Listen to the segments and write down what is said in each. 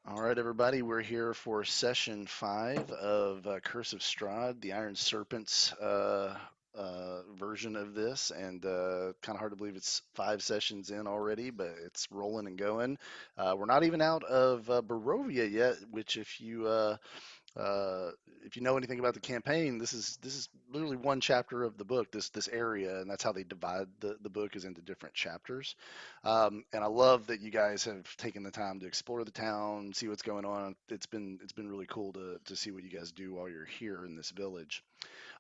All right, everybody, we're here for session 5 of Curse of Strahd, the Iron Serpents version of this, and kind of hard to believe it's 5 sessions in already, but it's rolling and going. We're not even out of Barovia yet, which uh, if you know anything about the campaign, this is literally one chapter of the book, this area, and that's how they divide the book is into different chapters. And I love that you guys have taken the time to explore the town, see what's going on. It's been really cool to see what you guys do while you're here in this village.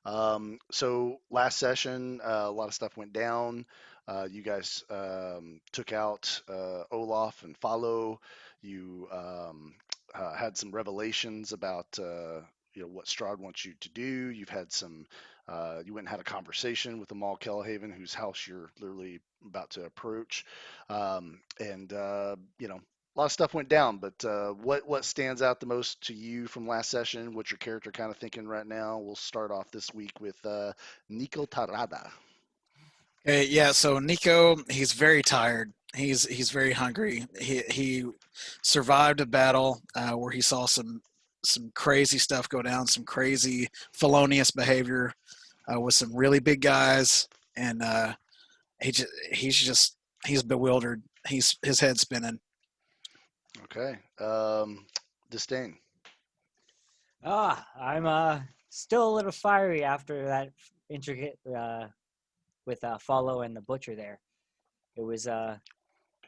So last session, a lot of stuff went down. You guys took out Olaf and Follow. You had some revelations about what Strahd wants you to do. You've had some. You went and had a conversation with Amal Kelhaven, whose house you're literally about to approach, and a lot of stuff went down, but what stands out the most to you from last session? What's your character kind of thinking right now? We'll start off this week with Nico Tarada. Okay, yeah. So Nico, he's very tired. He's very hungry. He survived a battle where he saw some crazy stuff go down, some crazy felonious behavior with some really big guys, and he's bewildered. His head's spinning. Okay. Disdain. I'm still a little fiery after that intricate with Follow and the Butcher there. It was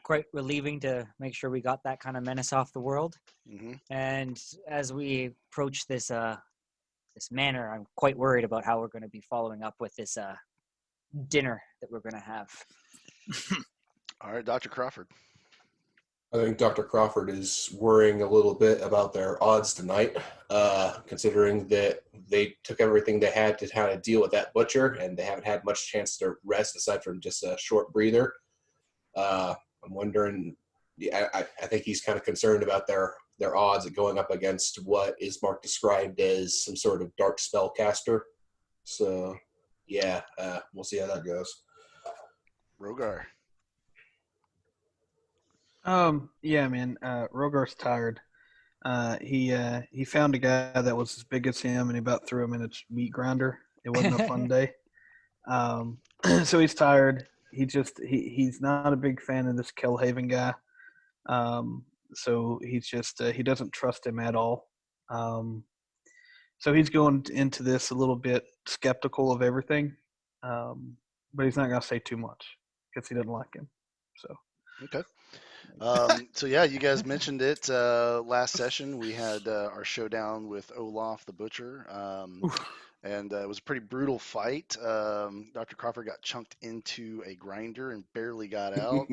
quite relieving to make sure we got that kind of menace off the world. Hmm. And as we approach this manor, I'm quite worried about how we're going to be following up with this dinner that we're going to have. All right, Dr. Crawford. I think Dr. Crawford is worrying a little bit about their odds tonight, considering that they took everything they had to kind of deal with that butcher, and they haven't had much chance to rest aside from just a short breather. I'm wondering. Yeah, I think he's kind of concerned about their odds of going up against what is Mark described as some sort of dark spellcaster. So, yeah, we'll see how that goes. Rhogar. Yeah, man. Rhogar's tired. He found a guy that was as big as him, and he about threw him in a meat grinder. It wasn't a fun day. So he's tired. He's not a big fan of this Kelhaven guy. So he's just he doesn't trust him at all. Um, so he's going into this a little bit skeptical of everything. But he's not gonna say too much because he doesn't like him. So. Okay. So yeah, you guys mentioned it last session. We had our showdown with Olaf the Butcher, and it was a pretty brutal fight. Dr. Crawford got chunked into a grinder and barely got out.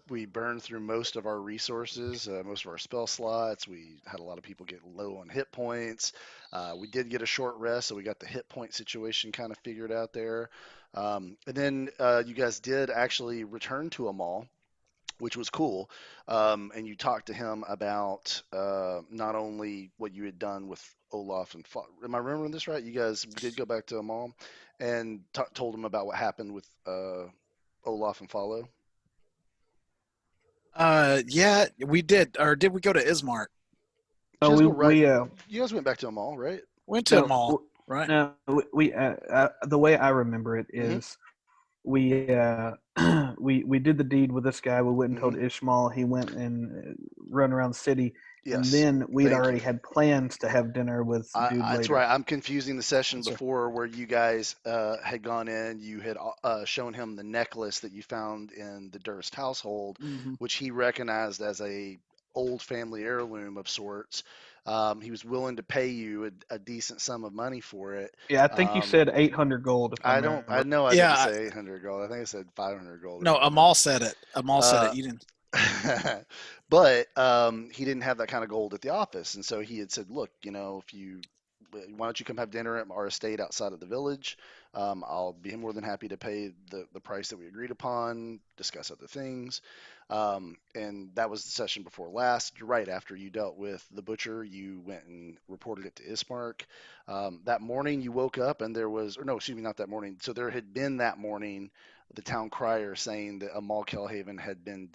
We burned through most of our resources, most of our spell slots. We had a lot of people get low on hit points. We did get a short rest, so we got the hit point situation kind of figured out there. And then you guys did actually return to a mall, which was cool. And you talked to him about not only what you had done with Olaf and am I remembering this right? You guys did go back to Amal and told him about what happened with Olaf and Follow. Yeah, we did. Or did we go to Ismark? Did you No, guys go right? we You guys went back to Amal, right? Went to a no mall, right? no we the way I remember it Hmm. is we we did the deed with this guy. We went and Hmm. told Ishmael. He went and run around the city, and Yes. then we'd Thank already you. had plans to have dinner with dude That's later. right. I'm confusing the session That's right. before where you guys had gone in. You had shown him the necklace that you found in the Durst household, Mm-hmm. which he recognized as a old family heirloom of sorts. He was willing to pay you a decent sum of money for it. Yeah, I think you Um, said 800 gold if I I don't. I remember. know I Yeah, didn't say 800 gold. I think I said 500 gold or no, something. Amal said it. Amal said it. Uh, You didn't. but he didn't have that kind of gold at the office, and so he had said, "Look, if you why don't you come have dinner at our estate outside of the village? I'll be more than happy to pay the price that we agreed upon, discuss other things." And that was the session before last. Right after you dealt with the butcher, you went and reported it to Ismark. That morning, you woke up and there was, or no, excuse me, not that morning. So there had been that morning the town crier saying that Amal Kelhaven had been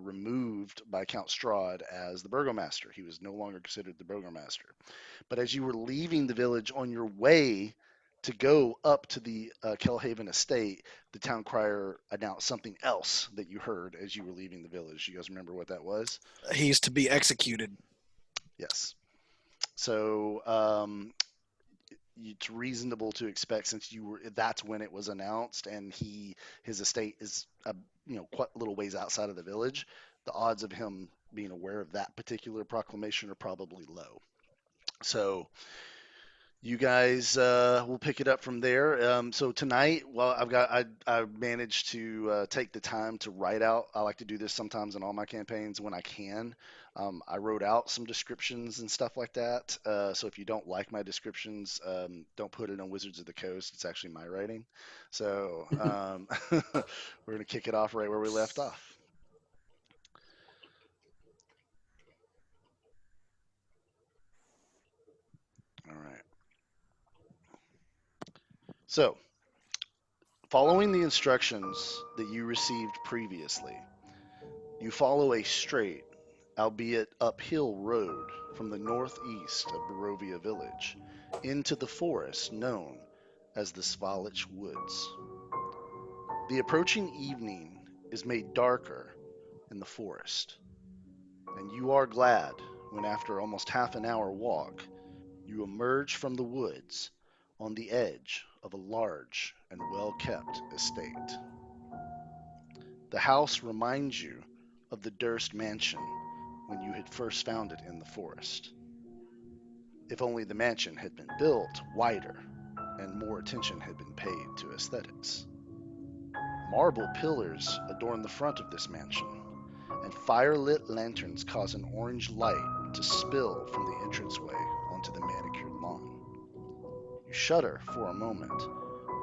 removed by Count Strahd as the Burgomaster. He was no longer considered the Burgomaster. But as you were leaving the village on your way to go up to the Kelhaven estate, the town crier announced something else that you heard as you were leaving the village. You guys remember what that was? He's to be executed. Yes. So it's reasonable to expect, since that's when it was announced, and his estate is quite a little ways outside of the village. The odds of him being aware of that particular proclamation are probably low. So you guys will pick it up from there. So tonight, well, I managed to take the time to write out. I like to do this sometimes in all my campaigns when I can. I wrote out some descriptions and stuff like that. So if you don't like my descriptions, don't put it on Wizards of the Coast. It's actually my writing. So we're gonna kick it off right where we left off. All right. So, following the instructions that you received previously, you follow a straight, albeit uphill road from the northeast of Barovia village into the forest known as the Svalich Woods. The approaching evening is made darker in the forest, and you are glad when, after almost half an hour walk, you emerge from the woods on the edge of a large and well-kept estate. The house reminds you of the Durst mansion when you had first found it in the forest. If only the mansion had been built wider and more attention had been paid to aesthetics. Marble pillars adorn the front of this mansion, and fire-lit lanterns cause an orange light to spill from the entranceway onto the manicured lawn. You shudder for a moment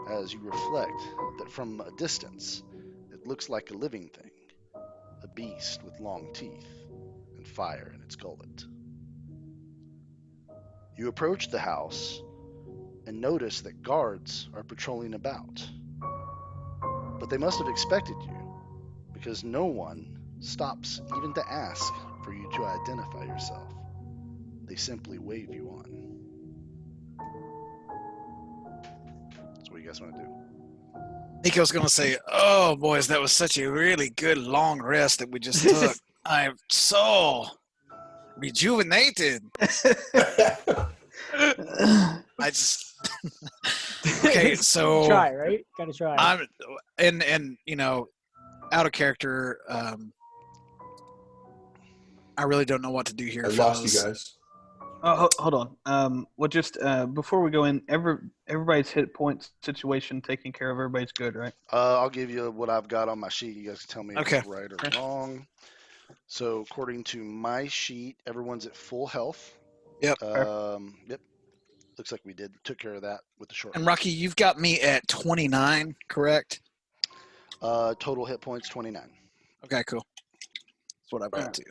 as you reflect that from a distance it looks like a living thing, a beast with long teeth and fire in its gullet. You approach the house and notice that guards are patrolling about. But they must have expected you, because no one stops even to ask for you to identify yourself. They simply wave you on. So what do you guys want to do? Nico's going to say, "Oh, boys, that was such a really good long rest that we just took. I'm so rejuvenated. I just okay. So try, right? Gotta try. I'm and out of character. I really don't know what to do here. I fellas. lost you guys. Oh, hold on. Well, just before we go in, everybody's hit point situation taken care of. Everybody's good, right? I'll give you what I've got on my sheet. You guys can tell me if Okay. it's right or wrong. So according to my sheet, everyone's at full health. Yep. Yep. Looks like we took care of that with the short. And Rocky, you've got me at 29, correct? Total hit points 29. Okay, cool. That's what I've got too.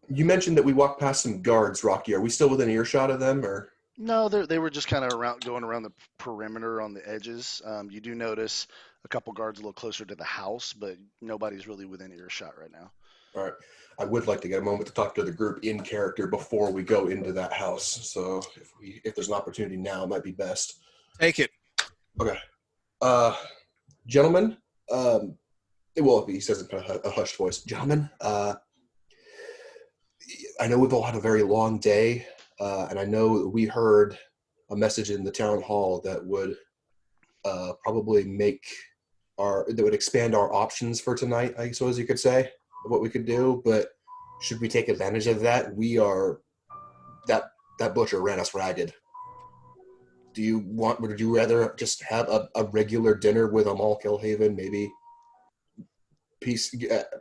You mentioned that we walked past some guards, Rocky. Are we still within earshot of them, or? No, they were just kind of going around the perimeter on the edges. You do notice a couple guards a little closer to the house, but nobody's really within earshot right now. All right. I would like to get a moment to talk to the group in character before we go into that house. So if there's an opportunity now, it might be best. Take it. Okay. Gentlemen, he says in kind of a hushed voice, gentlemen, I know we've all had a very long day, and I know we heard a message in the town hall that would probably that would expand our options for tonight, I suppose you could say, of what we could do. But should we take advantage of that? That butcher ran us ragged. Would you rather just have a regular dinner with Amal Kelhaven, maybe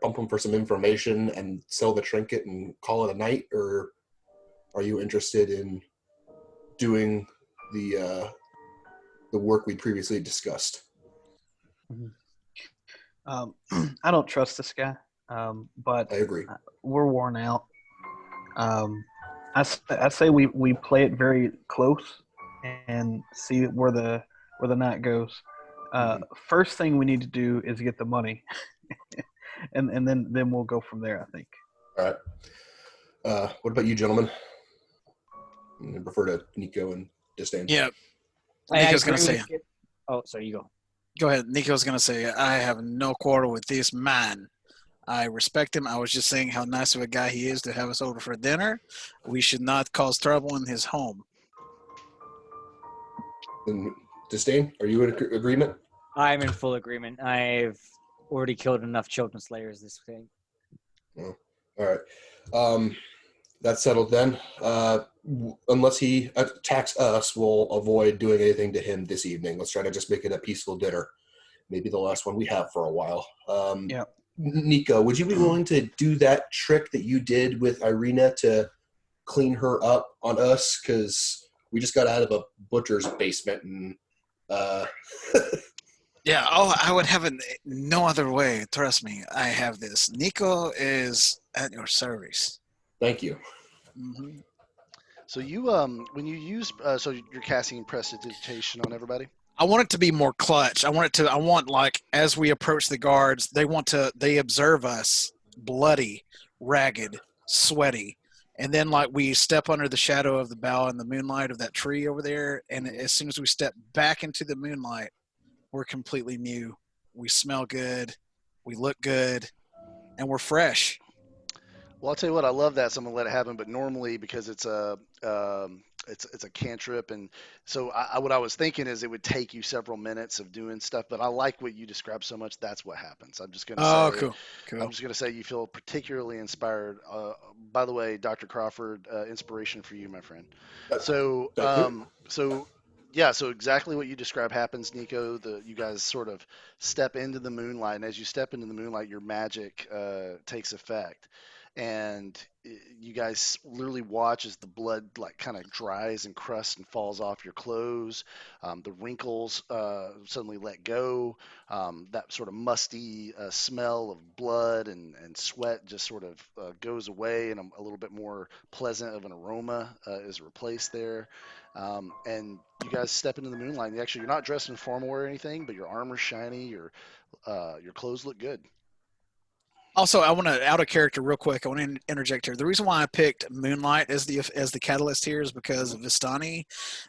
bump him for some information and sell the trinket and call it a night? Or are you interested in doing the work we previously discussed? I don't trust this guy, but I agree. We're worn out. I say we play it very close and see where the where the night goes. First thing we need to do is get the money, and then we'll go from there. I think. All right. What about you, gentlemen? I refer to Nico and Disdain. Yeah, I Nico's gonna agree say. with it. Oh, sorry, you go. Go ahead. Nico's gonna say, I have no quarrel with this man. I respect him. I was just saying how nice of a guy he is to have us over for dinner. We should not cause trouble in his home. And Disdain, are you in agreement? I'm in full agreement. I've already killed enough children slayers this thing. Oh, all right. That's settled then. Unless he attacks us, we'll avoid doing anything to him this evening. Let's try to just make it a peaceful dinner. Maybe the last one we have for a while. Yeah. Nico, would you be willing to do that trick that you did with Irina to clean her up on us? Because we just got out of a butcher's basement and Yeah, I would have it no other way. Trust me, I have this. Nico is at your service. thank you. Mm-hmm. So you when you use so you're casting prestidigitation on everybody. I want it to be more clutch. I want like as we approach the guards, they observe us bloody, ragged, sweaty. And then like we step under the shadow of the bough in the moonlight of that tree over there, and as soon as we step back into the moonlight, we're completely new. We smell good, we look good, and we're fresh. Well, I'll tell you what, I love that, so I'm gonna let it happen. But normally, because it's a cantrip, and so what I was thinking is it would take you several minutes of doing stuff. But I like what you described so much. That's what happens. I'm just gonna Oh, say, cool. I'm just gonna say you feel particularly inspired. By the way, Dr. Crawford, inspiration for you, my friend. So, Thank you. yeah, so exactly what you described happens, Nico. You guys sort of step into the moonlight, and as you step into the moonlight, your magic takes effect, and you guys literally watch as the blood like kind of dries and crusts and falls off your clothes. The wrinkles suddenly let go. That sort of musty smell of blood and sweat just sort of goes away, and a little bit more pleasant of an aroma is replaced there. And you guys step into the moonlight. And actually, you're not dressed in formal or anything, but your armor's shiny. Your clothes look good. Also, I want to out of character real quick. I want to interject here. The reason why I picked Moonlight as the catalyst here is because of Vistani.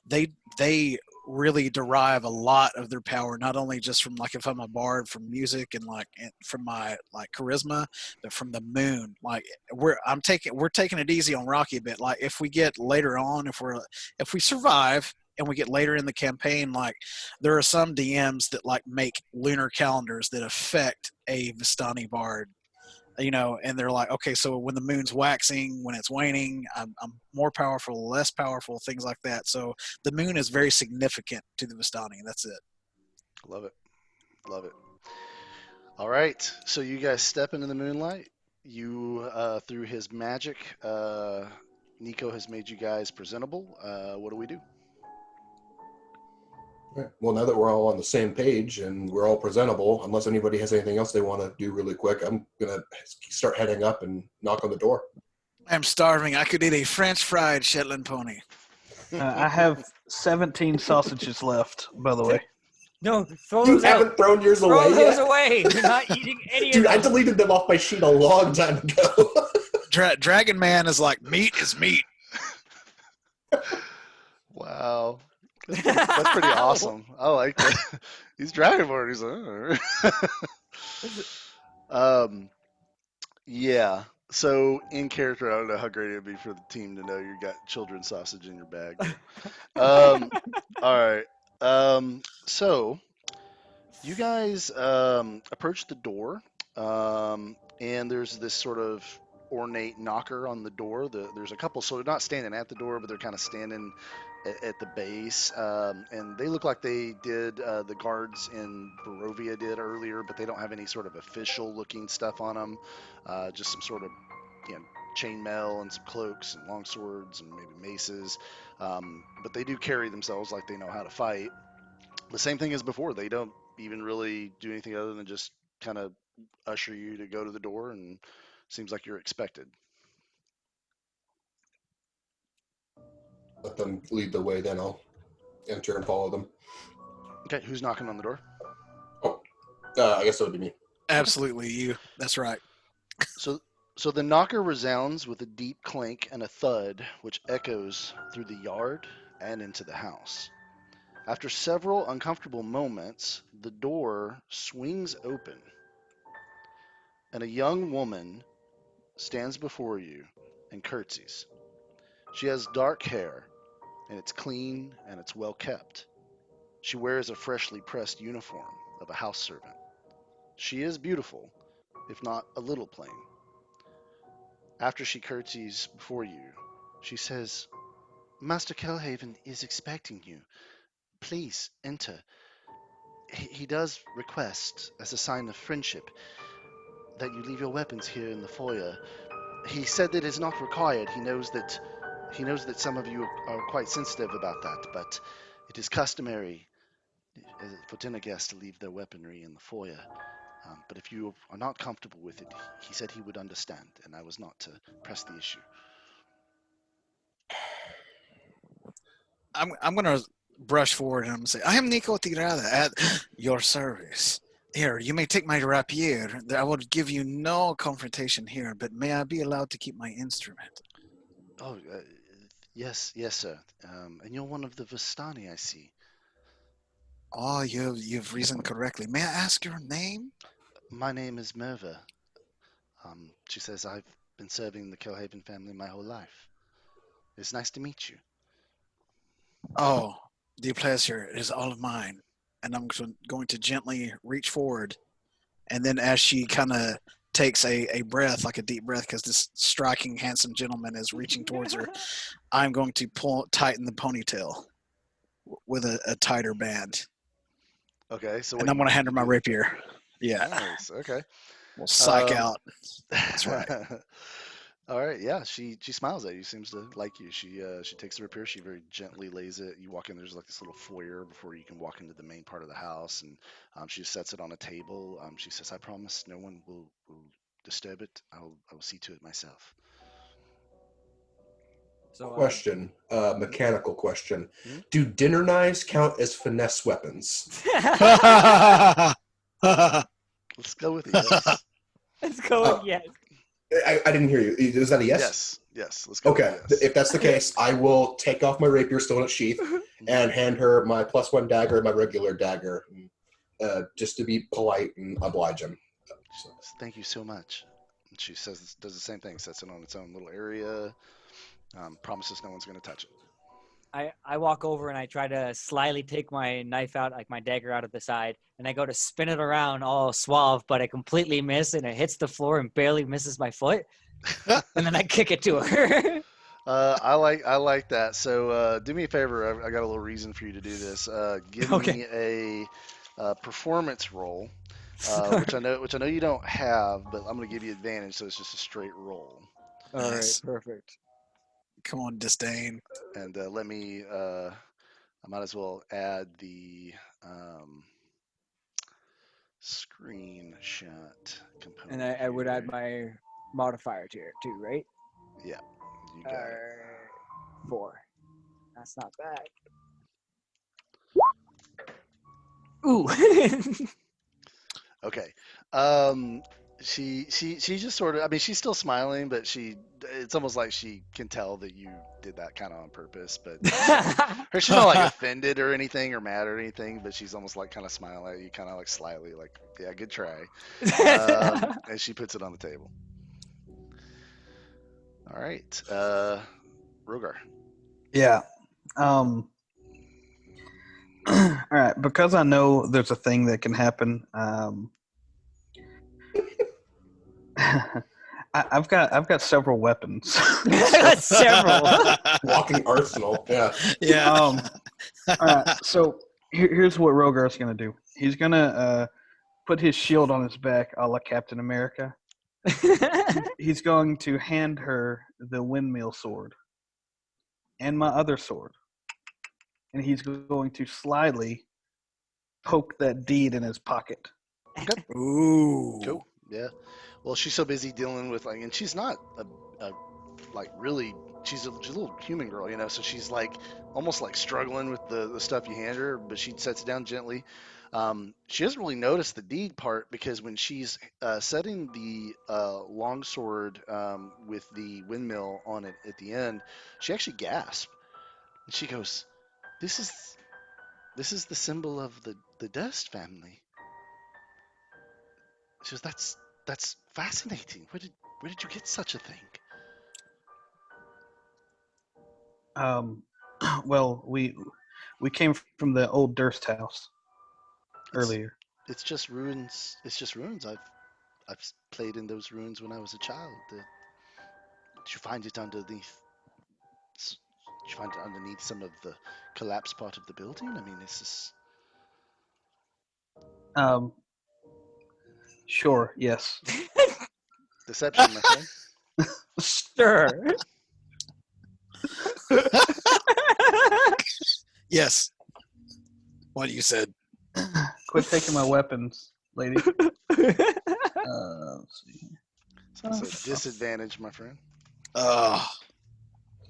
They really derive a lot of their power not only just from like if I'm a bard from music and like from my like charisma, but from the moon. Like we're taking it easy on Rocky a bit. Like if we get later on, if we survive and we get later in the campaign, like there are some DMs that like make lunar calendars that affect a Vistani bard, and they're like, okay, so when the moon's waxing, when it's waning, I'm more powerful, less powerful, things like that. So the moon is very significant to the Vistani, and that's it. Love it. Love it. All right. So you guys step into the moonlight. You, through his magic, Nico has made you guys presentable. What do we do? Right. Well, now that we're all on the same page and we're all presentable, unless anybody has anything else they want to do really quick, I'm going to start heading up and knock on the door. I'm starving. I could eat a French fried Shetland pony. I have 17 sausages left, by the way. No, throw You those out. haven't thrown yours Throw away those yet? away. You're not eating any Dude, of I them. deleted them off my sheet a long time ago. Dragon Man is like, meat is meat. Wow. That's pretty awesome. I like that. He's Dragonborn. He's like, yeah. So in character, I don't know how great it would be for the team to know you got children's sausage in your bag. All right. So you guys approach the door, and there's this sort of ornate knocker on the door. There's a couple, so they're not standing at the door, but they're kind of standing at the base, and they look like they did the guards in Barovia did earlier, but they don't have any sort of official looking stuff on them. Just some sort of you know, chainmail and some cloaks and long swords and maybe maces, but they do carry themselves like they know how to fight. The same thing as before. They don't even really do anything other than just kind of usher you to go to the door, and seems like you're expected. Let them lead the way, then I'll enter and follow them. Okay, who's knocking on the door? Oh, I guess that would be me. Absolutely, you. That's right. So, so the knocker resounds with a deep clink and a thud, which echoes through the yard and into the house. After several uncomfortable moments, the door swings open, and a young woman stands before you and curtsies. She has dark hair, and it's clean and it's well kept. She wears a freshly pressed uniform of a house servant. She is beautiful, if not a little plain. After she curtsies before you, she says, Master Kelhaven is expecting you. Please enter. He does request, as a sign of friendship, that you leave your weapons here in the foyer. He said that it's not required. He knows that some of you are quite sensitive about that, but it is customary for dinner guests to leave their weaponry in the foyer. But if you are not comfortable with it, he said he would understand, and I was not to press the issue. I'm gonna brush forward and I'm gonna say, I am Nico Tirada at your service. Here, you may take my rapier. I will give you no confrontation here, but may I be allowed to keep my instrument? Oh, yes, sir. And you're one of the Vistani, I see. Oh, you've reasoned correctly. May I ask your name? My name is Merva. She says I've been serving the Kelhaven family my whole life. It's nice to meet you. Oh, the pleasure is all of mine. And I'm going to gently reach forward. And then as she kind of takes a breath, like a deep breath, because this striking, handsome gentleman is reaching towards her, I'm going to tighten the ponytail with a tighter band. Okay, so And I'm going to hand her my rapier. Yeah, Nice. Okay. we'll psych Um, out. That's right. All right. Yeah. She smiles at you. Seems to like you. She takes the rapier. She very gently lays it. You walk in. There's like this little foyer before you can walk into the main part of the house, and she just sets it on a table. She says, "I promise no one will disturb it. I will see to it myself." So, Question, mechanical question. Hmm? Do dinner knives count as finesse weapons? Let's go with it. Yes. let's go Uh, with yes. I didn't hear you. Is that a yes? Yes. Yes. Let's go Okay. with yes. If that's the case, I will take off my rapier still in its sheath and hand her my +1 dagger and my regular dagger, just to be polite and oblige him. She says, "Thank you so much." And she does the same thing. Sets it on its own little area. Promises no one's going to touch it. I walk over and I try to slyly take my knife out, like my dagger out of the side, and I go to spin it around all suave, but I completely miss and it hits the floor and barely misses my foot. And then I kick it to her. I like that. So do me a favor. I got a little reason for you to do this. Give Okay. me a performance roll, which I know you don't have, but I'm going to give you advantage, so it's just a straight roll. All right, Nice. perfect. Come on, Disdain. And let me. I might as well add the screenshot component. And I would add here. my modifier to it too, right? Yeah, you got it. 4. That's not bad. Ooh. Okay. She just sort of. I mean, she's still smiling, but it's almost like she can tell that you did that kind of on purpose. But she's not like offended or anything or mad or anything. But she's almost like kind of smiling at you, kind of like slyly, like, yeah, good try. And she puts it on the table. All right, Rhogar. Yeah. All right. Because I know there's a thing that can happen. I've got several weapons. Several. Walking arsenal. Yeah. Yeah. All right. So here's what Rhogar's gonna do. He's gonna put his shield on his back, a la Captain America. He's going to hand her the windmill sword and my other sword, and he's going to slyly poke that deed in his pocket. Ooh. Cool. Yeah. Well, she's so busy dealing with and she's not a like really she's a little human girl, you know, so she's like almost like struggling with the stuff you hand her, but she sets it down gently. She doesn't really notice the deed part because when she's setting the longsword with the windmill on it at the end, she actually gasps. And she goes, "This is the symbol of the Durst family." She goes, "That's fascinating. Where did you get such a thing?" Um, well, we came from the old Durst house It's earlier. it's just ruins. It's just ruins. I've played in those ruins when I was a child. Did you find it underneath? Did you find it underneath some of the collapsed part of the building? I mean, this is Um, sure, yes. deception, my friend. Sure. Yes. What you said. Quit taking my weapons, lady. Let's see. So it's a disadvantage, my friend. Oh,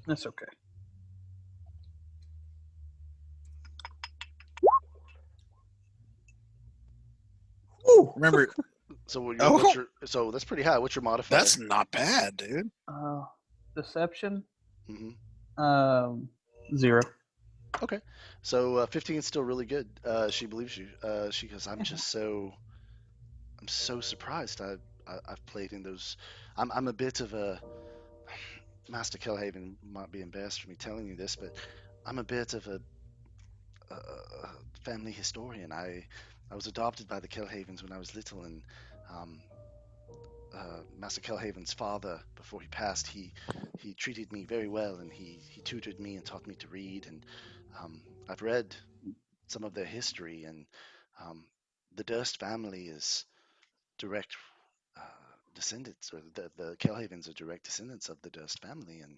That's okay. remember, What's oh, your so that's pretty high. What's your modifier? that's not bad, dude. Deception. Hmm. Um, 0. Okay, so 15 is still really good. She believes you. She goes, I'm so surprised. I've played in those. I'm a bit of a Master Kelhaven might be embarrassed for me telling you this, but I'm a bit of a family historian. I was adopted by the Kelhavens when I was little, and um, Master Kelhaven's father, before he passed, he treated me very well, and he tutored me and taught me to read. And I've read some of their history, and um, the Durst family is direct descendants, or the Kelhavens are direct descendants of the Durst family, and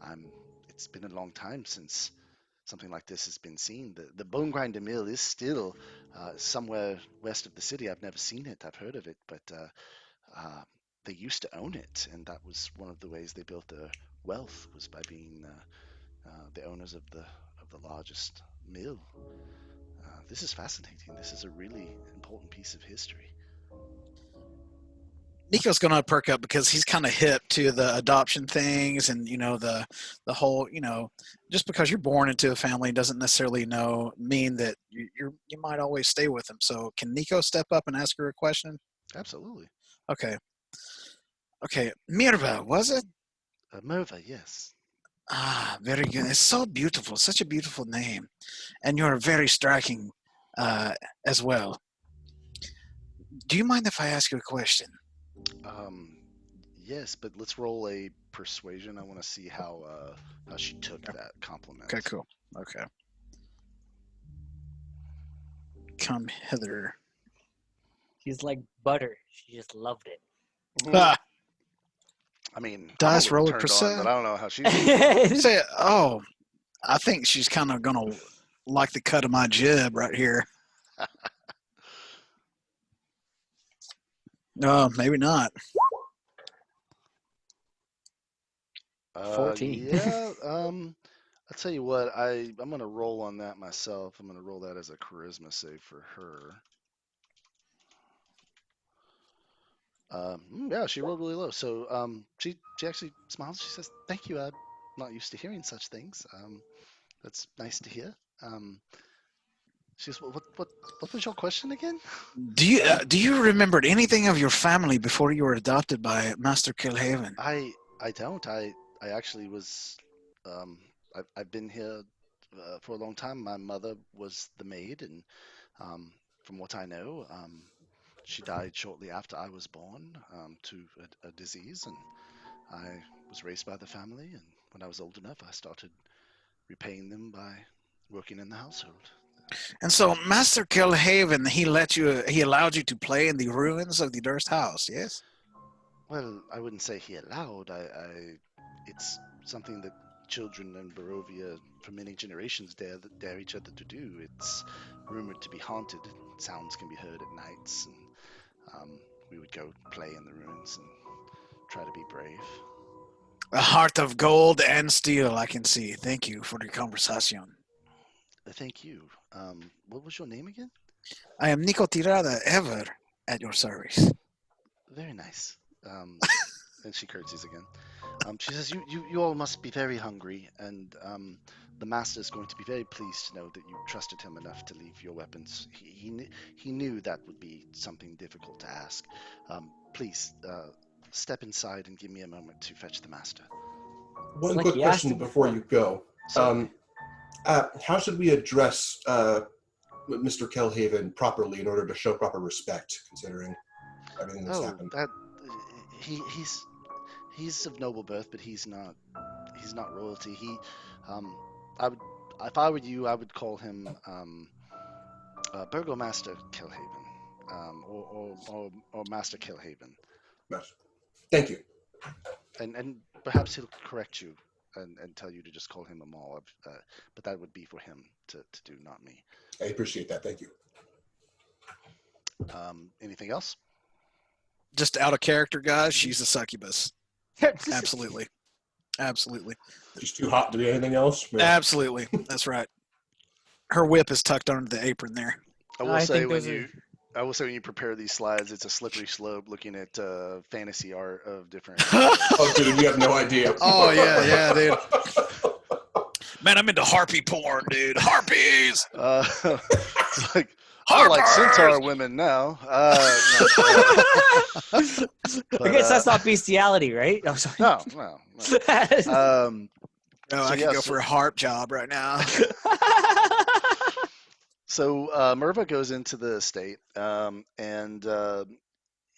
I'm. It's been a long time since something like this has been seen. The bone grinder mill is still somewhere west of the city. I've never seen it. I've heard of it, but uh, they used to own it, and that was one of the ways they built their wealth was by being the owners of the largest mill. This is fascinating. This is a really important piece of history. Nico's gonna perk up because he's kind of hip to the adoption things, and the whole just because you're born into a family doesn't necessarily mean that you might always stay with them. So can Nico step up and ask her a question? Absolutely. Okay, okay, Mirva, was it? Merva, yes. Ah, very good. It's so beautiful, such a beautiful name, and you're very striking uh, as well. Do you mind if I ask you a question? Um, yes, but let's roll a persuasion. I want to see how she took that Okay, compliment. cool. Okay, come hither. She's like butter. She just loved it. Ah, I mean, I'm a dice little roller turned on, but percent. I don't know how she's gonna feel. Say, oh, I think she's kind of gonna like the cut of my jib right here. No, maybe not. 14. Yeah. I'll tell you what. I'm gonna roll on that myself. I'm gonna roll that as a charisma save for her. Yeah, she rolled really low. So she actually smiles. She says, "Thank you. I'm not used to hearing such things. That's nice to hear." She says, "What was your question again?" Do you remember anything of your family before you were adopted by Master Kelhaven? I don't. I actually was. Um, I've been here for a long time. My mother was the maid, and um, from what I know, she died shortly after I was born to a disease, and I was raised by the family. And when I was old enough, I started repaying them by working in the household. And so Master Kelhaven, he allowed you to play in the ruins of the Durst house. Yes. Well, I wouldn't say he allowed. It's something that children in Barovia for many generations dare each other to do. It's rumored to be haunted. Sounds can be heard at nights, and we would go play in the ruins and try to be brave. A heart of gold and steel, I can see. Thank you for the conversation. Thank you. What was your name again? I am Nico Tirada, ever at your service. Very nice. And she curtsies again. She says, you all must be very hungry, and the master is going to be very pleased to know that you trusted him enough to leave your weapons. He knew that would be something difficult to ask. Please, step inside and give me a moment to fetch the master. One Like quick you asked question him before before. you go. Certainly. How should we address Mr. Kelhaven properly in order to show proper respect, considering everything that's Oh, happened? that he's of noble birth, but he's not royalty. Um, I would, if I were you, I would call him Burgomaster Kelhaven, or Master Kelhaven, Yes. Thank you. and perhaps he'll correct you and tell you to just call him Amal. But that would be for him to do, not me. I appreciate that. Thank you. Anything else? Just out of character, guys, she's a succubus. Absolutely. Absolutely. She's too hot to do anything else. Yeah. Absolutely. That's right. Her whip is tucked under the apron there. I will I say think when those are- you I will say when you prepare these slides, it's a slippery slope looking at fantasy art of different. Oh, dude, you have no idea. Oh, yeah, dude. Man, I'm into harpy porn, dude. Harpies! It's like, I like Harpers! centaur women now. I guess that's not bestiality, right? I'm sorry. no. No, So, I yeah, could go so- for a harp job right now. So Merva goes into the estate, and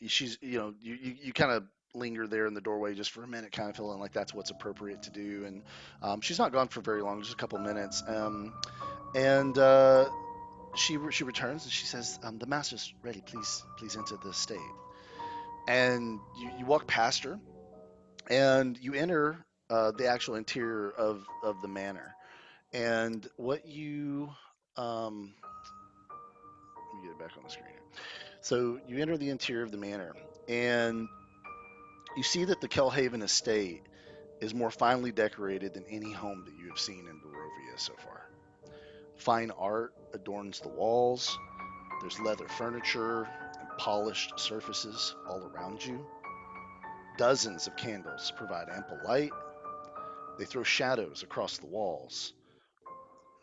she's, you kind of linger there in the doorway just for a minute, kind of feeling like that's what's appropriate to do. And she's not gone for very long, just a couple minutes. And she returns and she says, "The master's ready. Please enter the estate." And you walk past her, and you enter the actual interior of the manor. And what you let me get it back on the screen here. So you enter the interior of the manor, and you see that the Kelhaven estate is more finely decorated than any home that you have seen in Barovia so far. Fine art adorns the walls. There's leather furniture and polished surfaces all around you. Dozens of candles provide ample light. They throw shadows across the walls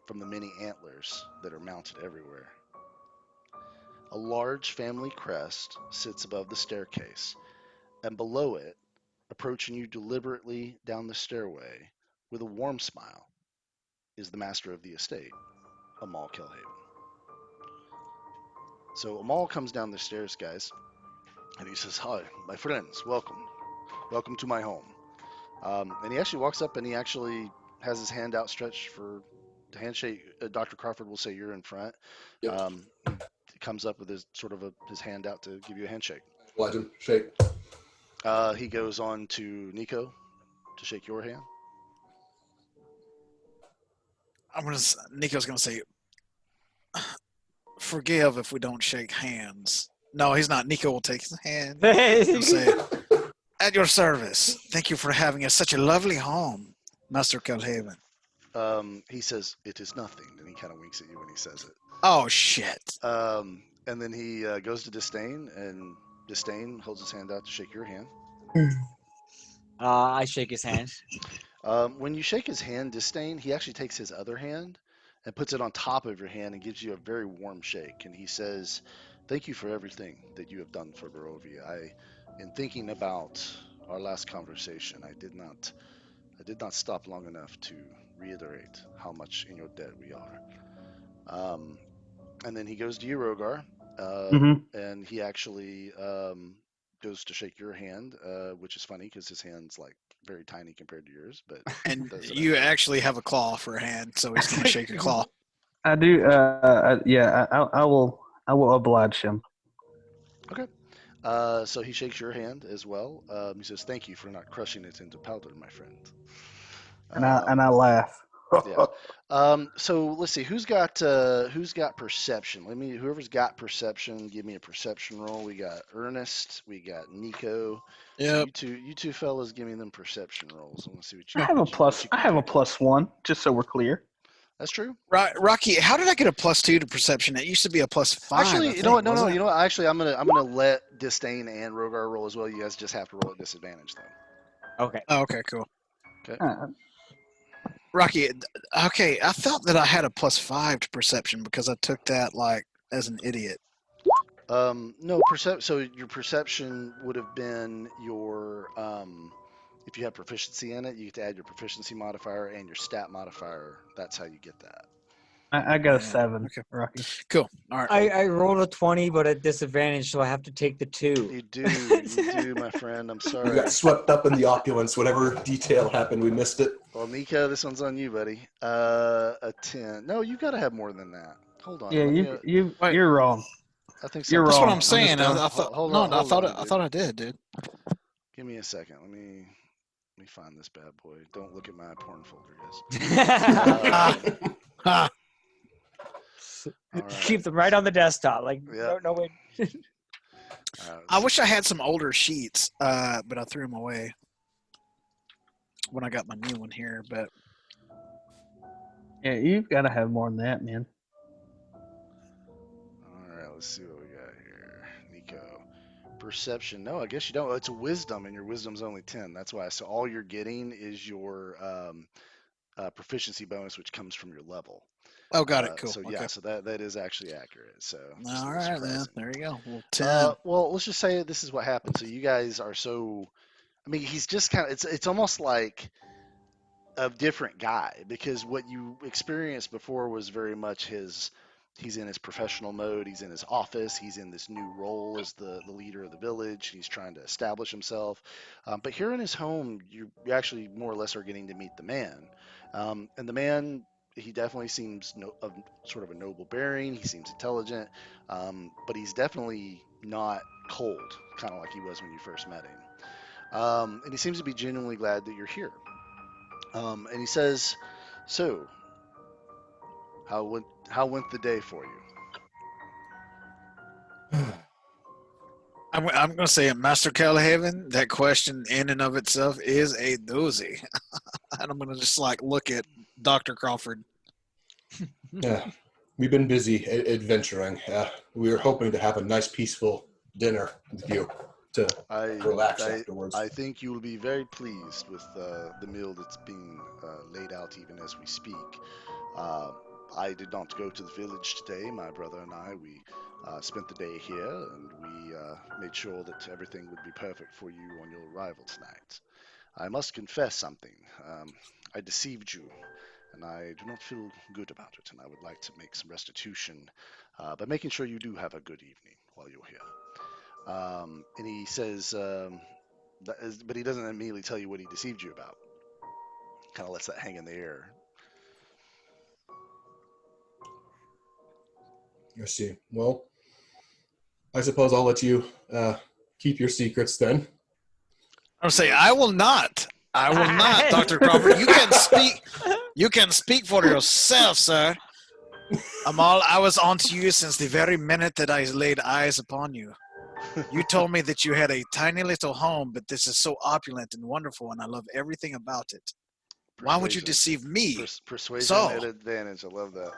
from the many antlers that are mounted everywhere. A large family crest sits above the staircase, and below it, approaching you deliberately down the stairway with a warm smile, is the master of the estate, Amal Kelhaven. So Amal comes down the stairs, guys, and he says, "Hi, my friends, welcome. Welcome to my home." And he actually walks up and he actually has his hand outstretched for the handshake. Dr. Crawford will say, "You're in front." Yep. He comes up with his his hand out to give you a handshake. Legend. Shake. He goes on to Nico to shake your hand. Nico's gonna say, "Forgive if we don't shake hands." No, he's not. Nico will take his hand and say, "At your service. Thank you for having us such a lovely home, Master Kelhaven." He says, "It is nothing," and he kind of winks at you when he says it. Oh shit! And then he goes to Disdain, and Disdain holds his hand out to shake your hand. I shake his hand. When you shake his hand, Disdain, he actually takes his other hand and puts it on top of your hand and gives you a very warm shake. And he says, "Thank you for everything that you have done for Barovia. In thinking about our last conversation, I did not stop long enough to reiterate how much in your debt we are." And then he goes to you, Rhogar, and he actually goes to shake your hand, which is funny because his hand's like very tiny compared to yours. But And does it you actually have a claw for a hand, so he's gonna shake your claw. I do. I will. I will oblige him. Okay. So he shakes your hand as well. He says, "Thank you for not crushing it into powder, my friend." And I laugh. Yeah. So let's see who's got perception. Whoever's got perception, give me a perception roll. We got Ernest, we got Nico, Yep. You two fellas, give me them perception rolls. I want to see what you. I have a what you- plus. what you I can have a pick up. +1, just so we're clear. That's true. Rocky, how did I get a +2 to perception? It used to be a +5. Actually, I you think, know what? No, wasn't no. it? You know what? Actually, I'm gonna let Disdain and Rhogar roll as well. You guys just have to roll at disadvantage though. Okay. Oh, okay, cool. Uh, Rocky, okay, I thought that I had a +5 to perception because I took that like as an idiot. No, so your perception would have been your if you have proficiency in it, you get to add your proficiency modifier and your stat modifier. That's how you get that. I got a Yeah, 7, okay. Rocky. Cool. All right. I rolled a 20, but at disadvantage, so I have to take the 2. You do, my friend. I'm We sorry. got swept up in the opulence. Whatever detail happened, we missed it. Well, Nico, this one's on you, buddy. A 10. No, you got to have more than that. Hold on. Yeah, let me, Wait. you're wrong. I think You're something. That's what wrong. I'm saying. just I thought Hold no, on, I hold thought on, I dude. thought I did, dude. Give me a second. Let me find this bad boy. Don't look at my porn folder, guys. Ha. All right. Keep them right on the desktop. Like, Yep. no way. I wish I had some older sheets, but I threw them away when I got my new one here. But Yeah, you've got to have more than that, man. All right, let's see what we got here. Nico. Perception. No, I guess you don't. It's a wisdom, and your wisdom's only 10. That's why. So all you're getting is your proficiency bonus, which comes from your level. oh, got it. Cool. So Okay. yeah, so that is actually accurate. So just a All little right, then. surprising. There you go. Well, 10. Well, let's just say this is what happened. So you guys are so. I mean, he's just kind of. It's almost like a different guy because what you experienced before was very much his. He's in his professional mode. He's in his office. He's in this new role as the leader of the village. He's trying to establish himself. But here in his home, you actually more or less are getting to meet the man. And the man, he definitely seems of sort of a noble bearing. He seems intelligent, but he's definitely not cold, kind of like he was when you first met him. And he seems to be genuinely glad that you're here. And he says, "So, how went the day for you?" I'm going to say it, Master Kelhaven. That question in and of itself is a doozy. And I'm going to just like look at Dr. Crawford. Yeah, we've been busy adventuring. We were hoping to have a nice, peaceful dinner with you to relax afterwards. I think you will be very pleased with the meal that's being laid out even as we speak. I did not go to the village today. My brother and I, we spent the day here, and we made sure that everything would be perfect for you on your arrival tonight. I must confess something. I deceived you, and I do not feel good about it, and I would like to make some restitution by making sure you do have a good evening while you're here. And he says, but he doesn't immediately tell you what he deceived you about. Kind of lets that hang in the air. I see. Well, I suppose I'll let you keep your secrets then. I'm saying I will not. I will not, Dr. Crawford. You can speak. You can speak for yourself, sir. Amal, I was onto you since the very minute that I laid eyes upon you. You told me that you had a tiny little home, but this is so opulent and wonderful, and I love everything about it. Why would you deceive me? Persuasion So- at advantage. I love that.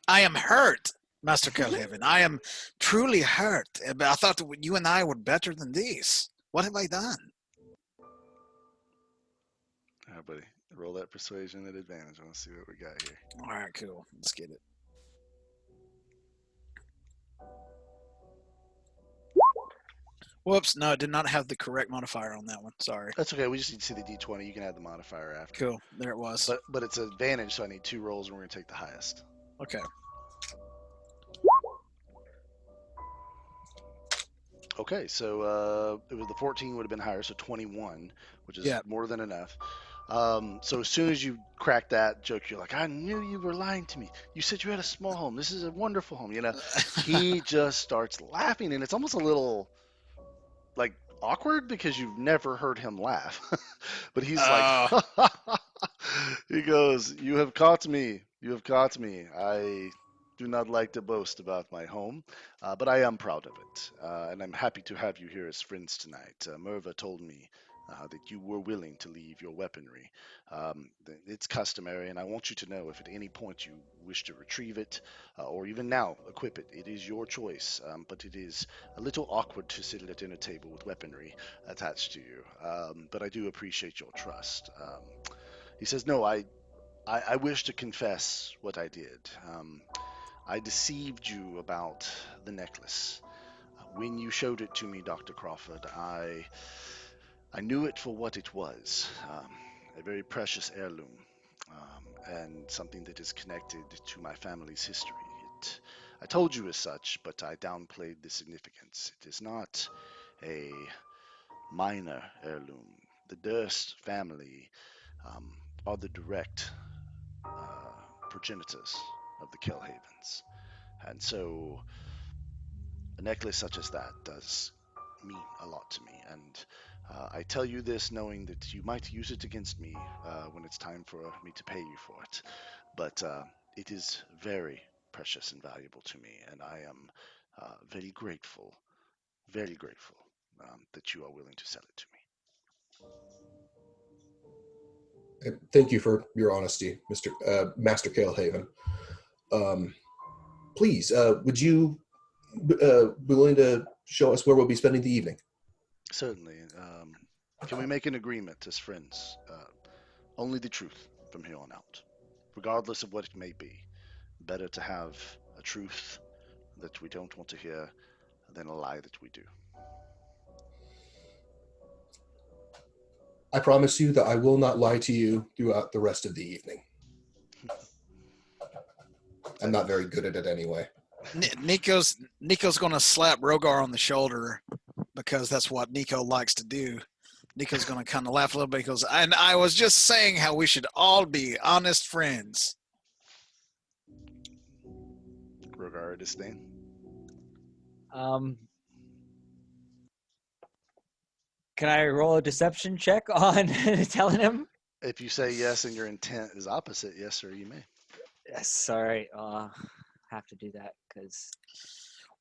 I am hurt, Master Kelhaven. I am truly hurt. But I thought that you and I were better than this. What have I done? All right, buddy. Roll that persuasion at advantage. I want to see what we got here. All right, cool. Let's get it. Whoops, no, I did not have the correct modifier on that one. Sorry. That's okay. We just need to see the d20. You can add the modifier after. Cool. There it was. But it's advantage, so I need 2 rolls, and we're going to take the highest. Okay. Okay, so it was the 14 would have been higher, so 21, which is Yeah. more than enough. So as soon as you crack that joke, you're like, I knew you were lying to me. You said you had a small home. This is a wonderful home. You know, he just starts laughing, and it's almost a little like awkward because you've never heard him laugh. But he's like, he goes, "You have caught me. You have caught me. I do not like to boast about my home, but I am proud of it, and I'm happy to have you here as friends tonight. Merva told me that you were willing to leave your weaponry. It's customary, and I want you to know if at any point you wish to retrieve it, or even now equip it, it is your choice. But it is a little awkward to sit at a dinner table with weaponry attached to you. But I do appreciate your trust. He says, "No, I wish to confess what I did. I deceived you about the necklace. When you showed it to me, Dr. Crawford, I knew it for what it was, a very precious heirloom, and something that is connected to my family's history. I told you as such, but I downplayed the significance. It is not a minor heirloom. The Durst family um, are the direct progenitors of the Kelhavens. And so a necklace such as that does mean a lot to me. And I tell you this knowing that you might use it against me when it's time for me to pay you for it. But it is very precious and valuable to me. And I am very grateful that you are willing to sell it to me. Thank you for your honesty, Master Kelhaven. Please, would you be willing to show us where we'll be spending the evening? Certainly. Can we make an agreement as friends? Only the truth from here on out, regardless of what it may be. Better to have a truth that we don't want to hear than a lie that we do. I promise you that I will not lie to you throughout the rest of the evening. I'm not very good at it anyway. Nico's going to slap Rhogar on the shoulder because that's what Nico likes to do. Nico's going to kind of laugh a little bit. He goes, and I was just saying how we should all be honest friends. Rhogar, Disdain. Um, can I roll a deception check on telling him? If you say yes and your intent is opposite, yes, sir, you may. Yes, sorry. Have to do that because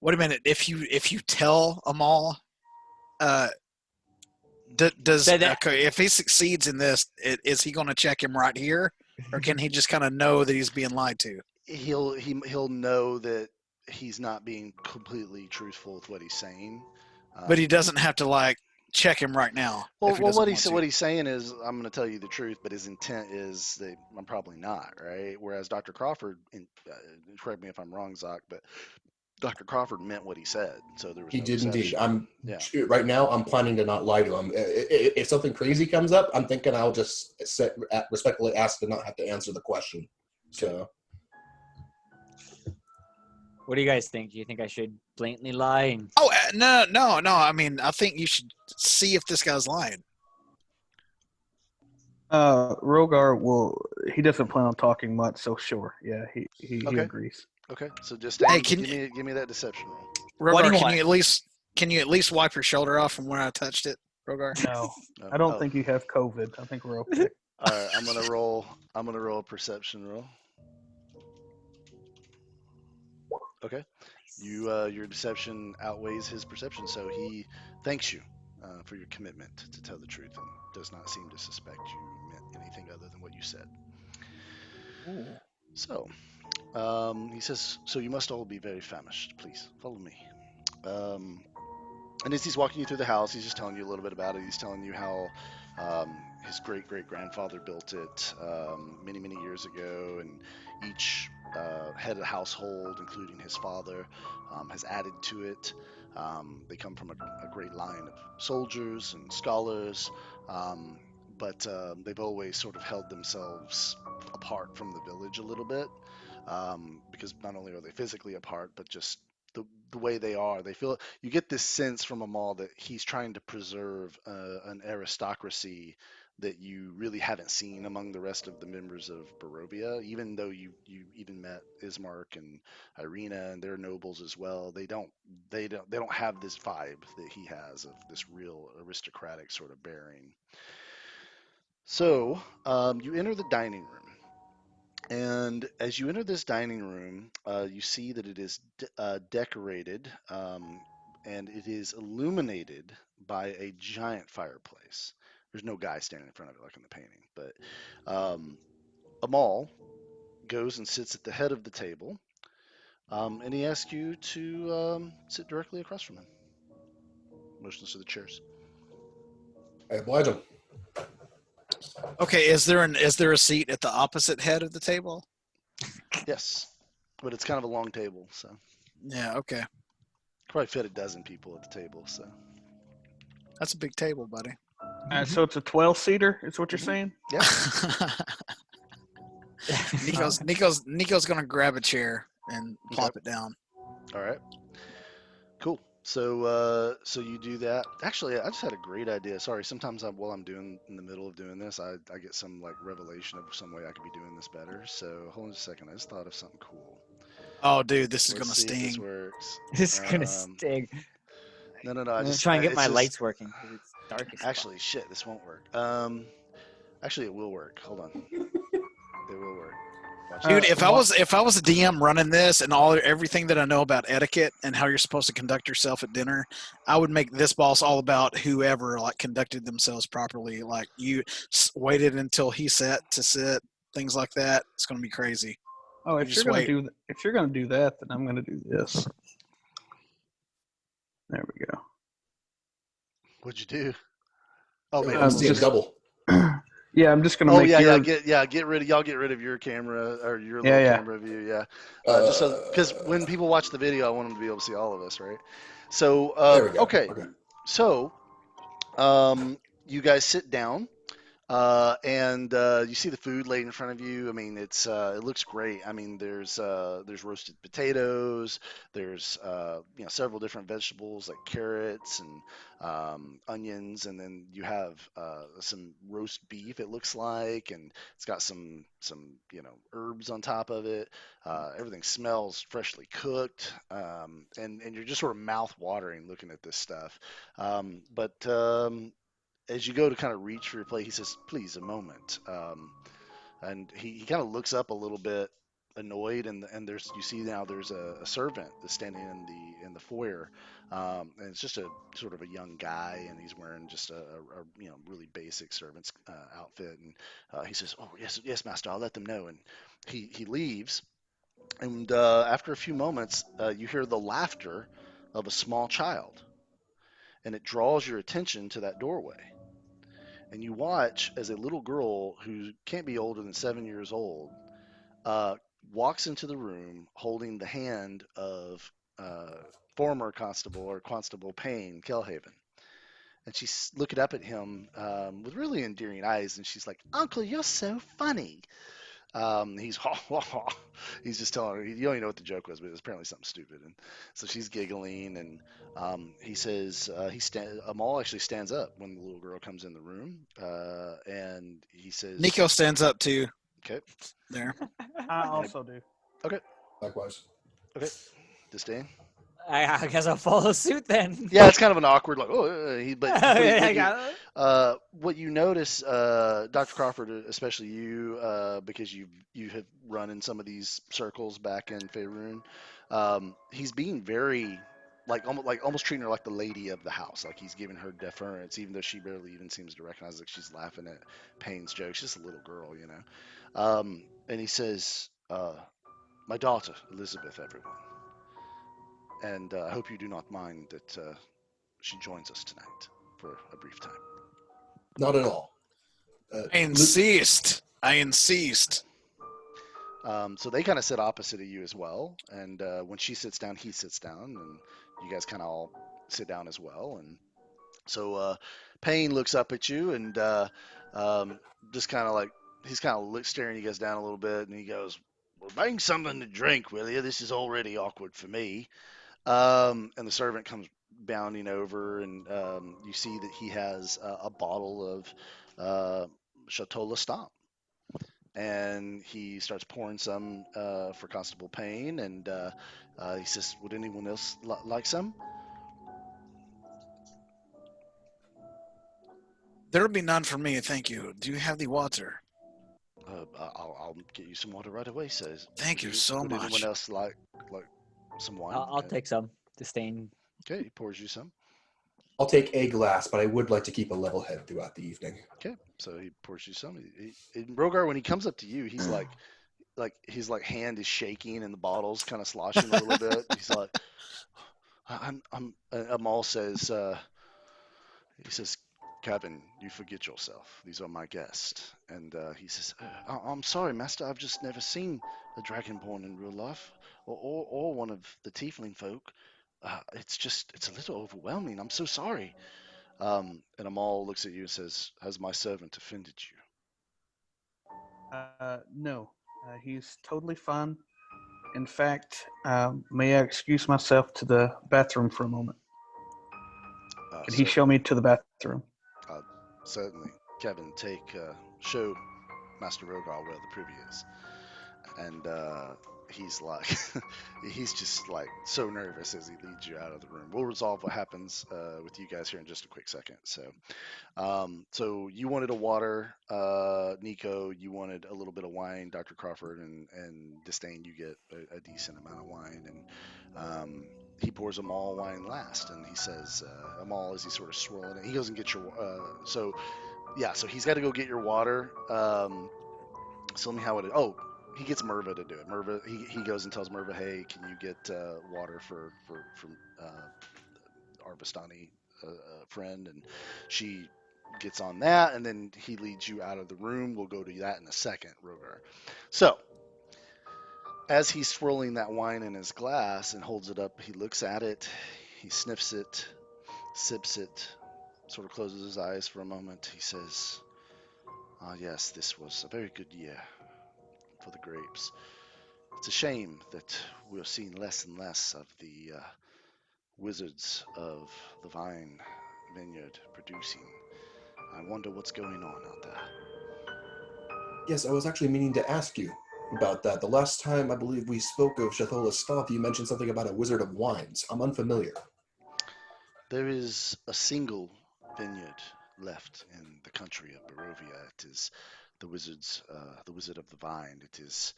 Wait a minute. If you tell Amal, does okay, if he succeeds in this, is he going to check him right here, or can he just kind of know that he's being lied to? He'll know that he's not being completely truthful with what he's saying. But he doesn't have to like check him right now. Well, if he doesn't what want to. he's saying is, I'm going to tell you the truth, but his intent is that I'm probably not, right? Whereas Dr. Crawford, correct me if I'm wrong, Zach, but Dr. Crawford meant what he said, so there was He no did indeed. deception. Right now. I'm planning to not lie to him. If something crazy comes up, I'm thinking I'll just respectfully ask to not have to answer the question. So, what do you guys think? Do you think I should blatantly lie? And... Oh no! I mean, I think you should see if this guy's lying. Rhogar he doesn't plan on talking much, so sure. Yeah, he Okay. agrees. Okay, so just give me that deception roll. Rhogar, can you at least wipe your shoulder off from where I touched it, Rhogar? No, I don't think you have COVID. I think we're okay. All right, I'm gonna roll a perception roll. Okay, your deception outweighs his perception, so he thanks you for your commitment to tell the truth and does not seem to suspect you meant anything other than what you said. Ooh. So, he says, so you must all be very famished. Please follow me. And as he's walking you through the house, he's just telling you a little bit about it. He's telling you how his great grandfather built it many years ago, and each head of the household, including his father, has added to it. They come from a great line of soldiers and scholars, but they've always sort of held themselves apart from the village a little bit, because not only are they physically apart, but just the way they are, they feel, you get this sense from Amal that he's trying to preserve an aristocracy that you really haven't seen among the rest of the members of Barovia. Even though you even met Ismark and Irina and their nobles as well, they don't have this vibe that he has of this real aristocratic sort of bearing. So you enter the dining room, And as you enter this dining room, you see that it is decorated and it is illuminated by a giant fireplace. There's no guy standing in front of it like in the painting, but um, Amal goes and sits at the head of the table, and he asks you to sit directly across from him. Motions to the chairs. I oblige him. Okay, is there a seat at the opposite head of the table? Yes, but it's kind of a long table, so Yeah, okay. probably fit a dozen people at the table. So That's a big table, buddy. So it's a 12-seater, is what you're Mhm. saying? Nico's gonna grab a chair and plop it down. All right. Cool. So you do that. Actually, I just had a great idea. Sorry, sometimes while I'm doing in the middle of doing this, I get some like revelation of some way I could be doing this better. So hold on just a second. I just thought of something cool. Oh, dude, this is Let's gonna see if this sting. works. It's gonna Um, sting. No, I'm I gonna just try and get it's my just lights working because it's dark as fuck. actually shit. This won't work. Actually, it will work. Hold on. It will work. Watch Dude, this. if I was a DM running this and everything that I know about etiquette and how you're supposed to conduct yourself at dinner, I would make this boss all about whoever like conducted themselves properly. Like you waited until he sat to sit, things like that. It's gonna be crazy. Oh, You if just you're gonna wait. do that, then I'm gonna do this. There we go. What'd you do? Oh, wait. I Hold want on. to see a double. Yeah, I'm just gonna Oh make yeah, your. get rid of y'all. Get rid of your camera or your Yeah, little yeah. camera view. Yeah, just so because when people watch the video, I want them to be able to see all of us, right? So There we go. okay, so you guys sit down. And you see the food laid in front of you. I mean, it looks great. I mean, there's roasted potatoes. There's several different vegetables like carrots and onions, and then you have some roast beef. It looks like, and it's got some herbs on top of it. Everything smells freshly cooked, and you're just sort of mouth watering looking at this stuff. But as you go to kind of reach for your plate, he says, "Please, a moment." And he kind of looks up a little bit annoyed, and you see now there's a servant that's standing in the foyer, and it's just a sort of a young guy, and he's wearing just a really basic servant's outfit, and he says, "Oh yes, master, I'll let them know." And he leaves, and after a few moments, you hear the laughter of a small child, and it draws your attention to that doorway. And you watch as a little girl who can't be older than 7 years old uh, walks into the room holding the hand of uh, former constable or Constable Payne Kelhaven. And she's looking up at him with really endearing eyes, and she's like, "Uncle, you're so funny." He's he's just telling her, you don't even know what the joke was, but it was apparently something stupid. And so she's giggling, and he says Amal actually stands up when the little girl comes in the room, and he says, Nico stands up too. "Okay, There. I also do. okay, Likewise. okay, Disdain." I guess I'll follow suit then. Yeah, it's kind of an awkward like, I what you notice, Dr. Crawford, especially you, because you have run in some of these circles back in Faerun, he's being very almost treating her like the lady of the house, like he's giving her deference, even though she barely even seems to recognize that she's laughing at Payne's jokes. She's just a little girl, you know. And he says, "My daughter, Elizabeth, everyone, and I hope you do not mind that." She joins us tonight for a brief time. Not at all. I insist. So they kind of sit opposite of you as well. And when she sits down, he sits down, and you guys kind of all sit down as well. And so Payne looks up at you and just kind of like he's kind of staring you guys down a little bit, and he goes, "Well, bring something to drink, will you? This is already awkward for me." And the servant comes bounding over, and you see that he has a bottle of Chateau Lestamp. And he starts pouring some for Constable Payne, and he says, "Would anyone else like some?" There'll be none for me, thank you. Do you have the water? I'll get you some water right away, sir. Thank you so Would anyone much. else like some wine? I'll take some. Disdain. Okay, he pours you some. I'll take a glass, but I would like to keep a level head throughout the evening. Okay, so he pours you some. Rhogar, when he comes up to you, he's like his hand is shaking and the bottle's kind of sloshing a little bit. He's like, Amal says, he says, Kevin, you forget yourself. These are my guests. And he says, I'm sorry, master. I've just never seen a dragonborn in real life or one of the tiefling folk. It's a little overwhelming. I'm so sorry. And Amal looks at you and says, has my servant offended you? No, he's totally fine. In fact, may I excuse myself to the bathroom for a moment? Could he show me to the bathroom? Certainly. Kevin, show Master Rhogar where the privy is. And he's like, he's just like so nervous as he leads you out of the room. We'll resolve what happens with you guys here in just a quick second. So you wanted a water, Nico. You wanted a little bit of wine, Dr. Crawford, and Disdain. You get a decent amount of wine, and he pours Amal wine last, and he says, Amal, as he's sort of swirling it, he goes and gets your. So he's got to go get your water. So let me how it. Oh, he gets Merva to do it. Merva, he goes and tells Merva, hey, can you get water from our Vistani friend? And she gets on that, and then he leads you out of the room. We'll go to that in a second, Rhogar. So as he's swirling that wine in his glass and holds it up, he looks at it, he sniffs it, sips it, sort of closes his eyes for a moment. He says, ah, yes, this was a very good year for the grapes. It's a shame that we're seeing less and less of the wizards of the vine vineyard producing. I wonder what's going on out there. Yes, I was actually meaning to ask you about that. The last time I believe we spoke of Chateau Lestamp, you mentioned something about a wizard of wines. I'm unfamiliar. There is a single vineyard left in the country of Barovia. It is the wizard of the vine. It is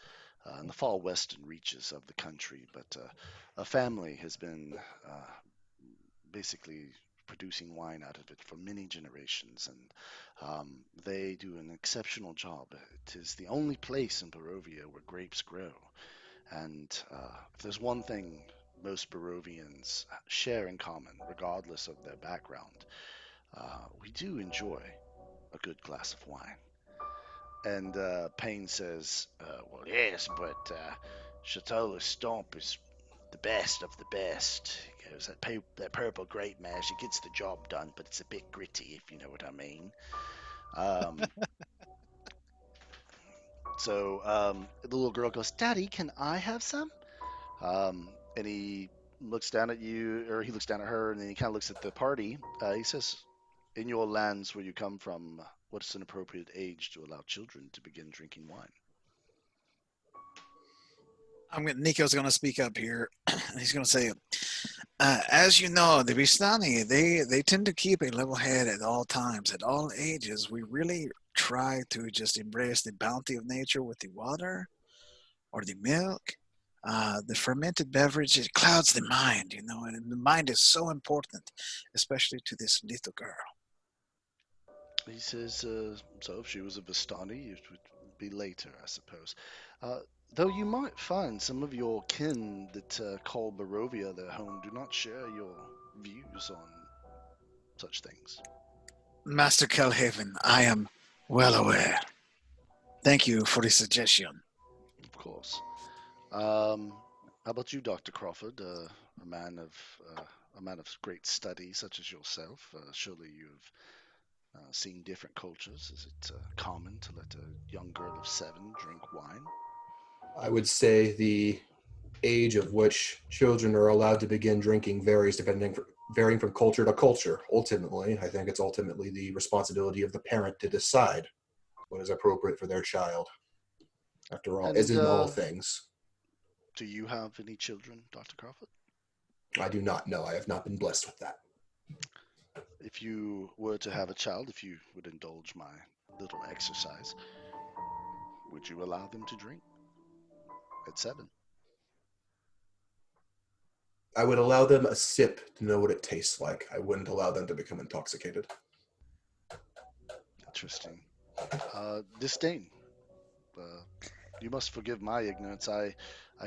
in the far western reaches of the country, but a family has been basically producing wine out of it for many generations, and they do an exceptional job. It is the only place in Barovia where grapes grow, and if there's one thing most Barovians share in common, regardless of their background, we do enjoy a good glass of wine. And Payne says, well, yes, but Chateau Lestamp is the best of the best. He goes, that purple grape mash, it gets the job done, but it's a bit gritty, if you know what I mean. Um, so the little girl goes, Daddy, can I have some? And he looks down at you, or he looks down at her, and then he kind of looks at the party. He says, in your lands where you come from, what's an appropriate age to allow children to begin drinking wine? Nico's going to speak up here. He's going to say, as you know, the Vistani, they tend to keep a level head at all times, at all ages. We really try to just embrace the bounty of nature with the water or the milk. The fermented beverage, it clouds the mind, and the mind is so important, especially to this little girl. He says, so if she was a Vistani, it would be later, I suppose. Though you might find some of your kin that call Barovia their home do not share your views on such things. Master Kelhaven, I am well aware. Thank you for the suggestion. Of course. How about you, Dr. Crawford, a man of great study such as yourself? Surely you've seen different cultures. Is it common to let a young girl of 7 drink wine? I would say the age of which children are allowed to begin drinking varies varying from culture to culture. Ultimately, I think it's ultimately the responsibility of the parent to decide what is appropriate for their child. After all, as And in all things. do you have any children, Dr. Crawford? I do not know. I have not been blessed with that. If you were to have a child, if you would indulge my little exercise, would you allow them to drink at 7? I would allow them a sip to know what it tastes like. I wouldn't allow them to become intoxicated. Interesting. Disdain. Uh, you must forgive my ignorance. I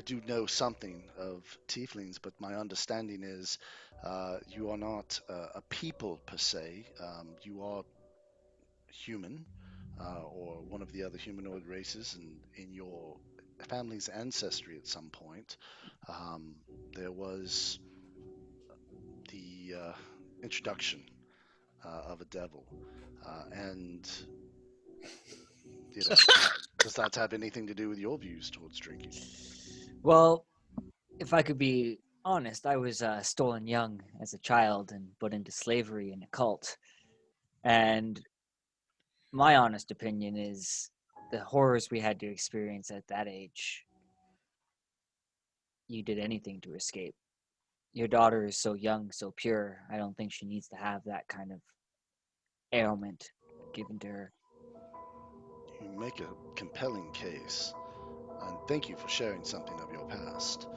do know something of tieflings, but my understanding is you are not a people per se. You are human, or one of the other humanoid races, and in your family's ancestry at some point, um, there was the introduction of a devil, and does that have anything to do with your views towards drinking? Well, if I could be honest, I was stolen young as a child and put into slavery in a cult. And my honest opinion is the horrors we had to experience at that age, you did anything to escape. Your daughter is so young, so pure. I don't think she needs to have that kind of ailment given to her. You make a compelling case, and thank you for sharing something of your past.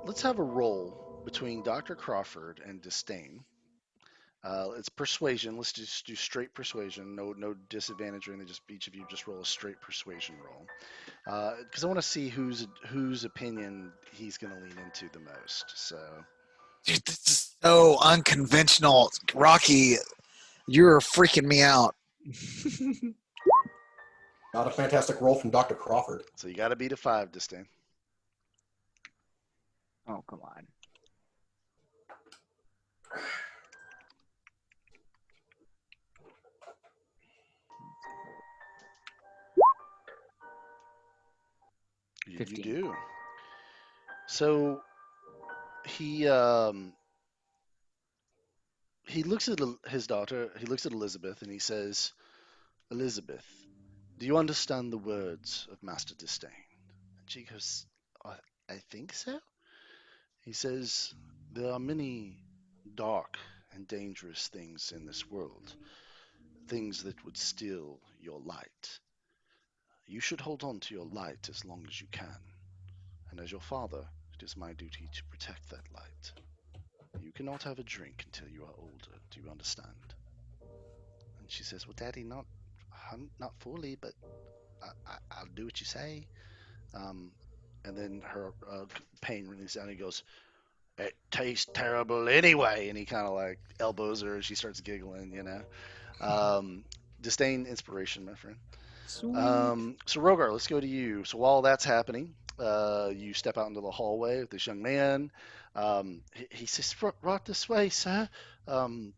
Let's have a roll between Dr. Crawford and Disdain. It's persuasion. Let's just do straight persuasion. No disadvantage or anything. Just each of you just roll a straight persuasion roll. Because I want to see whose opinion he's going to lean into the most. So Dude, this is so unconventional. Rocky, you're freaking me out. Not a fantastic roll from Dr. Crawford. you got to beat a 5, Disdain. Oh, come on. You 15. do. So he looks at his daughter. He looks at Elizabeth and he says, "Elizabeth, do you understand the words of Master Disdain?" And she goes, I think so. He says, "There are many dark and dangerous things in this world, things that would steal your light. You should hold on to your light as long as you can. And as your father, it is my duty to protect that light. You cannot have a drink until you are older. Do you understand?" And she says, "Well, Daddy, not fully, but I'll do what you say." Um, and then her pain releases down. And he goes, "It tastes terrible anyway." And he kind of like elbows her, and she starts giggling. Disdain, inspiration, my friend. Sweet. So Rhogar, let's go to you. So while that's happening, you step out into the hallway with this young man. He says, "Right this way, sir." Um,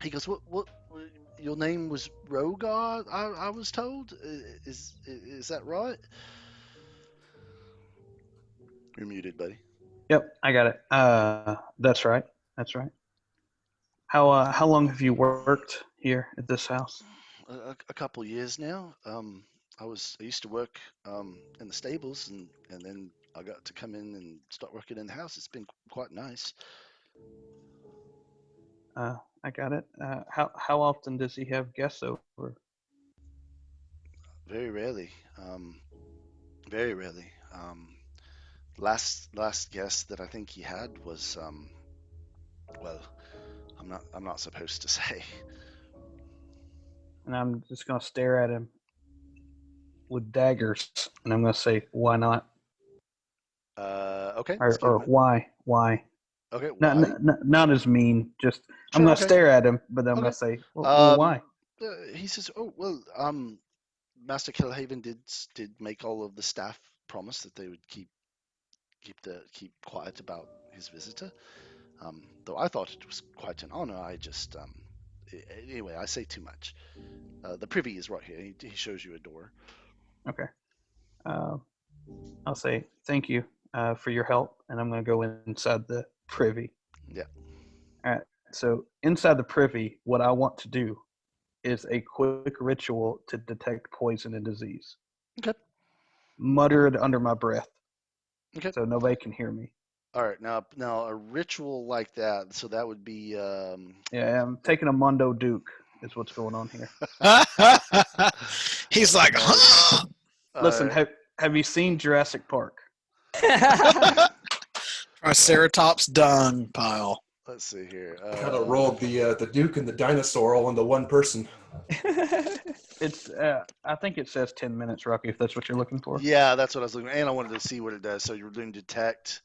he goes, "What? Your name was Rhogar? I was told. Is that right?" You're muted, buddy. Yep, I got it. That's right. That's right. How long have you worked here at this house? A couple years now. I used to work in the stables, and then I got to come in and start working in the house. It's been quite nice. I got it. How often does he have guests over? Very rarely. Very rarely. Last guest that I think he had was well, I'm not supposed to say. And I'm just gonna stare at him with daggers, and I'm gonna say, "Why not?" Okay, let's give Or him it. why? Okay, Not why? not as mean. Just I'm Sure. gonna Okay. stare at him, but then I'm Okay. gonna say, "Well, Um, why?" he says, "Oh well, Master Kelhaven did make all of the staff promise that they would keep quiet about his visitor. Though I thought it was quite an honor. I just anyway, I say too much. The privy is right here. He shows you a door. Okay. Uh, I'll say thank you for your help, and I'm gonna go inside the privy. Yeah. All right. So inside the privy, what I want to do is a quick ritual to detect poison and disease. Okay. Mutter it under my breath Okay. so nobody can hear me. All right. Now a ritual like that. So that would be Yeah, I'm taking a Mondo Duke. is what's going on here. He's like, huh? Listen, Alright. have you seen Jurassic Park? Triceratops dung pile. Let's see here. Kind of rolled the Duke and the dinosaur all into one person. It's I think it says 10 minutes, Rocky, if that's what you're looking for. Yeah, that's what I was looking for. And I wanted to see what it does. So you're doing detect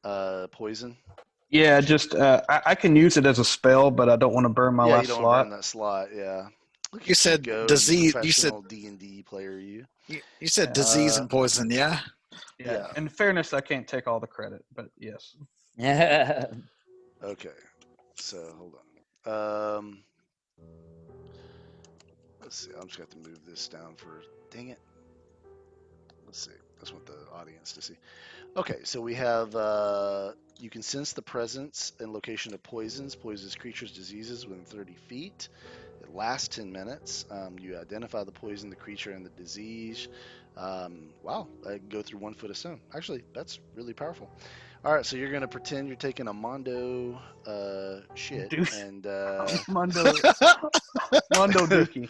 poison? Yeah, just I can use it as a spell, but I don't want to burn my Yeah, you last don't want to burn slot. that slot. Yeah. Look You at said go, disease. You You said professional D&D player, you. you said disease and poison. Yeah. Yeah. Yeah. In fairness, I can't take all the credit, but yes. Okay. So hold on. Let's see. I'm just going to have to move this down for. Dang it. Let's see. I just want the audience to see. Okay, so we have you can sense the presence and location of poisons, poisonous creatures, diseases within 30 feet. It lasts 10 minutes. You identify the poison, the creature, and the disease. Wow, I can go through 1 foot of stone. Actually, that's really powerful. All right, so you're gonna pretend you're taking a Mondo shit, Dude. and Mondo Dookie.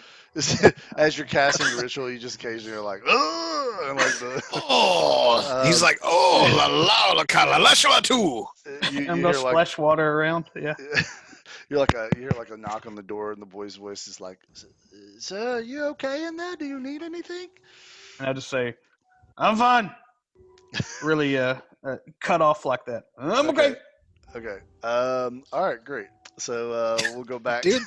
as you're casting the ritual, you just occasionally are like, ugh, and like the Oh, he's like, oh, la la la la la too. you I'm gonna hear like splash water around. Yeah. you hear like a knock on the door, and the boy's voice is like, "Sir, you okay in there? Do you need anything?" And I just say, I'm fine. Really cut off like that. I'm okay. Okay. All right. Great. So we'll go back. Dude,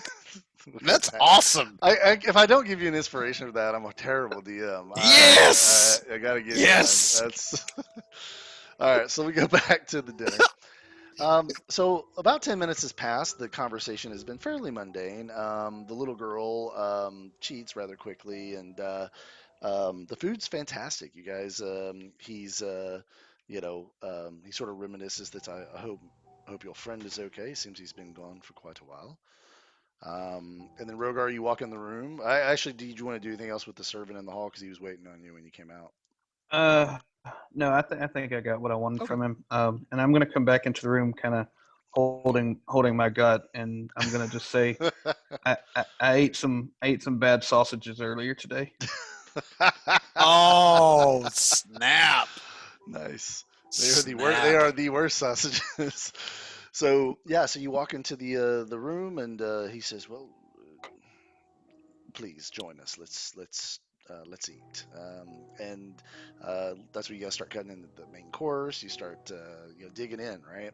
We'll go that's back. awesome. If I don't give you an inspiration for that, I'm a terrible DM. Yes. I gotta give Yes. you one. That's all right. So we go back to the dinner. So about 10 minutes has passed. The conversation has been fairly mundane. The little girl cheats rather quickly, and the food's fantastic. You guys, he sort of reminisces that I hope your friend is okay. Seems he's been gone for quite a while. And then Rhogar, you walk in the room. Did you want to do anything else with the servant in the hall because he was waiting on you when you came out? Uh, no, I think I got what I wanted Okay. from him. And I'm gonna come back into the room, kind of holding my gut, and I'm gonna just say, I ate some bad sausages earlier today. Oh, snap. Nice. They Snap. are the worst sausages. So yeah, so you walk into the room and he says, "Well, please join us. Let's eat." And that's where you guys start cutting into the main course. You start digging in, right?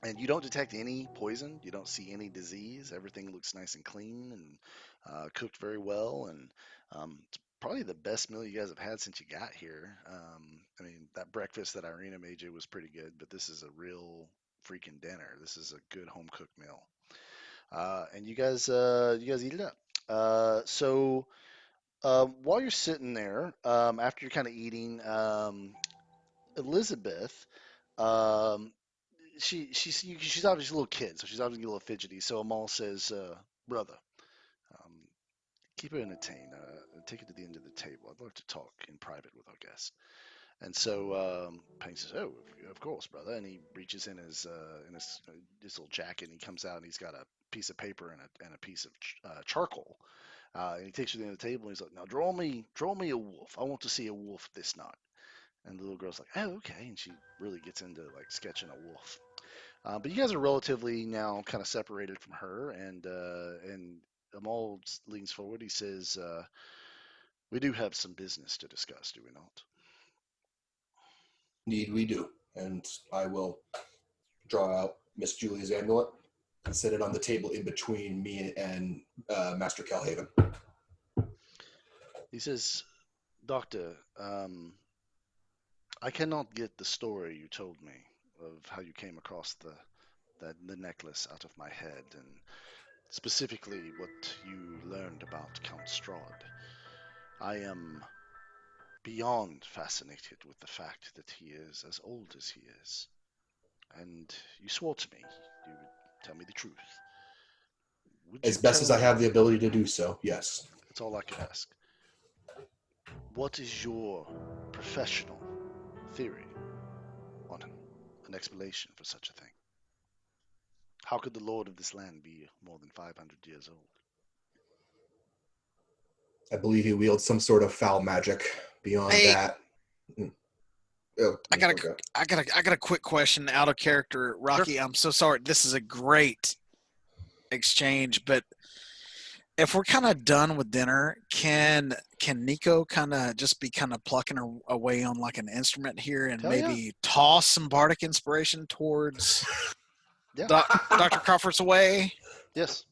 And you don't detect any poison. You don't see any disease. Everything looks nice and clean and cooked very well. And it's probably the best meal you guys have had since you got here. I mean, that breakfast that Irina made you was pretty good, but this is a real freaking dinner. This is a good home cooked meal. And you guys eat it up. While you're sitting there, after you're kind of eating, Elizabeth, um, she's obviously a little kid, so she's obviously a little fidgety. So Amal says, "Brother, um, keep her entertained. Take her to the end of the table. I'd like to talk in private with our guest." And so Payne says, "Oh, of course, brother." And he reaches in his little jacket, and he comes out, and he's got a piece of paper and a piece of charcoal. And he takes her to the end of the table, and he's like, "Now draw me a wolf. I want to see a wolf this night." And the little girl's like, "Oh, okay." And she really gets into like sketching a wolf. But you guys are relatively now kind of separated from her, and Amal leans forward. He says, "We do have some business to discuss, do we not?" Indeed, we do. And I will draw out Miss Julie's amulet and set it on the table in between me and Master Kelhaven. He says, "Doctor, I cannot get the story you told me of how you came across the necklace out of my head, and specifically what you learned about Count Strahd. I am beyond fascinated with the fact that he is as old as he is. And you swore to me you would tell me the truth. Would you As best tell as I me, have the ability to do so, yes. that's all I could ask, what is your professional theory on an explanation for such a thing? How could the lord of this land be more than 500 years old?" I believe he wields some sort of foul magic. Beyond Hey, that, oh, I got Nico, I got a quick question out of character, Rocky. I'm so sorry. This is a great exchange, but if we're kind of done with dinner, can Nico kind of just be kind of plucking away on like an instrument here and Hell yeah. maybe toss some bardic inspiration towards Yeah. Dr. Crawford's away? Yes.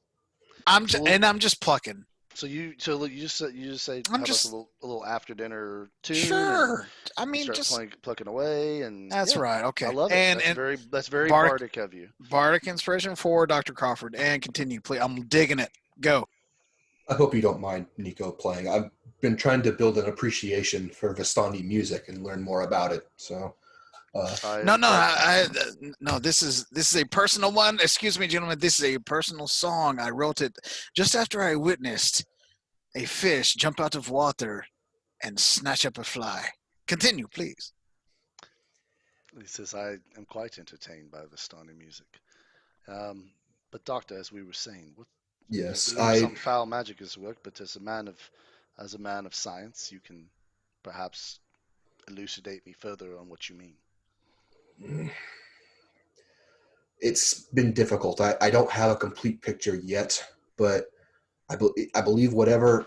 I'm we'll- I'm just plucking. So you just say I'm how about just a little after dinner tune and sure. I you mean, start just plucking away and that's yeah, right. I Okay, love it. and That's very bardic bardic of you. bardic inspiration for Dr. Crawford, and continue, please. I'm digging it. Go. I hope you don't mind Nico playing. I've been trying to build an appreciation for Vistani music and learn more about it. So, I No, am no, quite no. This is a personal one. Excuse me, gentlemen. This is a personal song. I wrote it just after I witnessed a fish jump out of water and snatch up a fly. Continue, please. He says I am quite entertained by Vistani music. But doctor, as we were saying, what you yes, believe some foul magic is work, but as a man of science, you can perhaps elucidate me further on what you mean. it's been difficult. I don't have a complete picture yet, but I believe whatever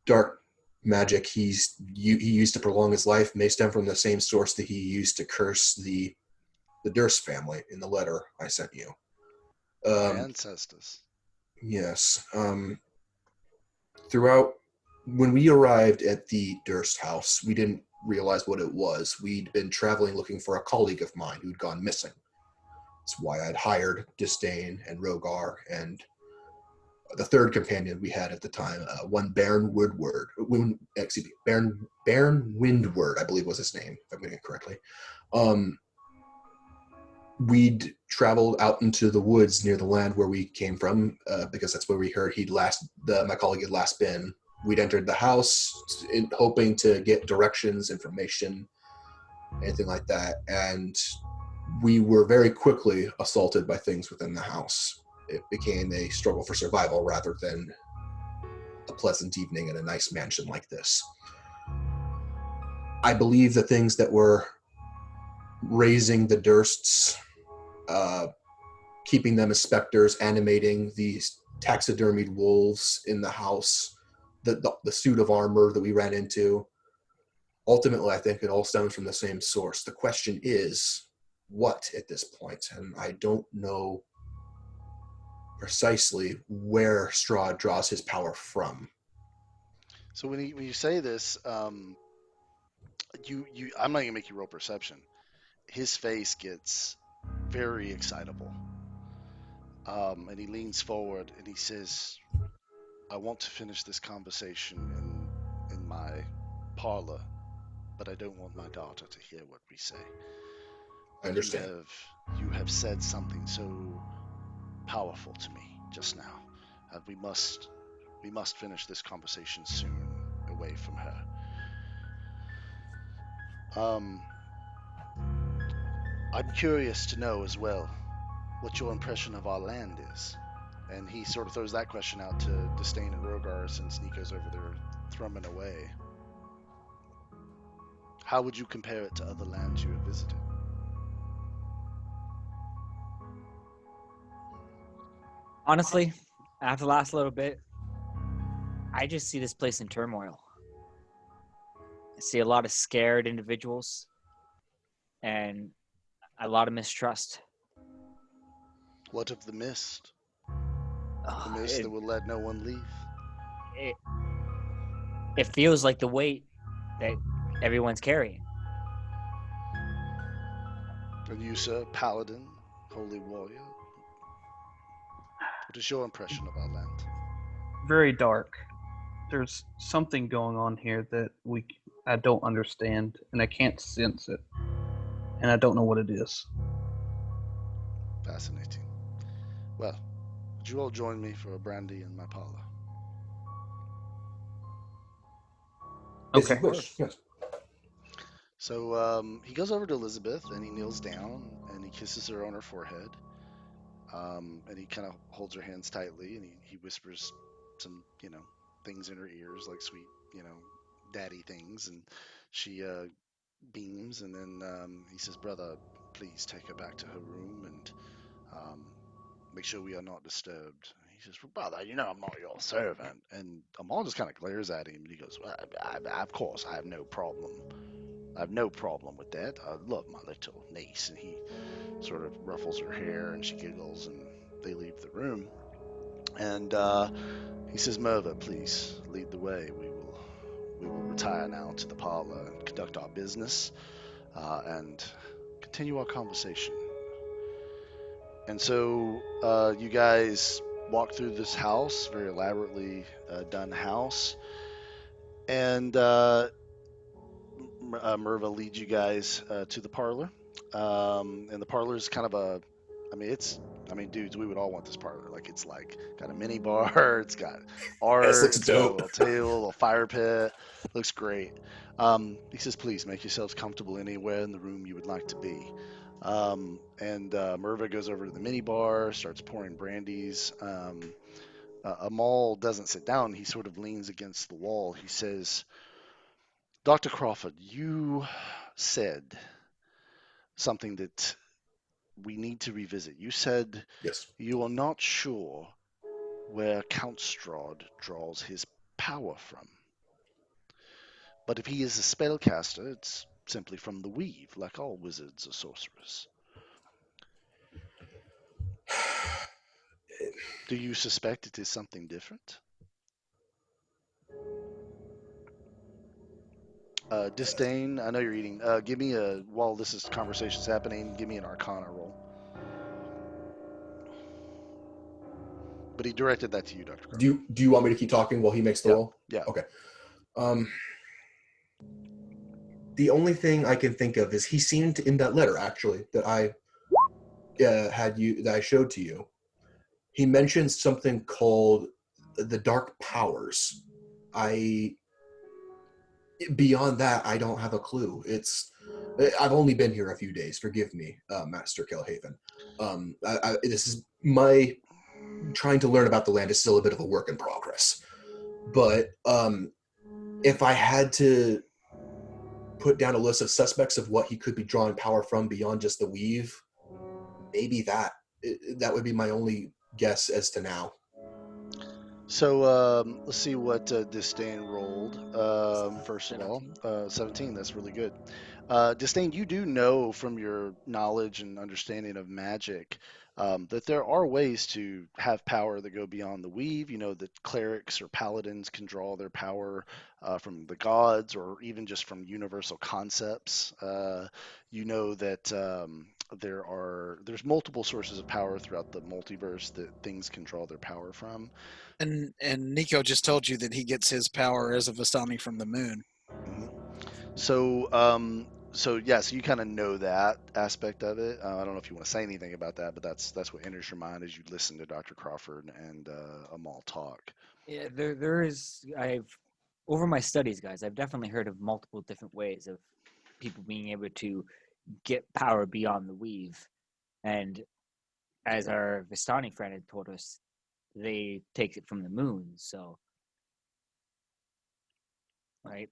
dark magic he used to prolong his life may stem from the same source that he used to curse the Durst family in the letter I sent you. My ancestors. Yes. Throughout, when we arrived at the Durst house, we didn't realize what it was. We'd been traveling looking for a colleague of mine who'd gone missing. That's why I'd hired Disdain and Rhogar and the third companion we had at the time, one Baron Baron Windward, I believe was his name, if I'm getting it correctly. We'd traveled out into the woods near the land where we came from, because that's where we heard my colleague had last been. We'd entered the house hoping to get directions, information, anything like that, and we were very quickly assaulted by things within the house. It became a struggle for survival rather than a pleasant evening in a nice mansion like this. I believe the things that were raising the Dursts, keeping them as specters, animating these taxidermied wolves in the house, the suit of armor that we ran into, ultimately I think it all stems from the same source. The question is, what at this point? And I don't know precisely where Strahd draws his power from. So when you say this, I'm not gonna make you roll perception. His face gets very excitable, and he leans forward and he says, "I want to finish this conversation in my parlor, but I don't want my daughter to hear what we say. I understand. You have said something so powerful to me just now, and we must finish this conversation soon, away from her. I'm curious to know as well what your impression of our land is." And he sort of throws that question out to Disdain and Rhogar since Nico's over there thrumming away. How would you compare it to other lands you have visited? Honestly, after the last little bit, I just see this place in turmoil. I see a lot of scared individuals and a lot of mistrust. What of the mist? The mist that will let no one leave? It, it feels like the weight that everyone's carrying. And you, sir, paladin, holy warrior, what is your impression of our land? Very dark. There's something going on here that I don't understand, and I can't sense it, and I don't know what it is. Fascinating. Well, would you all join me for a brandy in my parlor? Yes, Okay. of course. Yes. So he goes over to Elizabeth and he kneels down and he kisses her on her forehead. And he kind of holds her hands tightly and he whispers some, things in her ears, like sweet, daddy things, and she beams, and then he says, "Brother, please take her back to her room and um, make sure we are not disturbed." He says, "Well, brother, I'm not your servant." And Amal just kind of glares at him, and he goes, well, "Of course, I have no problem. I have no problem with that. I love my little niece." And he sort of ruffles her hair, and she giggles, and they leave the room. And he says, "Merva, please lead the way. We will retire now to the parlor and conduct our business and continue our conversation." And so you guys walk through this house, very elaborately done house, and Merva leads you guys to the parlor. And the parlor is kind of dudes, we would all want this parlor. Like, it's like got a mini bar, it's got This art, looks it's got a dope. little table, a little fire pit. Looks great. He says, "Please make yourselves comfortable anywhere in the room you would like to be." And Merva goes over to the mini bar, starts pouring brandies. Amal doesn't sit down. He sort of leans against the wall. He says, "Dr. Crawford, you said something that we need to revisit. You said Yes. you are not sure where Count Strahd draws his power from. But if he is a spellcaster, it's simply from the weave, like all wizards or sorcerers. Do you suspect it is something different?" Disdain, I know you're eating. Give me while this conversation's happening, give me an Arcana roll. But he directed that to you, Dr. Do Crawford. you want me to keep talking while he makes the Yeah, roll? yeah. Okay. Um, the only thing I can think of is he seemed in that letter actually that I showed to you. He mentioned something called the dark powers. I Beyond that, I don't have a clue. I've only been here a few days. Forgive me, Master Kelhaven. This is my trying to learn about the land is still a bit of a work in progress. But if I had to put down a list of suspects of what he could be drawing power from beyond just the weave, maybe that would be my only guess as to now. So let's see what Disdain rolled. First of all, 17. 17. That's really good. Disdain, you do know from your knowledge and understanding of magic that there are ways to have power that go beyond the weave. You know that clerics or paladins can draw their power from the gods or even just from universal concepts. You know that there's multiple sources of power throughout the multiverse that things can draw their power from. And Nico just told you that he gets his power as a Vistani from the moon. Mhm. So, so yeah, so you kind of know that aspect of it. I don't know if you want to say anything about that, but that's what enters your mind as you listen to Dr. Crawford and Amal talk. Yeah, there is. I've over my studies, guys. I've definitely heard of multiple different ways of people being able to get power beyond the weave, and as our Vistani friend had told us, they take it from the moon. So, right.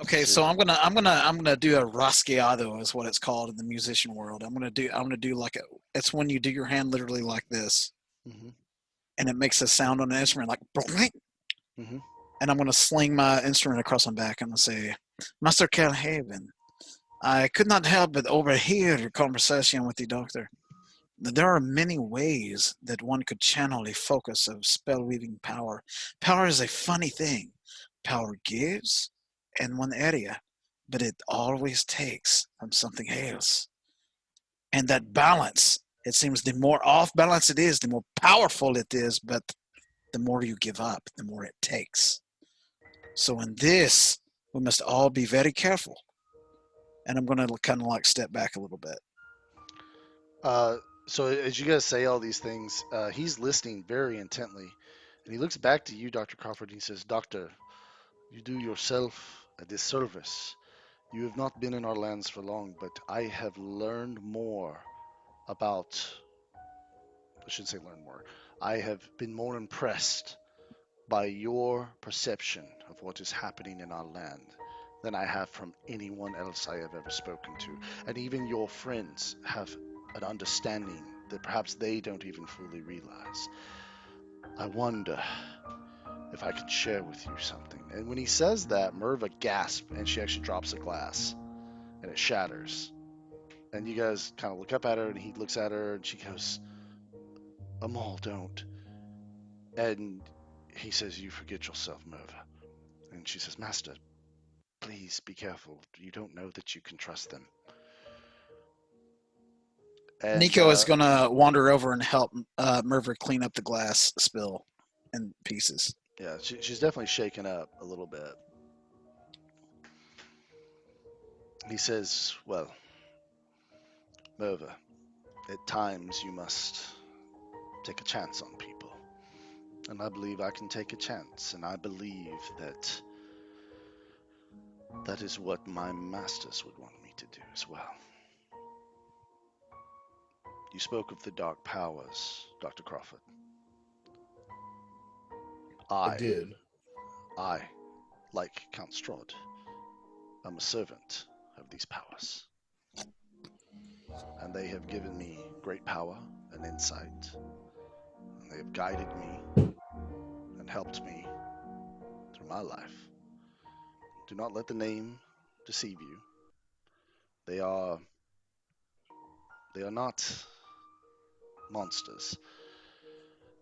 Okay, so I'm gonna do a rasgueado is what it's called in the musician world. I'm gonna do like it's when you do your hand literally like this, Hmm. and it makes a sound on the instrument like boing, Hmm. and I'm gonna sling my instrument across my back. I'm gonna say, Master Kelhaven, I could not help but overhear your conversation with the doctor. There are many ways that one could channel a focus of spell weaving power. Power is a funny thing. Power gives in one area, but it always takes from something else. And that balance, it seems the more off balance it is, the more powerful it is, but the more you give up, the more it takes. So in this, we must all be very careful. And I'm going to kind of like step back a little bit. So as you guys say all these things, he's listening very intently, and he looks back to you, Dr. Crawford, and he says, "Doctor, you do yourself a disservice. You have not been in our lands for long, but I have learned more about I shouldn't say learn more. I have been more impressed by your perception of what is happening in our land than I have from anyone else I have ever spoken to. And even your friends have an understanding that perhaps they don't even fully realize. I wonder if I can share with you something. And when he says that, Merva gasps and she actually drops a glass and it shatters. And you guys kind of look up at her and he looks at her and she goes, Amal, don't. And he says, you forget yourself, Merva. And she says, Master, please be careful. You don't know that you can trust them. And Nico is going to wander over and help Merver clean up the glass spill and pieces. yeah, she's definitely shaken up a little bit. He says, well, Merva, at times you must take a chance on people. And I believe I can take a chance, and I believe that that is what my masters would want me to do as well. You spoke of the dark powers, Dr. Crawford. I did. I, like Count Strahd, am a servant of these powers. And they have given me great power and insight. And they have guided me and helped me through my life. Do not let the name deceive you. They are not monsters.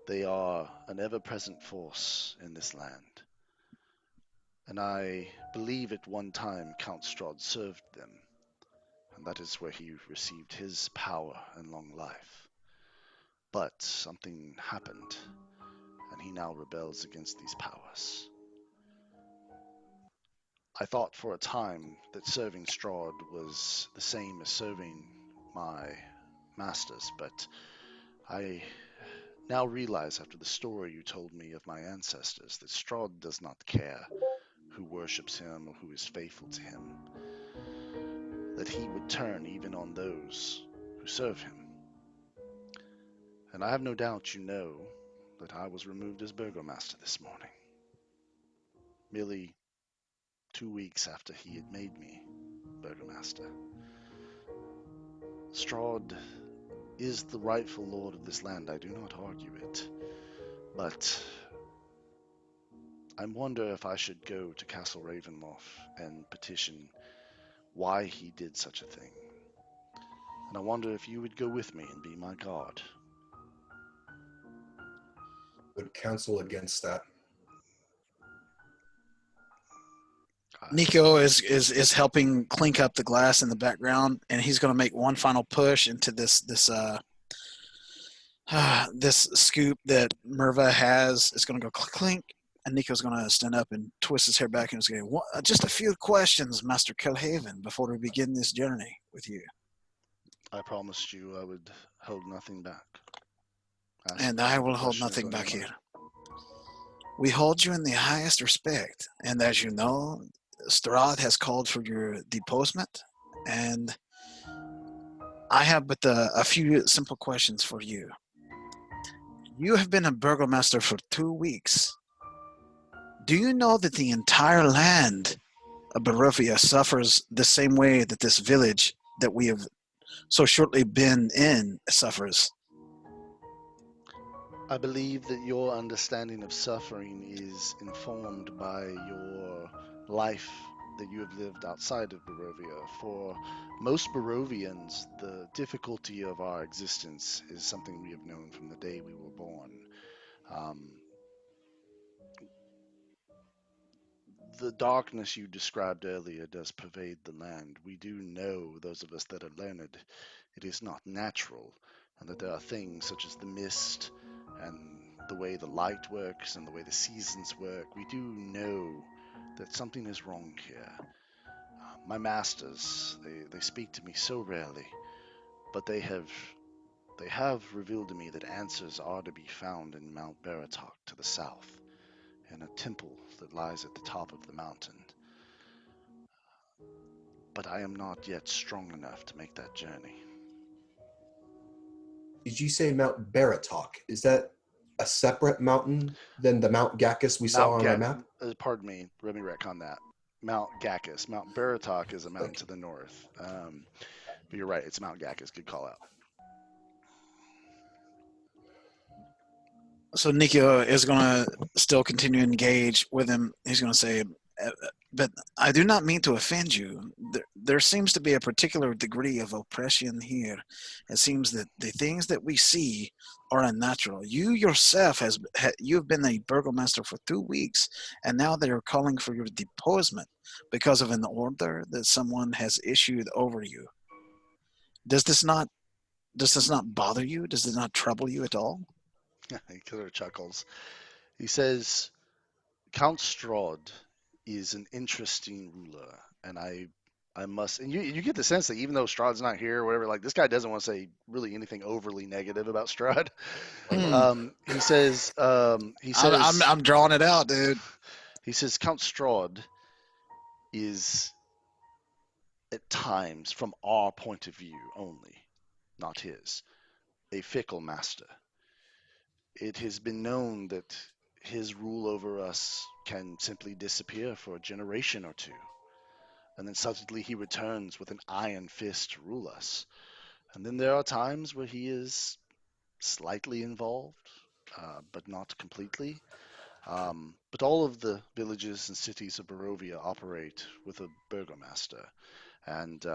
They are an ever-present force in this land. And I believe at one time Count Strahd served them, and that is where he received his power and long life. But something happened, and he now rebels against these powers. I thought for a time that serving Strahd was the same as serving my masters, but I now realize after the story you told me of my ancestors that Strahd does not care who worships him or who is faithful to him, that he would turn even on those who serve him. And I have no doubt you know that I was removed as Burgomaster this morning, merely 2 weeks after he had made me Burgomaster. Strahd is the rightful lord of this land, I do not argue it, but I wonder if I should go to Castle Ravenloft and petition why he did such a thing. And I wonder if you would go with me and be my guard. Would counsel against that. Nico is helping clink up the glass in the background, and he's going to make one final push into this scoop that Merva has. It's going to go clink, and Nico's going to stand up and twist his hair back and he's going, just a few questions, Master Kelhaven, before we begin this journey with you. I promised you I would hold nothing back. And I will hold nothing back here. We hold you in the highest respect, and as you know, Strahd has called for your deposement, and I have but a few simple questions for you. You have been a burgomaster for 2 weeks. Do you know that the entire land of Barovia suffers the same way that this village that we have so shortly been in suffers? I believe that your understanding of suffering is informed by your life that you have lived outside of Barovia. For most Barovians, the difficulty of our existence is something we have known from the day we were born. The darkness you described earlier does pervade the land. We do know, those of us that are learned, it is not natural, and that there are things such as the mist and the way the light works and the way the seasons work. We do know that something is wrong here. My masters, they speak to me so rarely, but they have revealed to me that answers are to be found in Mount Baratok to the south, in a temple that lies at the top of the mountain. But I am not yet strong enough to make that journey. Did you say Mount Baratok? Is that a separate mountain than the Mount Gacus we saw on our map? Pardon me, let me retcon that. Mount Gacus. Mount Baratok is a mountain Thank to the north. But you're right, it's Mount Gacus. Good call out. So Nico is going to still continue to engage with him. He's going to say, but I do not mean to offend you. There seems to be a particular degree of oppression here. It seems that the things that we see are unnatural. You yourself you've been a burgomaster for 2 weeks, and now they're calling for your deposement because of an order that someone has issued over you. Does this not bother you? Does it not trouble you at all? Killer chuckles. He says, Count Strahd is an interesting ruler, and I must, and you get the sense that even though Strahd's not here or whatever, like this guy doesn't want to say really anything overly negative about Strahd. He says, I'm drawing it out, dude. He says Count Strahd is at times, from our point of view only, not his, a fickle master. It has been known that his rule over us can simply disappear for a generation or two, and then suddenly he returns with an iron fist to rule us. And then there are times where he is slightly involved, but not completely. But all of the villages and cities of Barovia operate with a burgomaster, and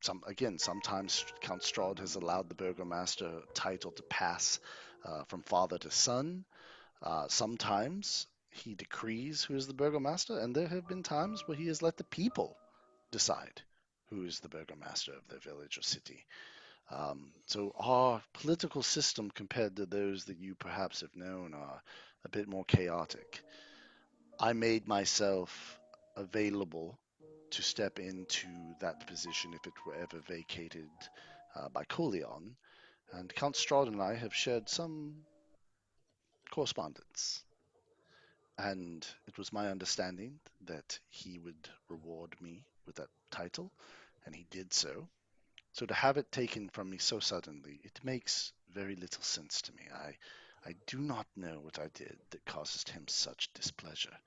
sometimes Count Strahd has allowed the burgomaster title to pass from father to son. Sometimes he decrees who is the burgomaster, and there have been times where he has let the people decide who is the burgomaster of their village or city. So our political system, compared to those that you perhaps have known, are a bit more chaotic. I made myself available to step into that position if it were ever vacated by Colion, and Count Strahd and I have shared some correspondence. And it was my understanding that he would reward me with that title, and he did so. So to have it taken from me so suddenly, it makes very little sense to me. I do not know what I did that causes him such displeasure,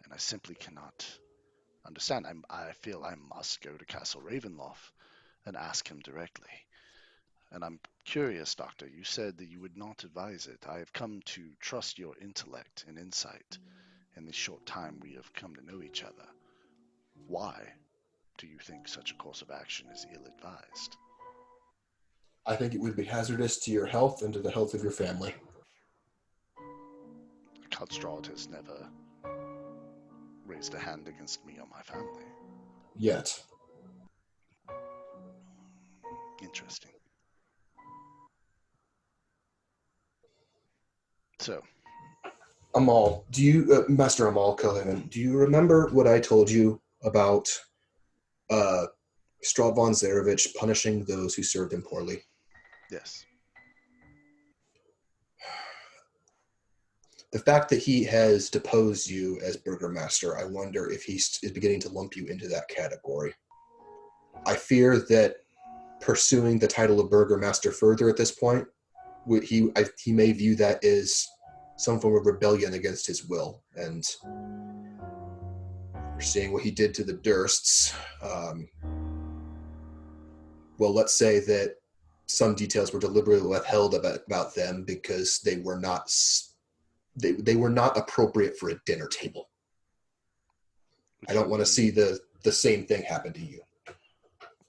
and I simply cannot understand. I feel I must go to Castle Ravenloft and ask him directly. And I'm curious, Doctor, you said that you would not advise it. I have come to trust your intellect and insight in the short time we have come to know each other. Why do you think such a course of action is ill-advised? I think it would be hazardous to your health and to the health of your family. Count Strahd has never raised a hand against me or my family. Yet. Interesting. So, Master Amal Kelhaven, do you remember what I told you about Strahd von Zarevich punishing those who served him poorly? yes. The fact that he has deposed you as Burgomaster, I wonder if he is beginning to lump you into that category. I fear that pursuing the title of Burgomaster further at this point, he may view that as some form of rebellion against his will. And we're seeing what he did to the Dursts. Well, let's say that some details were deliberately withheld about them because they were not appropriate for a dinner table. I don't want to see the same thing happen to you.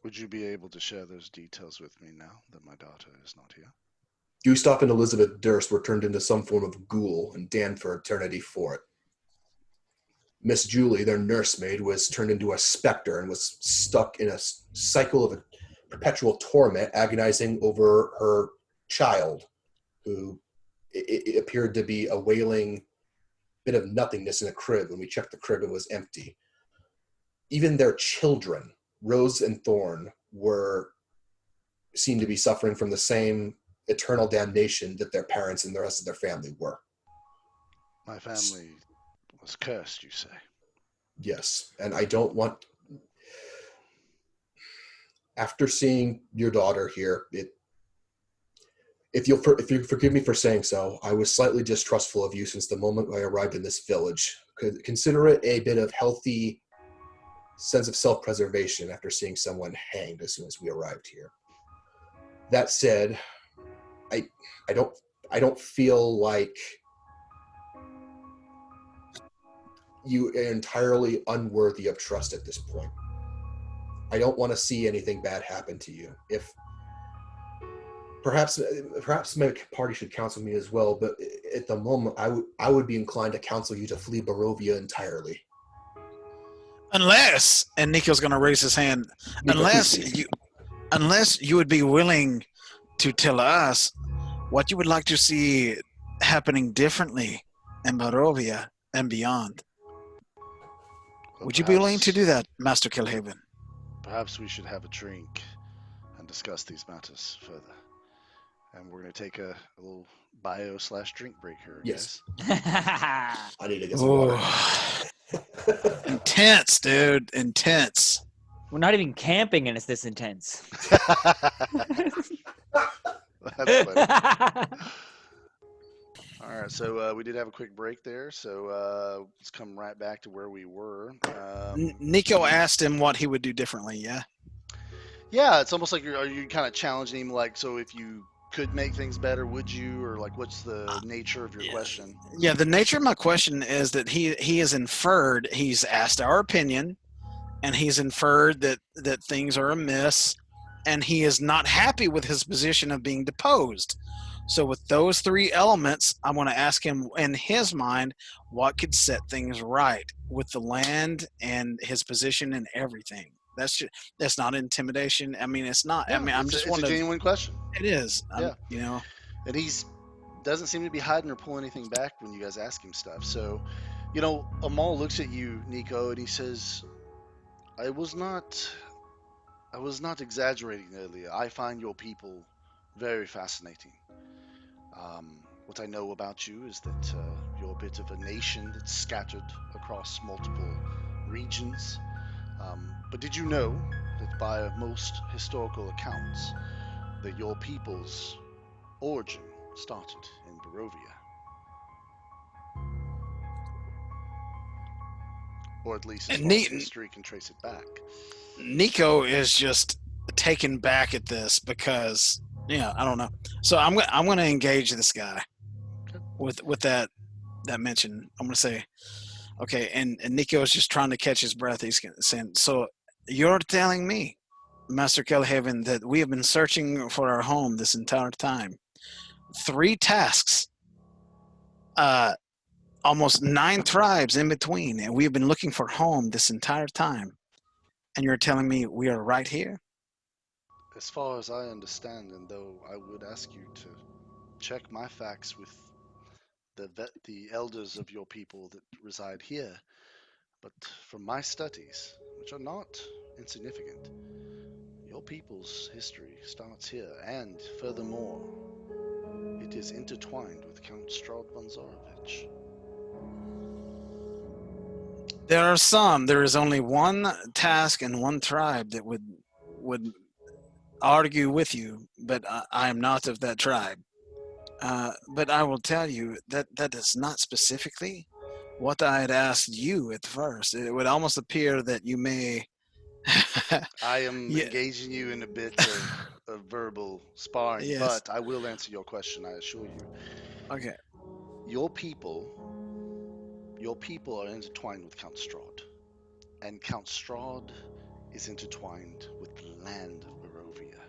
Would you be able to share those details with me now that my daughter is not here? Gustav and Elizabeth Durst were turned into some form of ghoul and damned for eternity for it. Miss Julie, their nursemaid, was turned into a specter and was stuck in a cycle of a perpetual torment, agonizing over her child, who it appeared to be a wailing bit of nothingness in a crib. When we checked the crib, it was empty. Even their children, Rose and Thorn, seemed to be suffering from the same eternal damnation that their parents and the rest of their family were. My family was cursed, you say? Yes, and I don't want... After seeing your daughter here, if you forgive me for saying so, I was slightly distrustful of you since the moment I arrived in this village. Could consider it a bit of healthy sense of self-preservation after seeing someone hanged as soon as we arrived here. That said, I I don't I don't feel like you are entirely unworthy of trust at this point. I don't want to see anything bad happen to you. If perhaps my party should counsel me as well, but at the moment I would be inclined to counsel you to flee Barovia entirely. Unless, and Nico's going to raise his hand, Nico, please speak. unless you would be willing to tell us what you would like to see happening differently in Barovia and beyond. Well, Would you be willing to do that, Master Kelhaven? Perhaps we should have a drink and discuss these matters further. And we're going to take a little bio/drink break here, Yes. guys. I need to get some water. Intense, dude. Intense. We're not even camping and it's this intense. That's funny. All right, so we did have a quick break there, so let's come right back to where we were. Nico asked him what he would do differently, yeah? Yeah, it's almost like are you kind of challenging him, like, so if you could make things better, would you, or like, what's the nature of your question? Yeah, the nature of my question is that he has inferred, he's asked our opinion, and he's inferred that things are amiss, and he is not happy with his position of being deposed. So with those three elements, I'm going to ask him in his mind what could set things right with the land and his position and everything. That's not intimidation. I mean, it's not. I mean, I'm just it's a genuine question. It is. Yeah. You know. And he's doesn't seem to be hiding or pulling anything back when you guys ask him stuff. So, you know, Amal looks at you, Nico, and he says, I was not exaggerating earlier. I find your people very fascinating. What I know about you is that you're a bit of a nation that's scattered across multiple regions. But did you know that by most historical accounts, that your people's origin started in Barovia? Or at least as far as history can trace it back. Nico is just taken back at this because, yeah, I don't know. So I'm going to engage this guy with that mention. I'm going to say, okay, and Nico is just trying to catch his breath. He's saying, so you're telling me, Master Kelhaven, that we have been searching for our home this entire time. 3 tasks, almost 9 tribes in between, and we've been looking for home this entire time. And you're telling me we are right here? As far as I understand, and though I would ask you to check my facts with the elders of your people that reside here, but from my studies, which are not insignificant, your people's history starts here, and furthermore, it is intertwined with Count Strahd von Zarovich. There is only one task and one tribe that would argue with you, but I am not of that tribe. But I will tell you that is not specifically what I had asked you at first. It would almost appear that you may. I am engaging you in a bit of verbal sparring, Yes. but I will answer your question, I assure you. Okay. Your people are intertwined with Count Strahd, and Count Strahd is intertwined with the land of Barovia.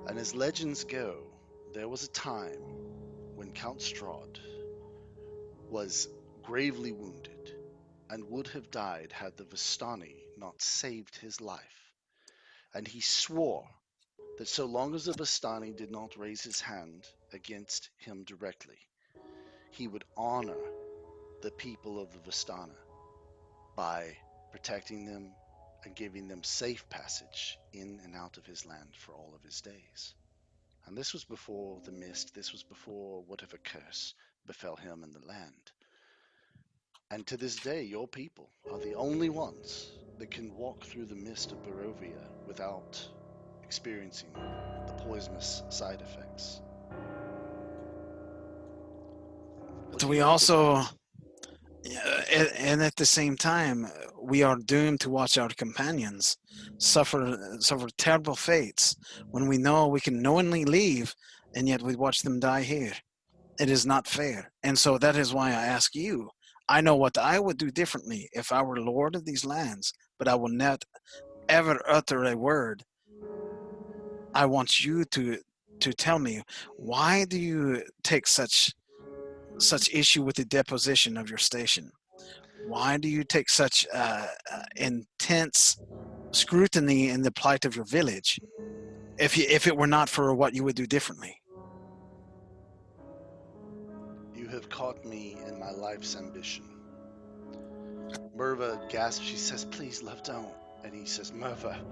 And as legends go, there was a time when Count Strahd was gravely wounded and would have died had the Vistani not saved his life. And he swore that so long as the Vistani did not raise his hand against him directly, he would honor the people of the Vistana by protecting them and giving them safe passage in and out of his land for all of his days. And this was before the mist, this was before whatever curse befell him and the land. And to this day, your people are the only ones that can walk through the mist of Barovia without experiencing the poisonous side effects. What Do do you we make of also, that? and at the same time, we are doomed to watch our companions suffer terrible fates when we know we can knowingly leave, and yet we watch them die here. It is not fair, and so that is why I ask you. I know what I would do differently if I were lord of these lands, but I will not ever utter a word. I want you to tell me, why do you take such issue with the deposition of your station? Why do you take such intense scrutiny in the plight of your village? If it were not for what you would do differently. You have caught me in my life's ambition. Merva gasps. She says, "Please, love, don't." And he says, "Merva,"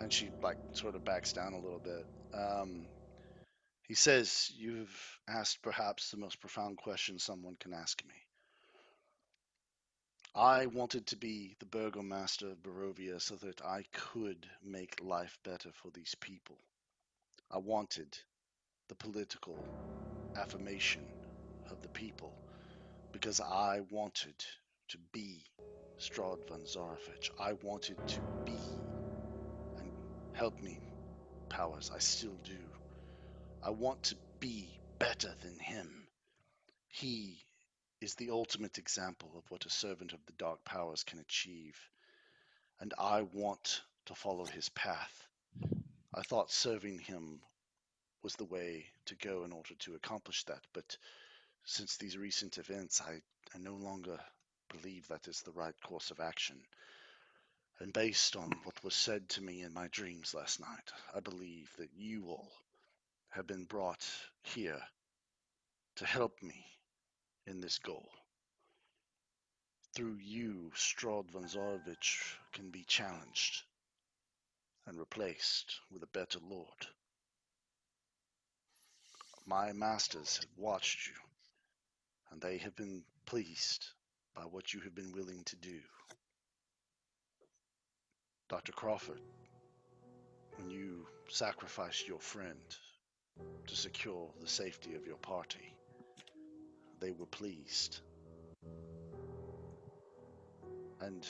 and she like sort of backs down a little bit. He says, "You've asked perhaps the most profound question someone can ask me. I wanted to be the Burgomaster of Barovia so that I could make life better for these people. I wanted the political affirmation of the people because I wanted to be Strahd von Zarovich. I wanted to be, and help me, powers, I still do. I want to be better than him. He is the ultimate example of what a servant of the dark powers can achieve, and I want to follow his path. I thought serving him was the way to go in order to accomplish that, but since these recent events, I no longer believe that is the right course of action. And based on what was said to me in my dreams last night, I believe that you all have been brought here to help me in this goal. Through you, Strahd von Zarovich can be challenged and replaced with a better lord. My masters have watched you, and they have been pleased by what you have been willing to do. Dr. Crawford, when you sacrificed your friend to secure the safety of your party, they were pleased. And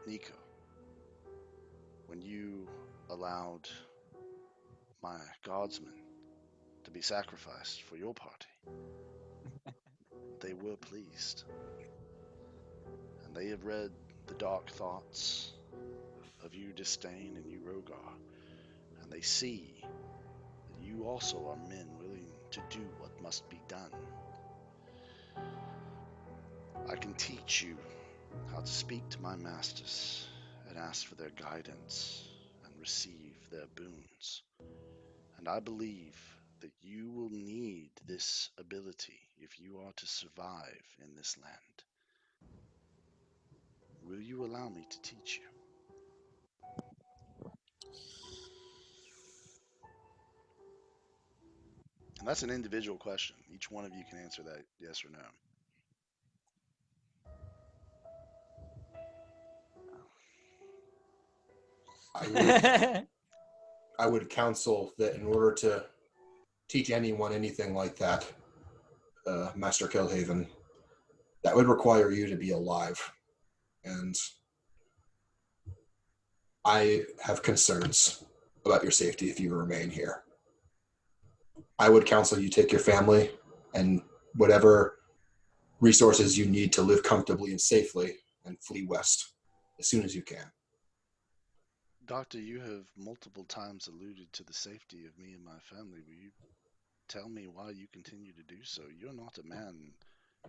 Nico, when you allowed my guardsmen to be sacrificed for your party, they were pleased. And they have read the dark thoughts of you, Disdain, and you, Rhogar, and they see that you also are men willing to do what must be done. I can teach you how to speak to my masters and ask for their guidance and receive their boons. And I believe that you will need this ability if you are to survive in this land. Will you allow me to teach you? And that's an individual question. Each one of you can answer that yes or no. I would I would counsel that in order to teach anyone anything like that, Master Kelhaven, that would require you to be alive. And I have concerns about your safety if you remain here. I would counsel you take your family and whatever resources you need to live comfortably and safely and flee west as soon as you can. Doctor, you have multiple times alluded to the safety of me and my family. Will you tell me why you continue to do so? You're not a man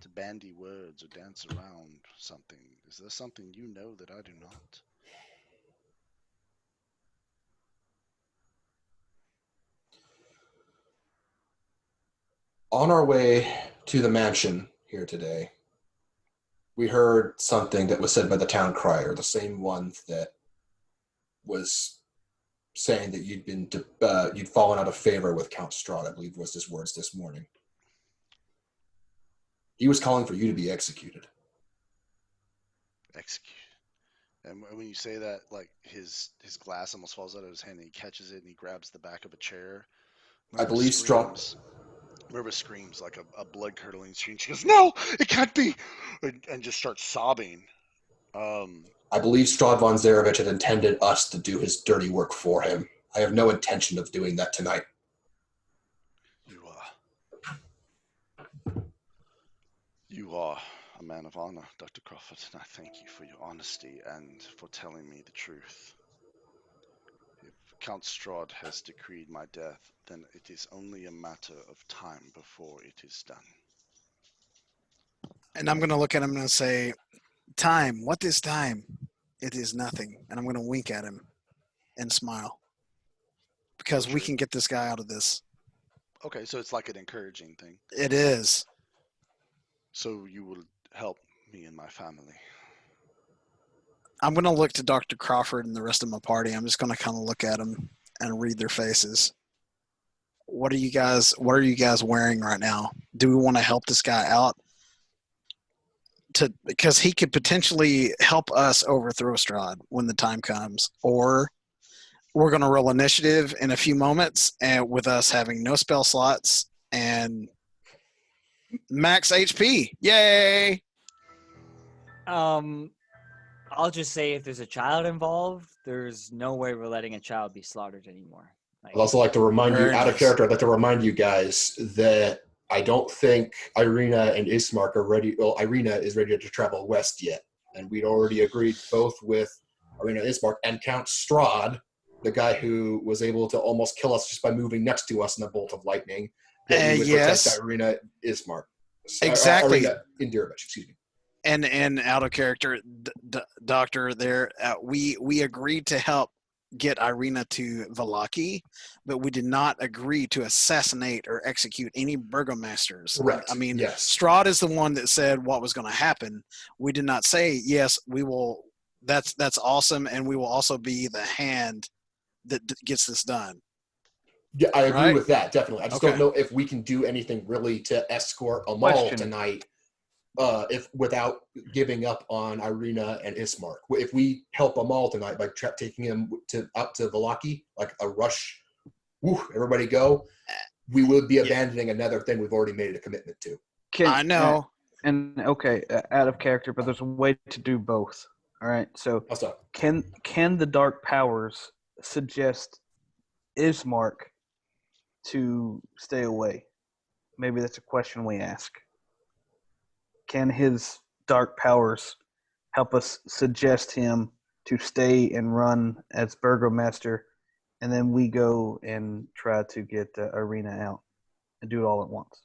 to bandy words or dance around something. Is there something you know that I do not? On our way to the mansion here today, we heard something that was said by the town crier, the same one that was saying that you'd fallen out of favor with Count Strahd, I believe was his words this morning. He was calling for you to be executed. Execute. And when you say that, like his glass almost falls out of his hand, and he catches it and he grabs the back of a chair. I Merva believe Strahd. screams. Merva screams like a blood-curdling scream. She goes, "No, it can't be!" and just starts sobbing. I believe Strahd von Zarevich had intended us to do his dirty work for him. I have no intention of doing that tonight. You are a man of honor, Dr. Crawford, and I thank you for your honesty and for telling me the truth. If Count Strahd has decreed my death, then it is only a matter of time before it is done. And I'm going to look at him and say, time. What is time? It is nothing. And I'm going to wink at him and smile. Because we can get this guy out of this. Okay, so it's like an encouraging thing. It is. So you will help me and my family. I'm going to look to Dr. Crawford and the rest of my party. I'm just going to kind of look at them and read their faces. What are you guys wearing right now? Do we want to help this guy out? Because he could potentially help us overthrow Strahd when the time comes. Or we're going to roll initiative in a few moments and with us having no spell slots and max HP. Yay! I'll just say if there's a child involved, there's no way we're letting a child be slaughtered anymore. I'd also like to remind you, out of character, I'd like to remind you guys that I don't think Irina and Ismark are ready. Well, Irina is ready to travel west yet. And we'd already agreed both with Irina and Ismark and Count Strahd, the guy who was able to almost kill us just by moving next to us in a bolt of lightning, that we would protect Irina Ismark. Exactly. Irina Indirovich, excuse me. And out of character, Doctor, there, we agreed to help get Irina to Vallaki, but we did not agree to assassinate or execute any burgomasters. Correct. I mean, yes. Strahd is the one that said what was going to happen. We did not say, yes, we will. That's awesome, and we will also be the hand that gets this done. Yeah, I agree with that, definitely. I just don't know if we can do anything really to escort Amal tonight if without giving up on Irina and Ismark. If we help Amal tonight by taking him up to Vallaki, like a rush, everybody go, we would be abandoning another thing we've already made a commitment to. I know. Out of character, but there's a way to do both. All right, so can the dark powers suggest Ismark to stay away? Maybe that's a question we ask. Can his dark powers help us suggest him to stay and run as Burgomaster, and then we go and try to get Irina out and do it all at once?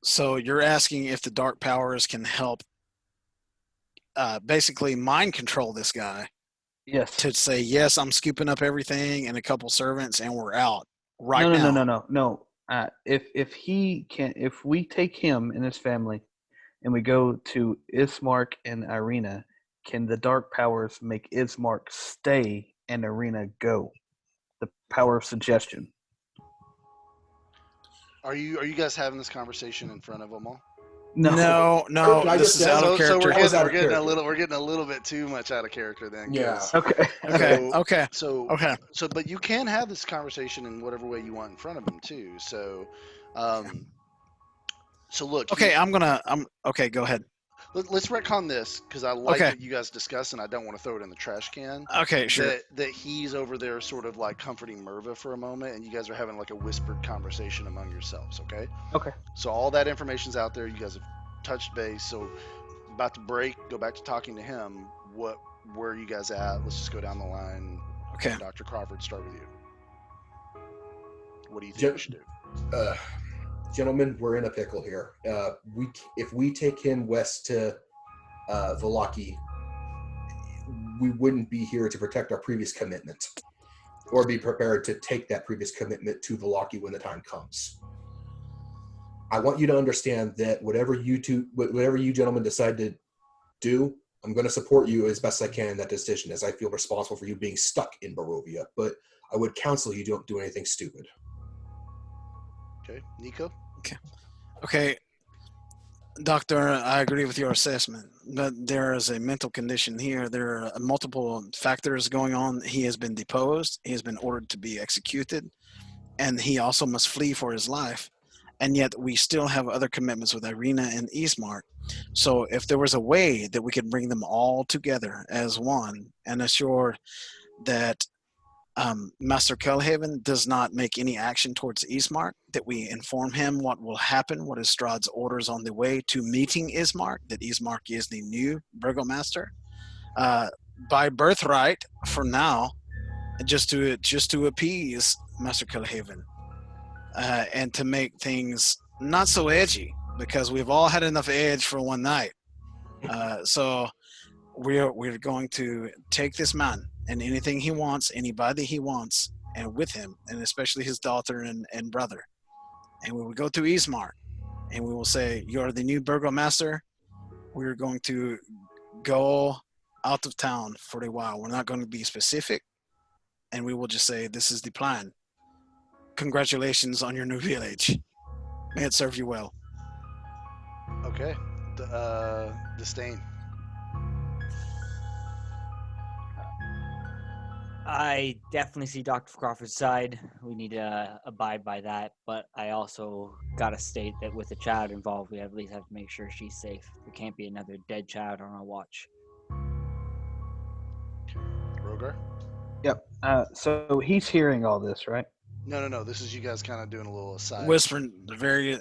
So you're asking if the dark powers can help basically mind control this guy. Yes. To say, yes, I'm scooping up everything and a couple servants and we're out now. No. If we take him and his family and we go to Ismark and Irina, can the dark powers make Ismark stay and Irina go? The power of suggestion. Are you guys having this conversation in front of them all? No. This is out of character. So we're getting a little bit too much out of character then. Yeah. Okay. But you can have this conversation in whatever way you want in front of them too. So, look. Okay, go ahead. Let's retcon this because I like what you guys discussed, and I don't want to throw it in the trash can. Okay, sure. That he's over there, sort of like comforting Merva for a moment, and you guys are having like a whispered conversation among yourselves. Okay. Okay. So all that information's out there. You guys have touched base. So about to break. Go back to talking to him. Where are you guys at? Let's just go down the line. Okay. Dr. Crawford, start with you. What do you think we should do? Gentlemen, we're in a pickle here. If we take him west to Vallaki, we wouldn't be here to protect our previous commitment, or be prepared to take that previous commitment to Vallaki when the time comes. I want you to understand that whatever you gentlemen decide to do, I'm going to support you as best I can in that decision, as I feel responsible for you being stuck in Barovia. But I would counsel you don't do anything stupid. Okay, Nico? Okay. Doctor, I agree with your assessment, but there is a mental condition here. There are multiple factors going on. He has been deposed, he has been ordered to be executed, and he also must flee for his life. And yet, we still have other commitments with Irina and Ismark. So, if there was a way that we could bring them all together as one and assure that Master Kelhaven does not make any action towards Ismark, that we inform him what will happen, what is Strahd's orders on the way to meeting Ismark, that Ismark is the new Burgomaster. Uh, by birthright, for now, just to appease Master Kelhaven, and to make things not so edgy, because we've all had enough edge for one night. So we're going to take this man and anything he wants, anybody he wants, and with him, and especially his daughter and brother. And we will go to Ismark, and we will say, "You're the new Burgomaster. We're going to go out of town for a while. We're not going to be specific, and we will just say this is the plan. Congratulations on your new village. May it serve you well." Okay. Disdain. I definitely see Dr. Crawford's side. We need to abide by that, but I also gotta state that with the child involved, we at least have to make sure she's safe. There can't be another dead child on our watch. Rhogar? Yep. So he's hearing all this, right? No. This is you guys kind of doing a little aside. Whispering, very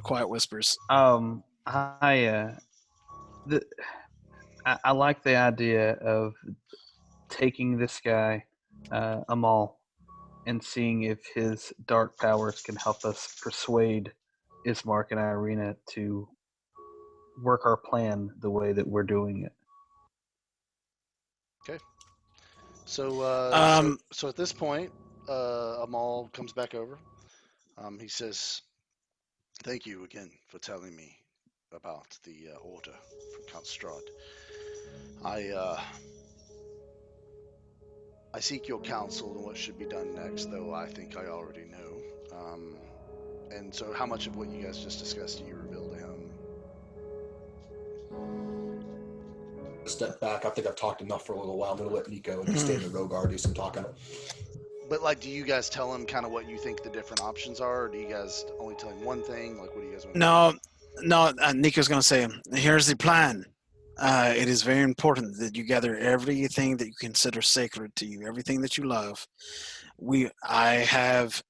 quiet whispers. I like the idea of taking this guy, Amal, and seeing if his dark powers can help us persuade Ismark and Irina to work our plan the way that we're doing it. Okay. So, so at this point, Amal comes back over. He says, "Thank you again for telling me about the order from Count Strahd. I seek your counsel on what should be done next, though I think I already know. And so, how much of what you guys just discussed do you reveal to him?" Step back. I think I've talked enough for a little while. I'm going to let Nico and Disdain and Rhogar do some talking. But like, do you guys tell him kind of what you think the different options are, or do you guys only tell him one thing? Like, what do you guys want? No. Nico's going to say, "Here's the plan. It is very important that you gather everything that you consider sacred to you, everything that you love. I have,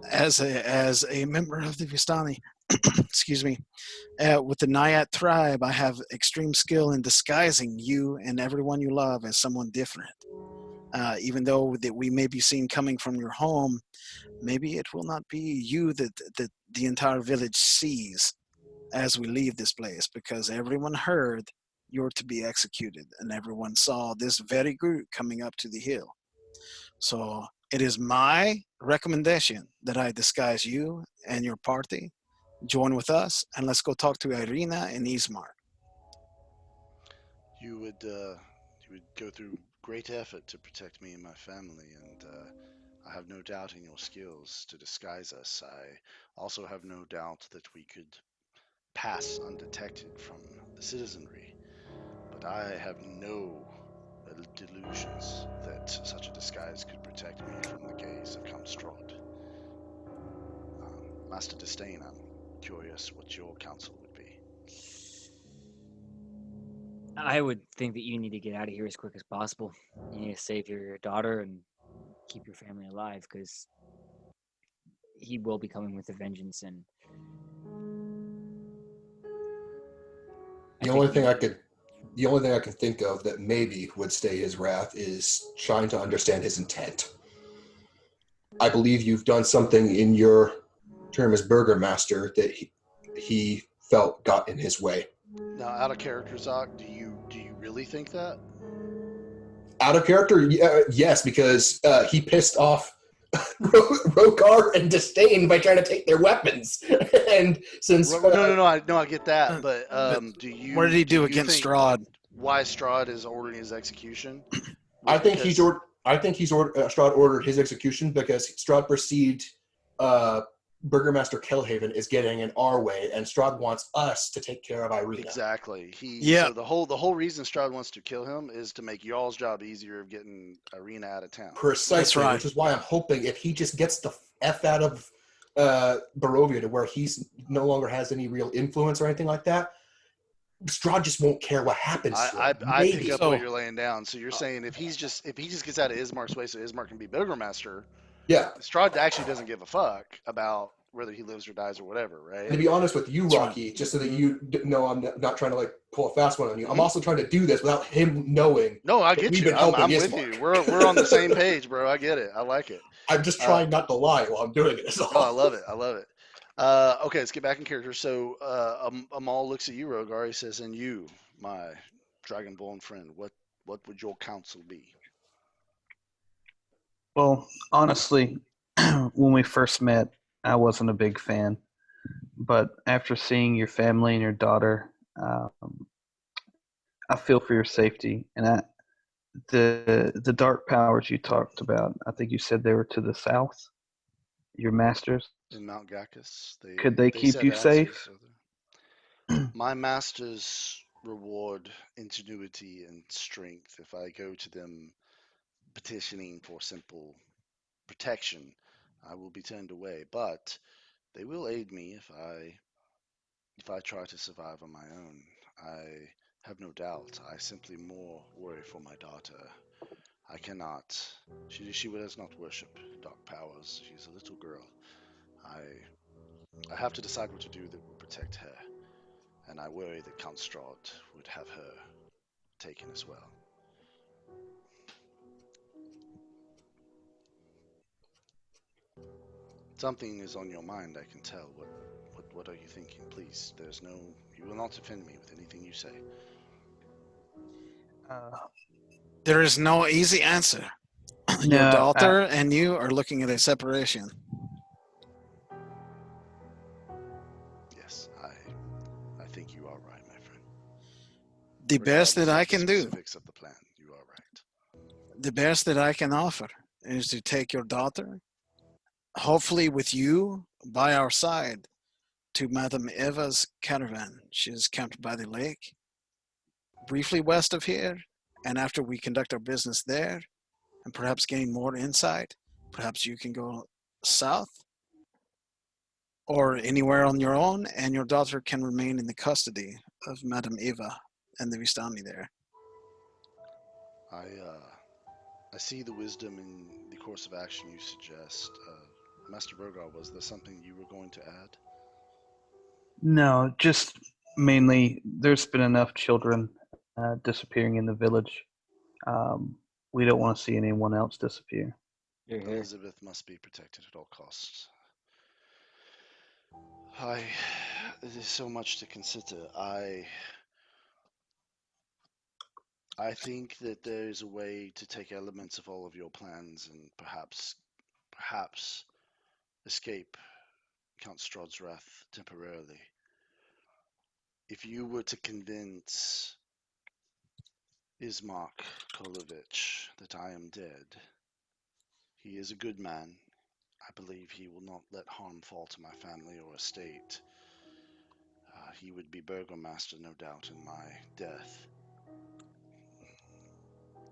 as a member of the Vistani, excuse me, with the Nayat tribe, I have extreme skill in disguising you and everyone you love as someone different. Even though that we may be seen coming from your home, maybe it will not be you that the entire village sees as we leave this place, because everyone heard you're to be executed, and everyone saw this very group coming up to the hill. So it is my recommendation that I disguise you and your party, join with us, and let's go talk to Irina and Ismark." You would go through great effort to protect me and my family, and I have no doubt in your skills to disguise us. I also have no doubt that we could pass undetected from the citizenry, but I have no delusions that such a disguise could protect me from the gaze of Count Strahd. Master Disdain, I'm curious what your counsel would be. I would think that you need to get out of here as quick as possible. You need to save your daughter and keep your family alive, because he will be coming with a vengeance. And The only thing I can think of that maybe would stay his wrath is trying to understand his intent. I believe you've done something in your term as Burgomaster that he felt got in his way. Now, out of character, Zoc, do you really think that? Out of character, yes, because he pissed off Rhogar and Disdain by trying to take their weapons. And since No, I get that, but do you? What did he do you against think Strahd? Why Strahd is ordering his execution? I think Strahd ordered his execution because Strahd perceived Burgomaster Kelhaven is getting in our way, and Strahd wants us to take care of Irina. Exactly. Yeah. So the whole reason Strahd wants to kill him is to make y'all's job easier of getting Irina out of town. Precisely, right. which is why I'm hoping if he just gets the F out of Barovia to where he's no longer has any real influence or anything like that, Strahd just won't care what happens to I him. I Maybe. pick up So- what you're laying down. So you're saying if he just gets out of Ismark's way, so Ismark can be Burgomaster, Yeah. Strahd actually doesn't give a fuck about whether he lives or dies or whatever, And to right? be honest with you, That's right. Rocky, just so that you know I'm not trying to like pull a fast one on you, I'm Mhm. also trying to do this without him knowing. No, I But get we've you. been helping I'm with Ismark. you. We're on the same page, bro. I get it. I like it. I'm just trying not to lie while I'm doing it. Is all. Oh, I love it. I love it. Okay, let's get back in character. So Amal looks at you, Rhogar. He says, "And you, my dragonborn friend, what would your counsel be?" Well, honestly, when we first met, I wasn't a big fan. But after seeing your family and your daughter, I feel for your safety. And the dark powers you talked about, I think you said they were to the south. Your masters. In Mount Gacus, Could they keep set you answers, safe? so my masters reward ingenuity and strength. If I go to them petitioning for simple protection, I will be turned away. But they will aid me if I try to survive on my own. I have no doubt. I simply more worry for my daughter. I cannot. She does not worship dark powers. She's a little girl. I have to decide what to do that will protect her, and I worry that Count Strahd would have her taken as well. Something is on your mind, I can tell. What are you thinking? Please, you will not offend me with anything you say. Uh, There is no easy answer. Your no, daughter and you are looking at a separation. Yes, I think you are right, my friend. The best that I Regardless of the can do, specifics of the plan, you are right. the best that I can offer is to take your daughter, hopefully with you by our side, to Madame Eva's caravan. She is camped by the lake, briefly west of here, and after we conduct our business there, and perhaps gain more insight, perhaps you can go south or anywhere on your own, and your daughter can remain in the custody of Madame Eva and the Vistani there. I see the wisdom in the course of action you suggest. Master Rhogar, was there something you were going to add? no, just mainly there's been enough children disappearing in the village. Um, we don't want to see anyone else disappear. You're here. Elizabeth must be protected at all costs. There's so much to consider. I think that there is a way to take elements of all of your plans and perhaps escape Count Strahd's wrath temporarily. If you were to convince Ismark Kolovich that I am dead, he is a good man. I believe he will not let harm fall to my family or estate. He would be Burgomaster, no doubt, in my death.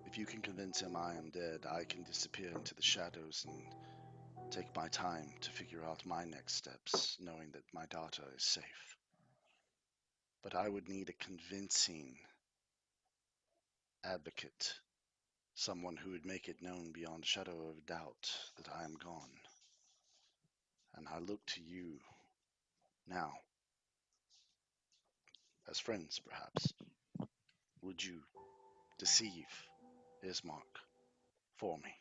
If you can convince him I am dead, I can disappear into the shadows and take my time to figure out my next steps, knowing that my daughter is safe. But I would need a convincing advocate, someone who would make it known beyond a shadow of doubt that I am gone. And I look to you now, as friends perhaps. Would you deceive Ismark for me?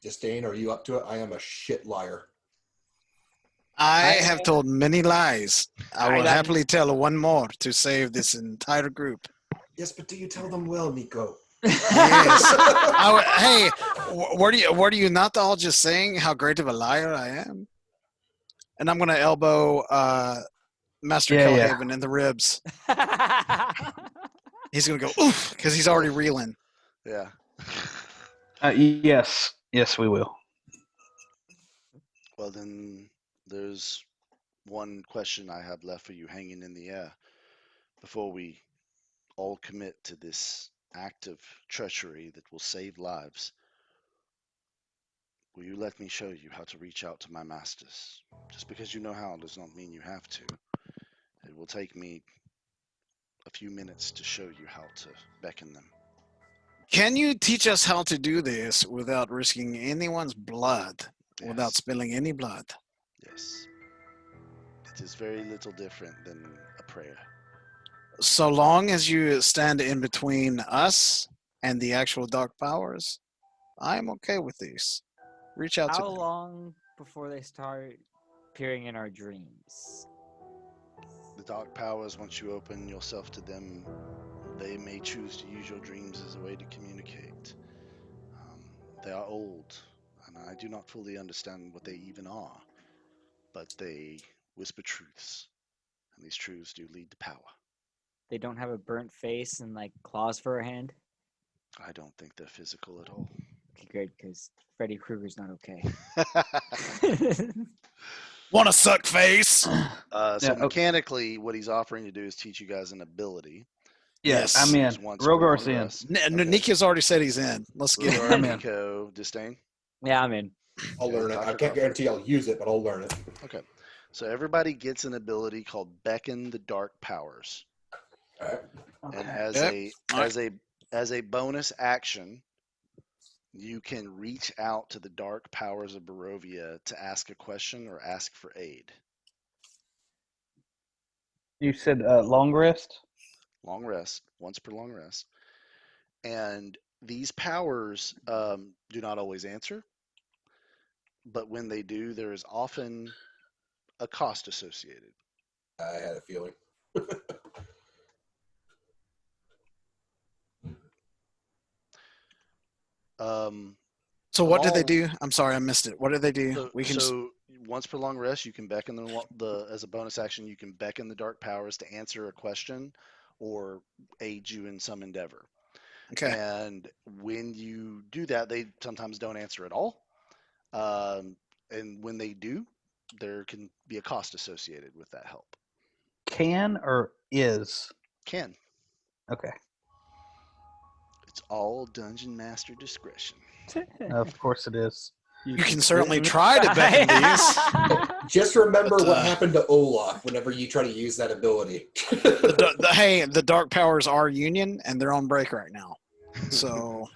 Disdain, are you up to it? I am a shit liar. I have told many lies. I I will got- happily tell one more to save this entire group. Yes, but do you tell them well, Nico? Yes. Hey, were you not all just saying how great of a liar I am? And I'm gonna elbow Master Yeah, yeah. Kelhaven in the ribs. He's gonna go oof because he's already reeling. Yeah. Yes, we will. Well, then there's one question I have left for you hanging in the air before we all commit to this act of treachery that will save lives. Will you let me show you how to reach out to my masters? Just because you know how does not mean you have to. It will take me a few minutes to show you how to beckon them. Can you teach us how to do this without risking anyone's blood, without Yes, spilling any blood? yes. It is very little different than a prayer. So long as you stand in between us and the actual dark powers, I'm okay with this. Reach out to How them. long before they start appearing in our dreams? The dark powers, once you open yourself to them, they may choose to use your dreams as a way to communicate. They are old, and I do not fully understand what they even are, but they whisper truths, and these truths do lead to power. They don't have a burnt face and like claws for a hand. I don't think they're physical at all. Okay, great, because Freddy Krueger's not okay. Want to suck face? So Yeah, okay. mechanically, what he's offering to do is teach you guys an ability. Yeah, Yes. I'm in. Use once per Rogar's long in. rest. Okay. Nika's already said he's in. Let's get Rhogar, him. I'm in. Nico, Disdain. Yeah, I'm in. I'll Okay, learn it. Dr. I can't Crawford. guarantee I'll use it, but I'll learn it. Okay. So everybody gets an ability called Beckon the Dark Powers. All right. And Okay. as a bonus action, you can reach out to the dark powers of Barovia to ask a question or ask for aid. You said long rest? Long rest, once per long rest. And these powers do not always answer, but when they do, there is often a cost associated. I had a feeling. So what did they Amal, do? I'm sorry, I missed it. What did they do? So, We can just. so once per long rest, you can beckon the as a bonus action. You can beckon the dark powers to answer a question or aid you in some endeavor. Okay. And when you do that, they sometimes don't answer at all. And when they do, there can be a cost associated with that help. Can or is? Can. Okay. It's all dungeon master discretion. Of course it is. You can certainly try to beckon these. Just remember But, what happened to Olaf whenever you try to use that ability. Hey, the dark powers are union, and they're on break right now. So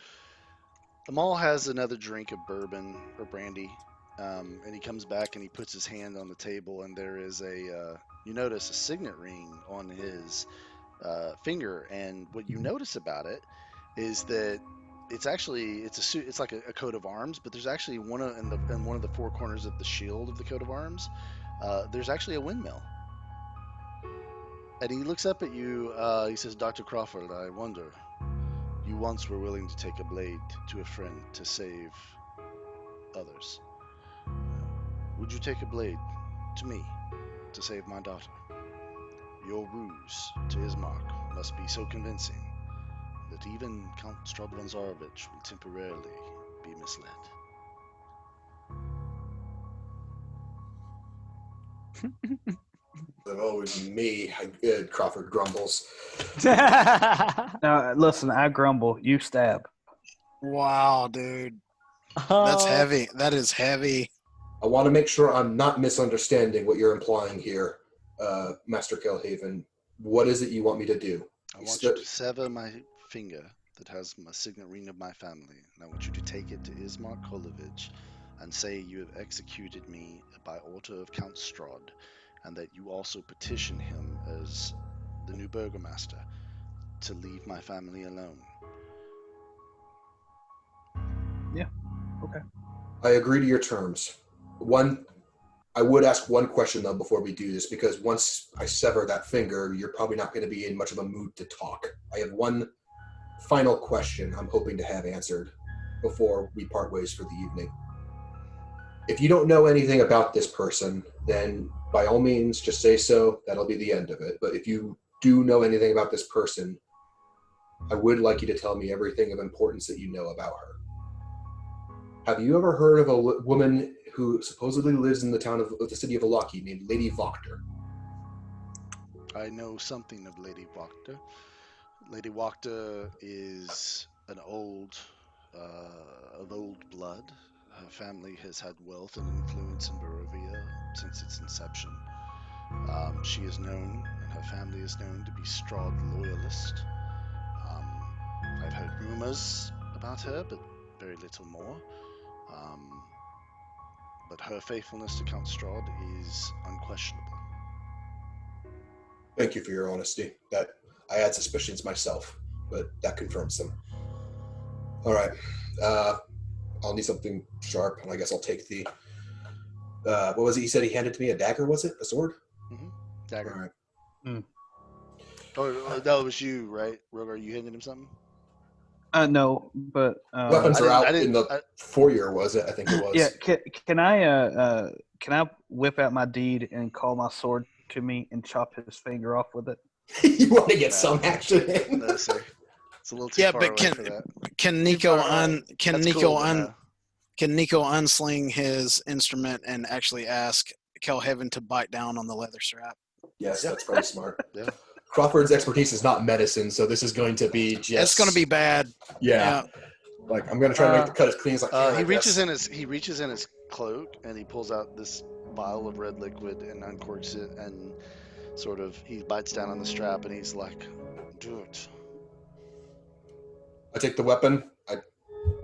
Amal has another drink of bourbon or brandy, and he comes back and he puts his hand on the table, and there is you notice a signet ring on his finger, and what you notice about it is that it's like a coat of arms, but there's actually in one of the four corners of the shield of the coat of arms, there's actually a windmill. And he looks up at you. He says, "Dr. Crawford, I wonder. You once were willing to take a blade to a friend to save others. Would you take a blade to me to save my daughter? Your ruse to Ismark must be so convincing that even Count Strahd will temporarily be misled." Oh, me, Crawford grumbles. Now, listen, I grumble. You stab. wow, dude, that's Oh, heavy. That is heavy. I want to make sure I'm not misunderstanding what you're implying here, Master Kelhaven. What is it you want me to do? I want you to sever my finger that has my signet ring of my family, and I want you to take it to Ismark Kolovich and say you have executed me by order of Count Strahd, and that you also petition him as the new Burgomaster to leave my family alone. Yeah. Okay. I agree to your terms. I would ask one question though before we do this, because once I sever that finger, you're probably not going to be in much of a mood to talk. I have one final question I'm hoping to have answered before we part ways for the evening. If you don't know anything about this person, then by all means, just say so. That'll be the end of it. But if you do know anything about this person, I would like you to tell me everything of importance that you know about her. Have you ever heard of a woman who supposedly lives in the town of the city of Alaki named Lady Voctor. I know something of Lady Wachter. Lady Wachter is an of old blood. Her family has had wealth and influence in Barovia since its inception. She is known, and her family is known, to be Strahd loyalist. Um, I've heard rumors about her, but very little more. Um, but her faithfulness to Count Strahd is unquestionable. Thank you for your honesty. That I had suspicions myself, but that confirms them. All right. I'll need something sharp, and I guess I'll take the. What was it? He said he handed to me a dagger. Was it a sword? Mm-hmm. Dagger. All right. Oh, that was you, right? Rhogar, you handed him something? No, but Weapons I are didn't- out I didn't- in the foyer. Was it? I think it was. yeah. Can I whip out my deed and call my sword to me and chop his finger off with it? You want to get No. some action in? No, sir. It's a little too Yeah, far but away for that. can Nico far away. That's cool, but no. can Nico unsling his instrument and actually ask Kelhaven to bite down on the leather strap? Yes, Yep. that's very smart. Yeah. Crawford's expertise is not medicine, so this is going to be just. It's going to be bad. Yeah. Like I'm going to try to make the cut as clean as I can. He I reaches guess. in his cloak and he pulls out this vial of red liquid and uncorks it and sort of he bites down on the strap and he's like, "Do it." I take the weapon. I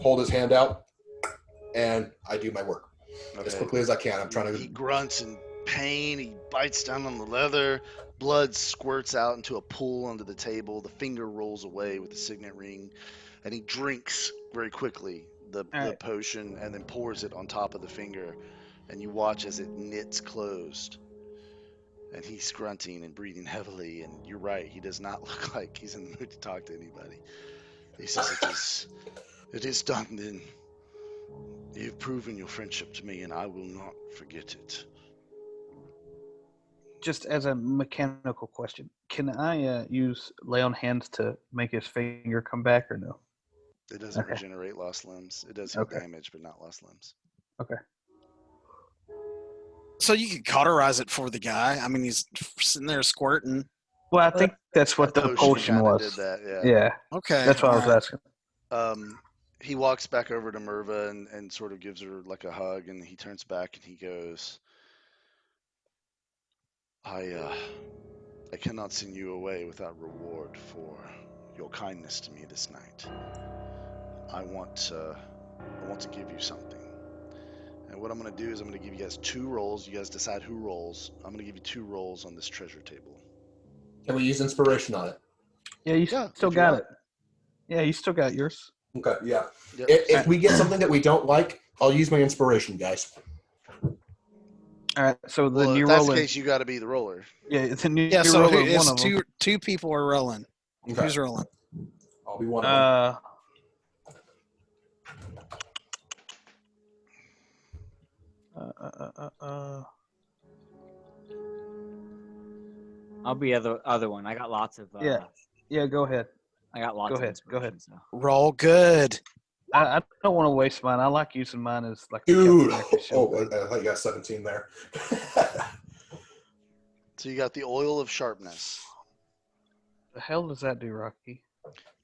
hold his hand out, and I do my work as Okay. quickly as I can. I'm trying He to. grunts in pain. He bites down on the leather. Blood squirts out into a pool under the table. The finger rolls away with the signet ring, and he drinks very quickly the Alright. potion and then pours it on top of the finger. And you watch as it knits closed. And he's grunting and breathing heavily. And you're right, he does not look like he's in the mood to talk to anybody. He says, "It is done then. You've proven your friendship to me, and I will not forget it." Just as a mechanical question, can I use lay on hands to make his finger come back or no? It doesn't Okay. regenerate lost limbs. It does heal Okay. damage, but not lost limbs. So you could cauterize it for the guy. I mean, he's sitting there squirting. Well, I think that's what the potion kinda was. did that, yeah. Yeah, Okay. that's what I was alright. asking. He walks back over to Merva and sort of gives her like a hug, and he turns back and he goes, I cannot send you away without reward for your kindness to me this night. I want to give you something. And what I'm going to do is I'm going to give you guys 2 rolls. You guys decide who rolls. I'm going to give you 2 rolls on this treasure table. Can we use inspiration on it? Yeah, you Yeah, still if you got want. it. Yeah, you still got yours. Okay. Yeah. Yep. If we get something that we don't like, I'll use my inspiration, guys. All right, so then Well, you if that's roll the it. case, you got to be the roller. Yeah, then you Yeah. So roll who one is of them. two people are rolling? Okay. Who's rolling? I'll be one of them. I'll be other one. I got lots of. Yeah, go ahead. I got lots Go of ahead, go ahead. inspiration, so. Roll good. I don't want to waste mine. I like using mine as like. Dude. a Captain Oh, America shield. I thought you got 17 there. So you got the oil of sharpness. The hell does that do, Rocky?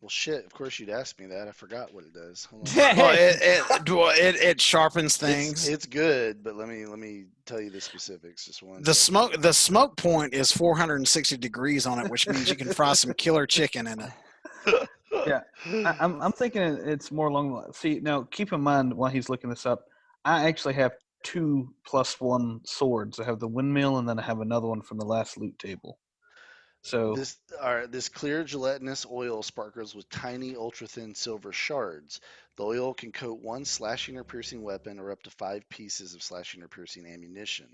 Well, shit. Of course, you'd ask me that. I forgot what it does. Hold on. Well, it sharpens things. It's good, but let me tell you the specifics. Just one. The second. smoke point is 460 degrees on it, which means you can fry some killer chicken in it. I'm thinking it's more along the line. See, now keep in mind while he's looking this up, I actually have 2 +1 swords. I have the windmill, and then I have another one from the last loot table. So This clear gelatinous oil sparkles with tiny ultra-thin silver shards. The oil can coat 1 slashing or piercing weapon or up to 5 pieces of slashing or piercing ammunition.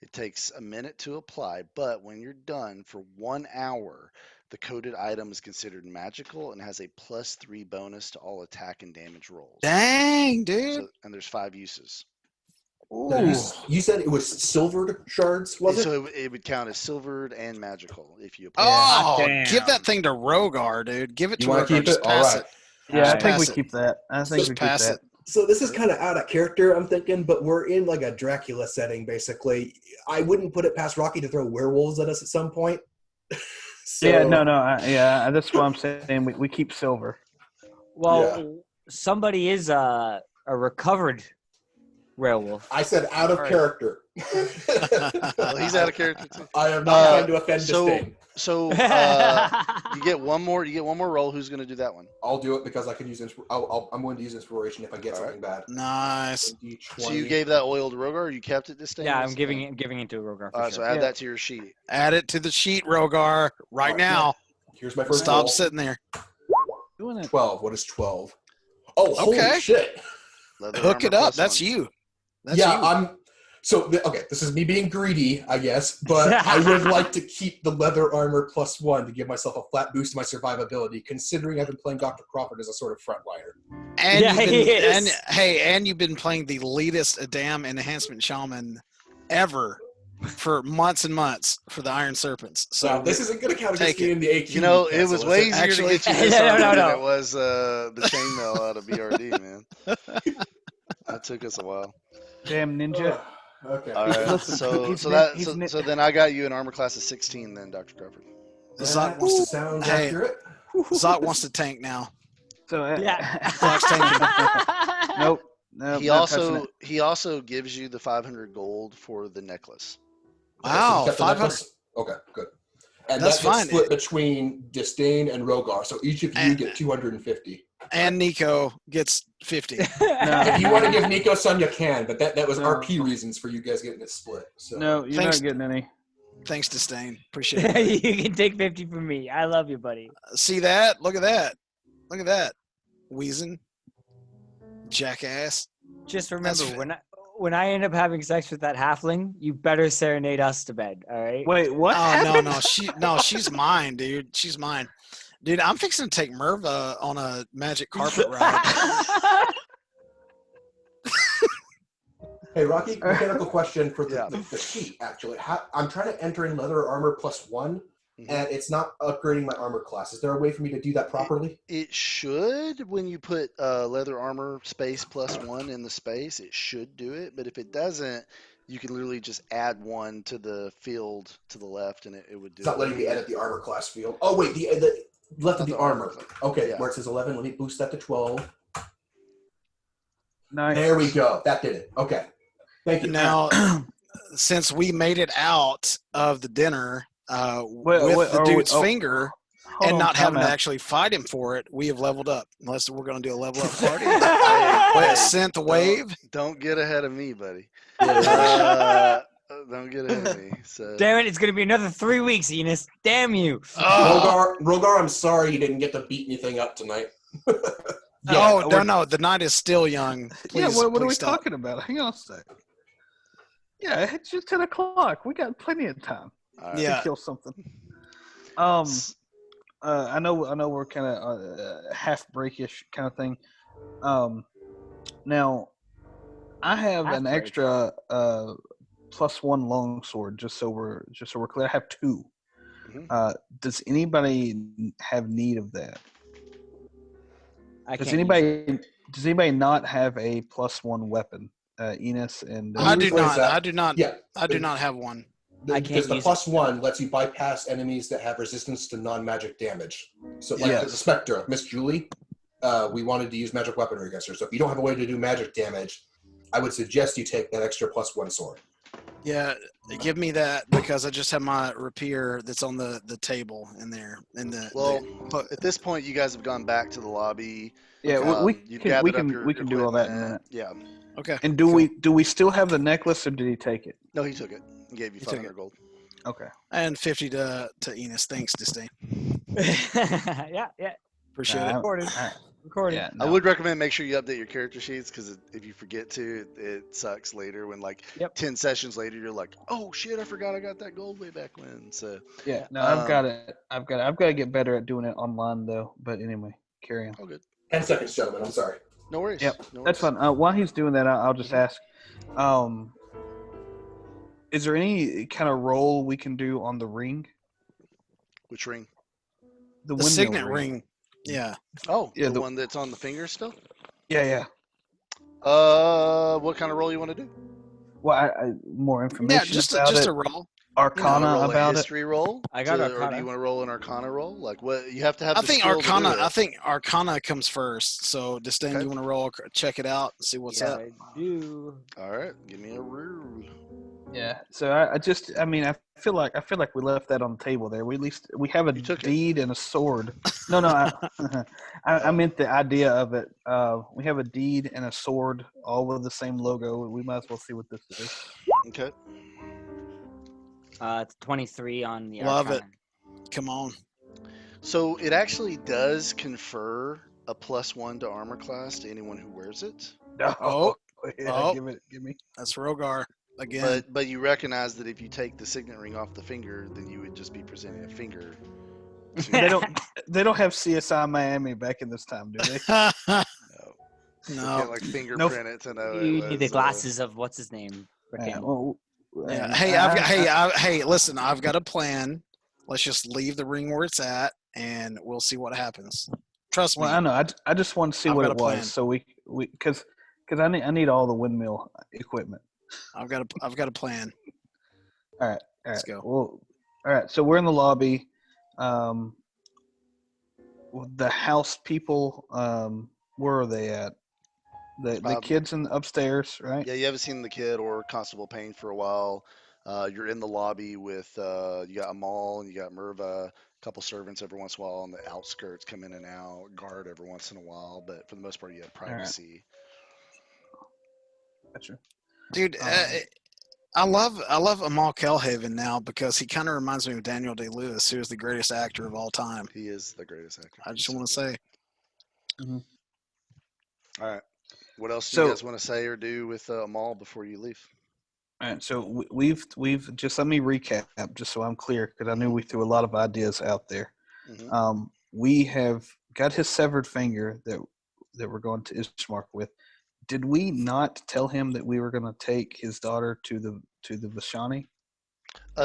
It takes a minute to apply, but when you're done for 1 hour, the coated item is considered magical and has a +3 bonus to all attack and damage rolls. Dang, dude. And there's 5 uses. Now, you said it was silvered shards, was it? So it would count as silvered and magical if you apply. Oh, Damn. give that thing to Rogar, dude. Give it You to wanna Rogar. keep Just it? pass Alright. it. yeah, I Just think we pass it. keep that. I think Just we keep pass that. it. So this is kind of out of character, I'm thinking, but we're in like a Dracula setting, basically. I wouldn't put it past Rocky to throw werewolves at us at some point. Yeah, no. That's what I'm saying. We keep silver. Well, somebody is a recovered werewolf. I said out of All right. character. Well, he's out of character too. I am not trying to offend Disdain. So you get one more. You get one more roll. Who's going to do that one? I'll do it because I can use I'm going to use inspiration if I get something bad. Nice. So you gave that oil to Rhogar, or you kept it Disdain? Yeah, I'm giving it to Rhogar. All right, so add that to your sheet. Add it to the sheet, Rhogar, right now. Here's my first Stop roll. sitting there. Doing it. 12. What is 12? Oh, Okay. holy shit. Leather Hook armor it up. +1. That's you. That's Yeah, you. okay, this is me being greedy, I guess, but I would like to keep the leather armor +1 to give myself a flat boost to my survivability, considering I've been playing Dr. Crawford as a sort of frontliner. And Yeah, you've he been, is. and you've been playing the leadest Adam enhancement shaman ever for months and months for the Iron Serpents. So So this isn't going to count against take me in the AQ. You know, it was cancel, way is easier Actually- to get you this No, armor no, than no. it was the chainmail out of BRD, man. That took us a while. Damn ninja. Okay. All right, Listen, so then I got you an armor class of 16, then Dr. Crawford. Zot That wants to sounds hey. accurate. Zot wants to tank now. So Yeah. Zot's tanking. nope. He also gives you the 500 gold for the necklace. Wow, kept the 500. necklace? Okay, good. And That's that gets fine. split between Disdain and Rhogar, so each of you And- get 250. And Nico gets 50. If you want to give Nico some, you can, but that was No. RP reasons for you guys getting it split. So. No, you're Thanks. not getting any. Thanks, Disdain. Appreciate it. You can take 50 from me. I love you, buddy. See that? Look at that. Look at that. Wheezing. Jackass. Just remember, That's- when I end up having sex with that halfling, you better serenade us to bed. All right. Wait, what? Oh happened? no, she's mine, dude. She's mine. Dude, I'm fixing to take Merva on a magic carpet ride. Hey, Rocky, mechanical question for Yeah. the sheet, actually. I'm trying to enter in leather armor +1, Mhm. and it's not upgrading my armor class. Is there a way for me to do that properly? It should, when you put leather armor space +1 in the space, it should do it. But if it doesn't, you can literally just add one to the field to the left, and it would do It's not it. letting me edit the armor class field. Oh, wait, the left of Not the the armor armor. class. Okay, Yeah. where it says 11, let me boost that to 12. Nice. There we go. That did it. Okay. Thank you. Now, since we made it out of the dinner Wait, with the are we- dude's oh, finger Hold and on, not time having to out. actually fight him for it, we have leveled up. Unless we're going to do a level up party. Hey, Wait, hey, synth wave. don't get ahead of me, buddy. Yeah. Don't get ahead of me. So Damn it! It's gonna be another 3 weeks, Enos. Damn you. Oh, Rhogar, I'm sorry you didn't get to beat anything up tonight. oh no, the night is still young. Please, Yeah, what are we please stop. talking about? Hang on a sec. Yeah, it's just 10 o'clock. We got plenty of time all right. Yeah. to kill something. I know we're kind of half breakish kind of thing. Now, I have Half an break. extra +1 longsword just so we're clear. I have 2. Mhm. Does anybody have need of that? I Does can't use it. anybody not have a +1 weapon? Enos and I do Rephrase not. that. I do not. Yeah. I do not have one. I Because can't the use +1 lets you bypass enemies that have resistance to non-magic damage. So like Yes. the Spectre, Miss Julie, we wanted to use magic weaponry against her. So if you don't have a way to do magic damage, I would suggest you take that extra +1 sword. Yeah, give me that because I just have my rapier that's on the table in there. Well, the- at this point, you guys have gone back to the lobby. Yeah, You've we gathered can up your we can do all that in a minute. equipment. Yeah. okay. And do we still have the necklace or did he take it? No, he took it. He gave you He took 500 gold. Okay. And 50 to Enos. Thanks, Disdain. Yeah. Appreciate Nah, it. Recorded. I- Recorded. yeah, I no. would recommend make sure you update your character sheets because if you forget to, it sucks later when like Yep. 10 sessions later you're like, oh shit, I forgot I got that gold way back when. So Yeah, no, I've got Um, it. I've got to get better at doing it online though. But anyway, carry on. all good. 10 seconds, gentlemen. I'm sorry. No worries. Yep, No That's worries. fun. While he's doing that, I'll just ask: is there any kind of roll we can do on the ring? Which ring? The windmill signet ring. Yeah. Oh, Yeah, the the- one that's on the finger still? Yeah, yeah. What kind of roll you want to do? Well, more Yeah, information just about just it, a roll. Arcana Roll a about it. history roll, I got or Arcana. do you want to roll an Arcana roll? Like what? You have to have I the think skill to Arcana. do I it. think Arcana comes first. So, Disdain, Okay. you want to roll? Check it out and see what's Yes, up. I do. All right, give me a roll. Yeah. So I mean, I feel like we left that on the table there. We at least we have a You took it. deed and a sword. No, I meant the idea of it. We have a deed and a sword, all with the same logo. We might as well see what this is. Okay. It's 23 on the Love Arcana. Come on. So it actually does confer a +1 to armor class to anyone who wears it. Oh, yeah, oh. give me. That's Rhogar again. But you recognize that if you take the signet ring off the finger, then you would just be presenting a finger. They don't have CSI Miami back in this time, do they? No. You No. can't like fingerprint it to know You it need the was, glasses of what's his name? Yeah, Frickin' well, Yeah. Hey, listen. I've got a plan. Let's just leave the ring where it's at, and we'll see what happens. Trust me. Well, I know. I just want to see I've what got it a plan. was, so we because I need all the windmill equipment. I've got a plan. All right. Let's go. Well, all right. So we're in the lobby. The house people. Where are they at? The kids in upstairs, right? Yeah, you haven't seen the kid or Constable Payne for a while. You're in the lobby with you got Amal and you got Merva, a couple servants every once in a while on the outskirts come in and out, guard every once in a while, but for the most part you have privacy. Gotcha. Dude, I love Amal Kelhaven now because he kind of reminds me of Daniel Day-Lewis, who is the greatest actor of all time. He is the greatest actor. I just He's want to so good. say. All right. What else do So- you guys want to say or do with Amal before you leave? All right. So we've just let me recap just so I'm clear because I knew we threw a lot of ideas out there. Mhm. We have got his severed finger that we're going to Ishmark with. Did we not tell him that we were going to take his daughter to the Vashani?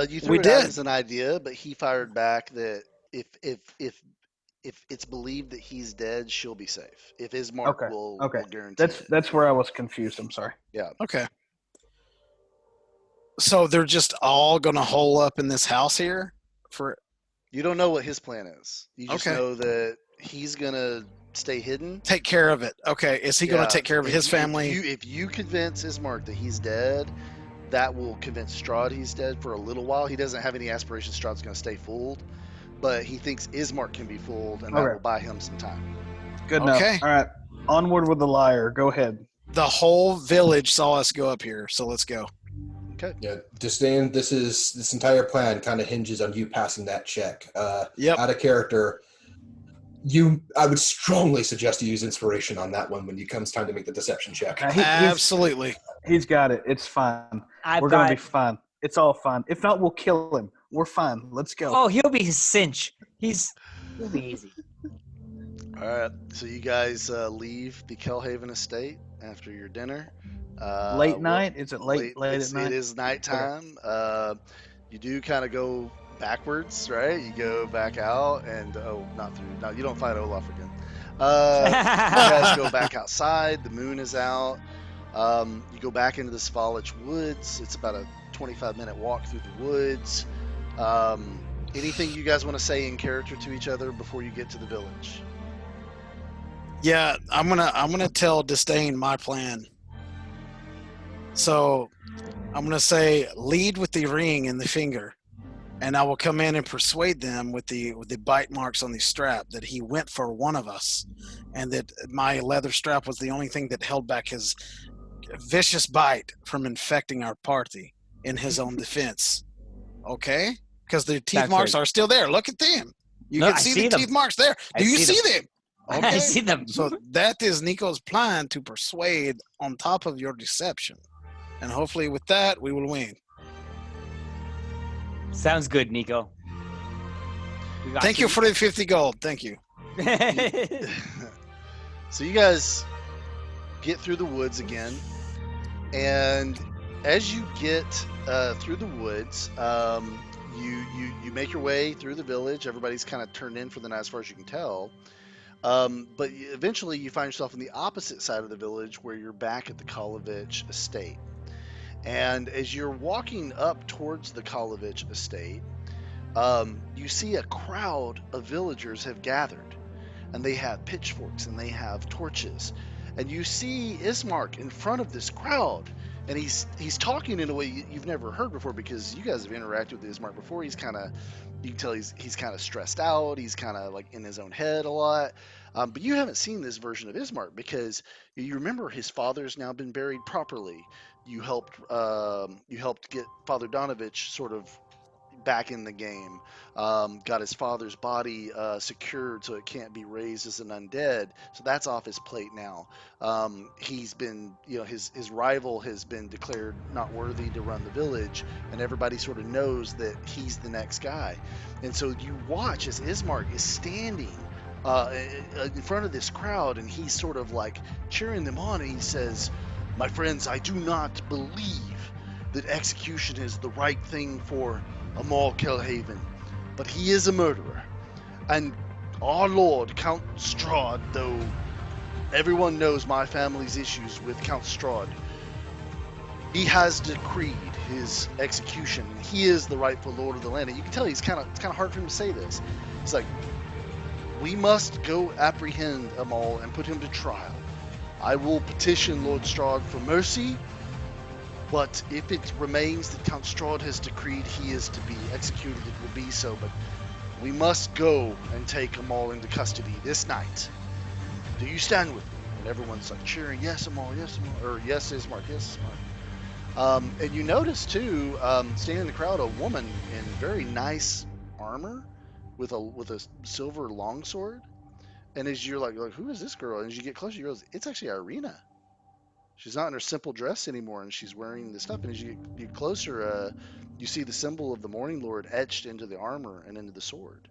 You threw We it out did. as an idea, but he fired back that if it's believed that he's dead, she'll be safe. If Ismark Okay, will guarantee it. That's where I was confused. I'm sorry. Okay. So they're just all going to hole up in this house here for. You don't know what his plan is. You just Okay. know that he's gonna stay hidden. Take care of it. Okay. Is he going Yeah, to take care of his family? If you convince Ismark that he's dead, that will convince Strahd he's dead for a little while. He doesn't have any aspirations Strahd's going to stay fooled, but he thinks Ismark can be fooled, and that Okay. will buy him some time. Good enough. Okay. All right. Onward with the liar. Go ahead. The whole village saw us go up here, so let's go. Yeah, Disdain, this entire plan kind of hinges on you passing that check. Yep. Out of character, I would strongly suggest you use inspiration on that one when it comes time to make the deception check. Absolutely. He's got it. It's fine. I've We're gonna got. be fine. It's all fine. If not, we'll kill him. We're fine. Let's go. Oh, he'll be his cinch. He'll be easy. All right, so you guys leave the Kelhaven estate after your dinner. Late night? Is it late at night? It is nighttime. You do kind of go backwards, right? You go back out and not through. No, you don't fight Olaf again. You guys go back outside. The moon is out. You go back into the Svalich woods. It's about a 25-minute walk through the woods. Anything you guys want to say in character to each other before you get to the village? Yeah, I'm gonna tell Disdain my plan. So I'm gonna say lead with the ring and the finger, and I will come in and persuade them with the bite marks on the strap that he went for one of us, and that my leather strap was the only thing that held back his vicious bite from infecting our party in his own defense. Okay, because the teeth That's marks right. are still there. Look at them. You No, can I see see the them. teeth marks there. I Do you see see them? Okay. I see them. So that is Nico's plan to persuade on top of your deception. And hopefully with that, we will win. Sounds good, Nico. We got Thank you for the 50 gold. Thank you. So you guys get through the woods again, and as you get through the woods, you make your way through the village. Everybody's kind of turned in for the night as far as you can tell. But eventually you find yourself on the opposite side of the village where you're back at the Kolovich estate. And as you're walking up towards the Kolovich estate, you see a crowd of villagers have gathered, and they have pitchforks and they have torches. And you see Ismark in front of this crowd, and he's talking in a way you've never heard before, because you guys have interacted with Ismark before. He's kind of, you can tell he's kind of stressed out. He's kind of like in his own head a lot. But you haven't seen this version of Ismark because you remember his father's now been buried properly. You helped get Father Donovich sort of back in the game. Got his father's body secured so it can't be raised as an undead. So that's off his plate now. He's been, his rival has been declared not worthy to run the village, and everybody sort of knows that he's the next guy. And so you watch as Ismark is standing in front of this crowd, and he's sort of like cheering them on, and he says, "My friends, I do not believe that execution is the right thing for Amal Kelhaven, but he is a murderer. And our lord, Count Strahd, though everyone knows my family's issues with Count Strahd, he has decreed his execution, and he is the rightful lord of the land." And you can tell it's kind of hard for him to say this. He's like, "We must go apprehend Amal and put him to trial. I will petition Lord Strahd for mercy, but if it remains that Count Strahd has decreed he is to be executed, it will be so. But we must go and take Amal into custody this night. Do you stand with me?" And everyone's like cheering, "Yes, Amal, yes, Amal," or "Yes, Ismark, yes, Ismark." And you notice too, standing in the crowd, a woman in very nice armor with a silver longsword. And as you're like, "Who is this girl?" And as you get closer, you realize it's actually Irina. She's not in her simple dress anymore, and she's wearing this stuff. And as you get closer, you see the symbol of the Morning Lord etched into the armor and into the sword.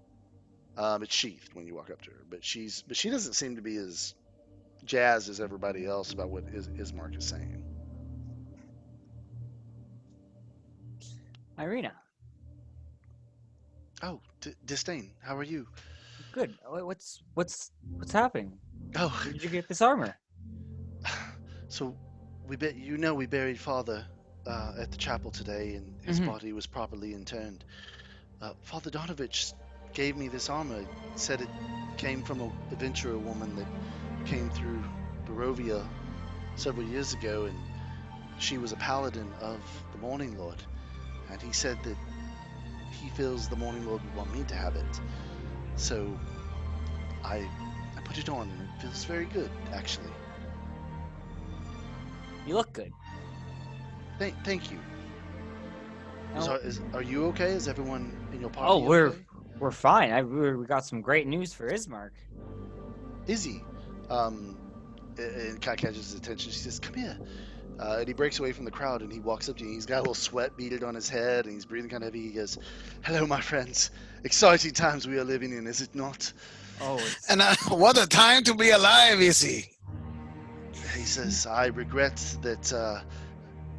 It's sheathed when you walk up to her, but she doesn't seem to be as jazzed as everybody else about what Ismark is saying. Irina, "Oh, Disdain, how are you?" good. What's happening? "Oh, Where did you get this armor?" so we buried Father at the chapel today, and his body was properly interned. Father Donovich gave me this armor. He said it came from a adventurer woman that came through Barovia several years ago, and she was a paladin of the Morning Lord. And he said that he feels the Morning Lord would want me to have it. So I put it on, and it feels very good, actually." You look good. Thank you. Oh, Are you okay? Is everyone in your party oh, we're okay? we're fine. We got some great news for Ismark. Izzy, and kind of catches his attention. She says, "Come here." And he breaks away from the crowd, and he walks up to you. He's got a little sweat beaded on his head, and he's breathing kind of heavy. He goes, "Hello, my friends. Exciting times we are living in, is it not?" Oh, it's And what a time to be alive, is he? He says, "I regret that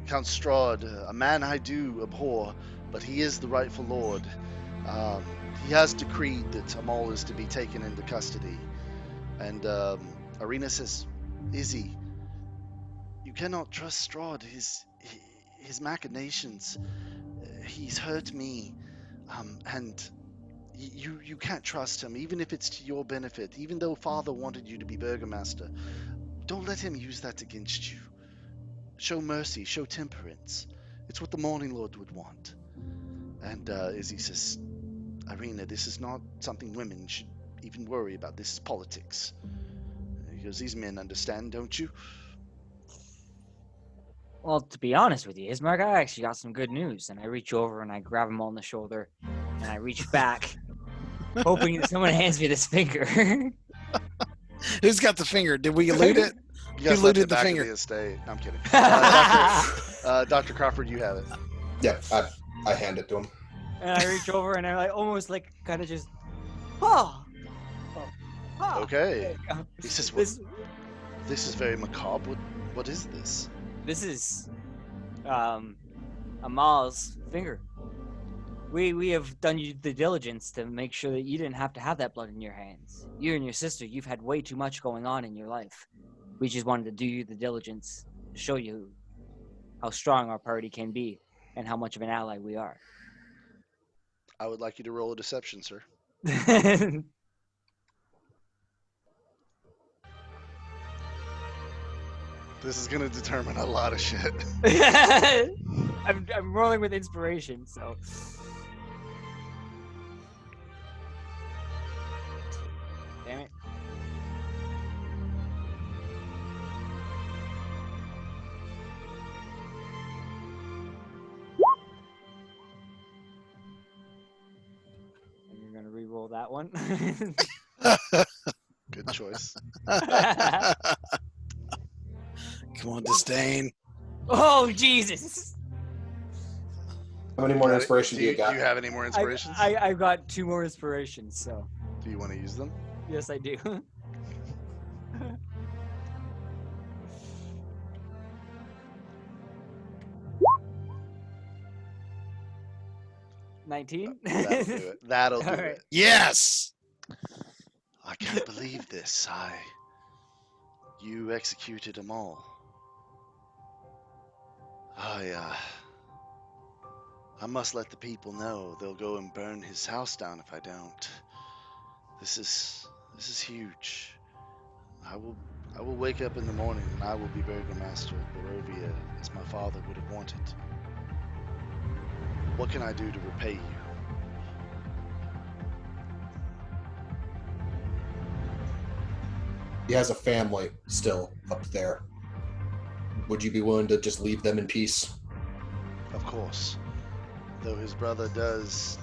Count Strahd, a man I do abhor, but he is the rightful lord. He has decreed that Amal is to be taken into custody." And Irina says, "Izzy, you cannot trust Strahd. His machinations. He's hurt me, and you can't trust him, even if it's to your benefit. Even though Father wanted you to be Burgomaster, don't let him use that against you. Show mercy, show temperance. It's what the Morning Lord would want." And Izzy says, "Irina, this is not something women should even worry about. This is politics." He goes, "These men understand, don't you?" well. To be honest with you, Ismark, I actually got some good news. And I reach over and I grab him on the shoulder, and I reach back, hoping that someone hands me this finger. Who's got the finger? Did we loot it? You guys Who left looted it the back finger? at the estate. I'm kidding. Dr. Crawford, you have it. Yeah, I hand it to him. And I reach over and I almost kind of just, oh, Okay. There you go. He says, This "This is very macabre. What is this?" this is Amal's finger. We have done you the diligence to make sure that you didn't have to have that blood in your hands. You and your sister, you've had way too much going on in your life. We just wanted to do you the diligence to show you how strong our party can be and how much of an ally we are. I would like you to roll a deception, sir. This is gonna determine a lot of shit. I'm rolling with inspiration, so. Damn it. And you're gonna re-roll that one. Good choice. Come on, Disdain. Oh Jesus! How many more Got it? inspiration do you Do got? you have any more inspirations? I got 2 more inspirations, so Do you want to use them? yes, I do. 19. That'll do it. That'll do All right. it. Yes. I can't believe this. You executed them all. I must let the people know. They'll go and burn his house down if I don't. This is huge. I will wake up in the morning and I will be Burgomaster of Barovia as my father would have wanted. What can I do to repay you? He has a family still up there. Would you be willing to just leave them in peace? Of course. Though his brother does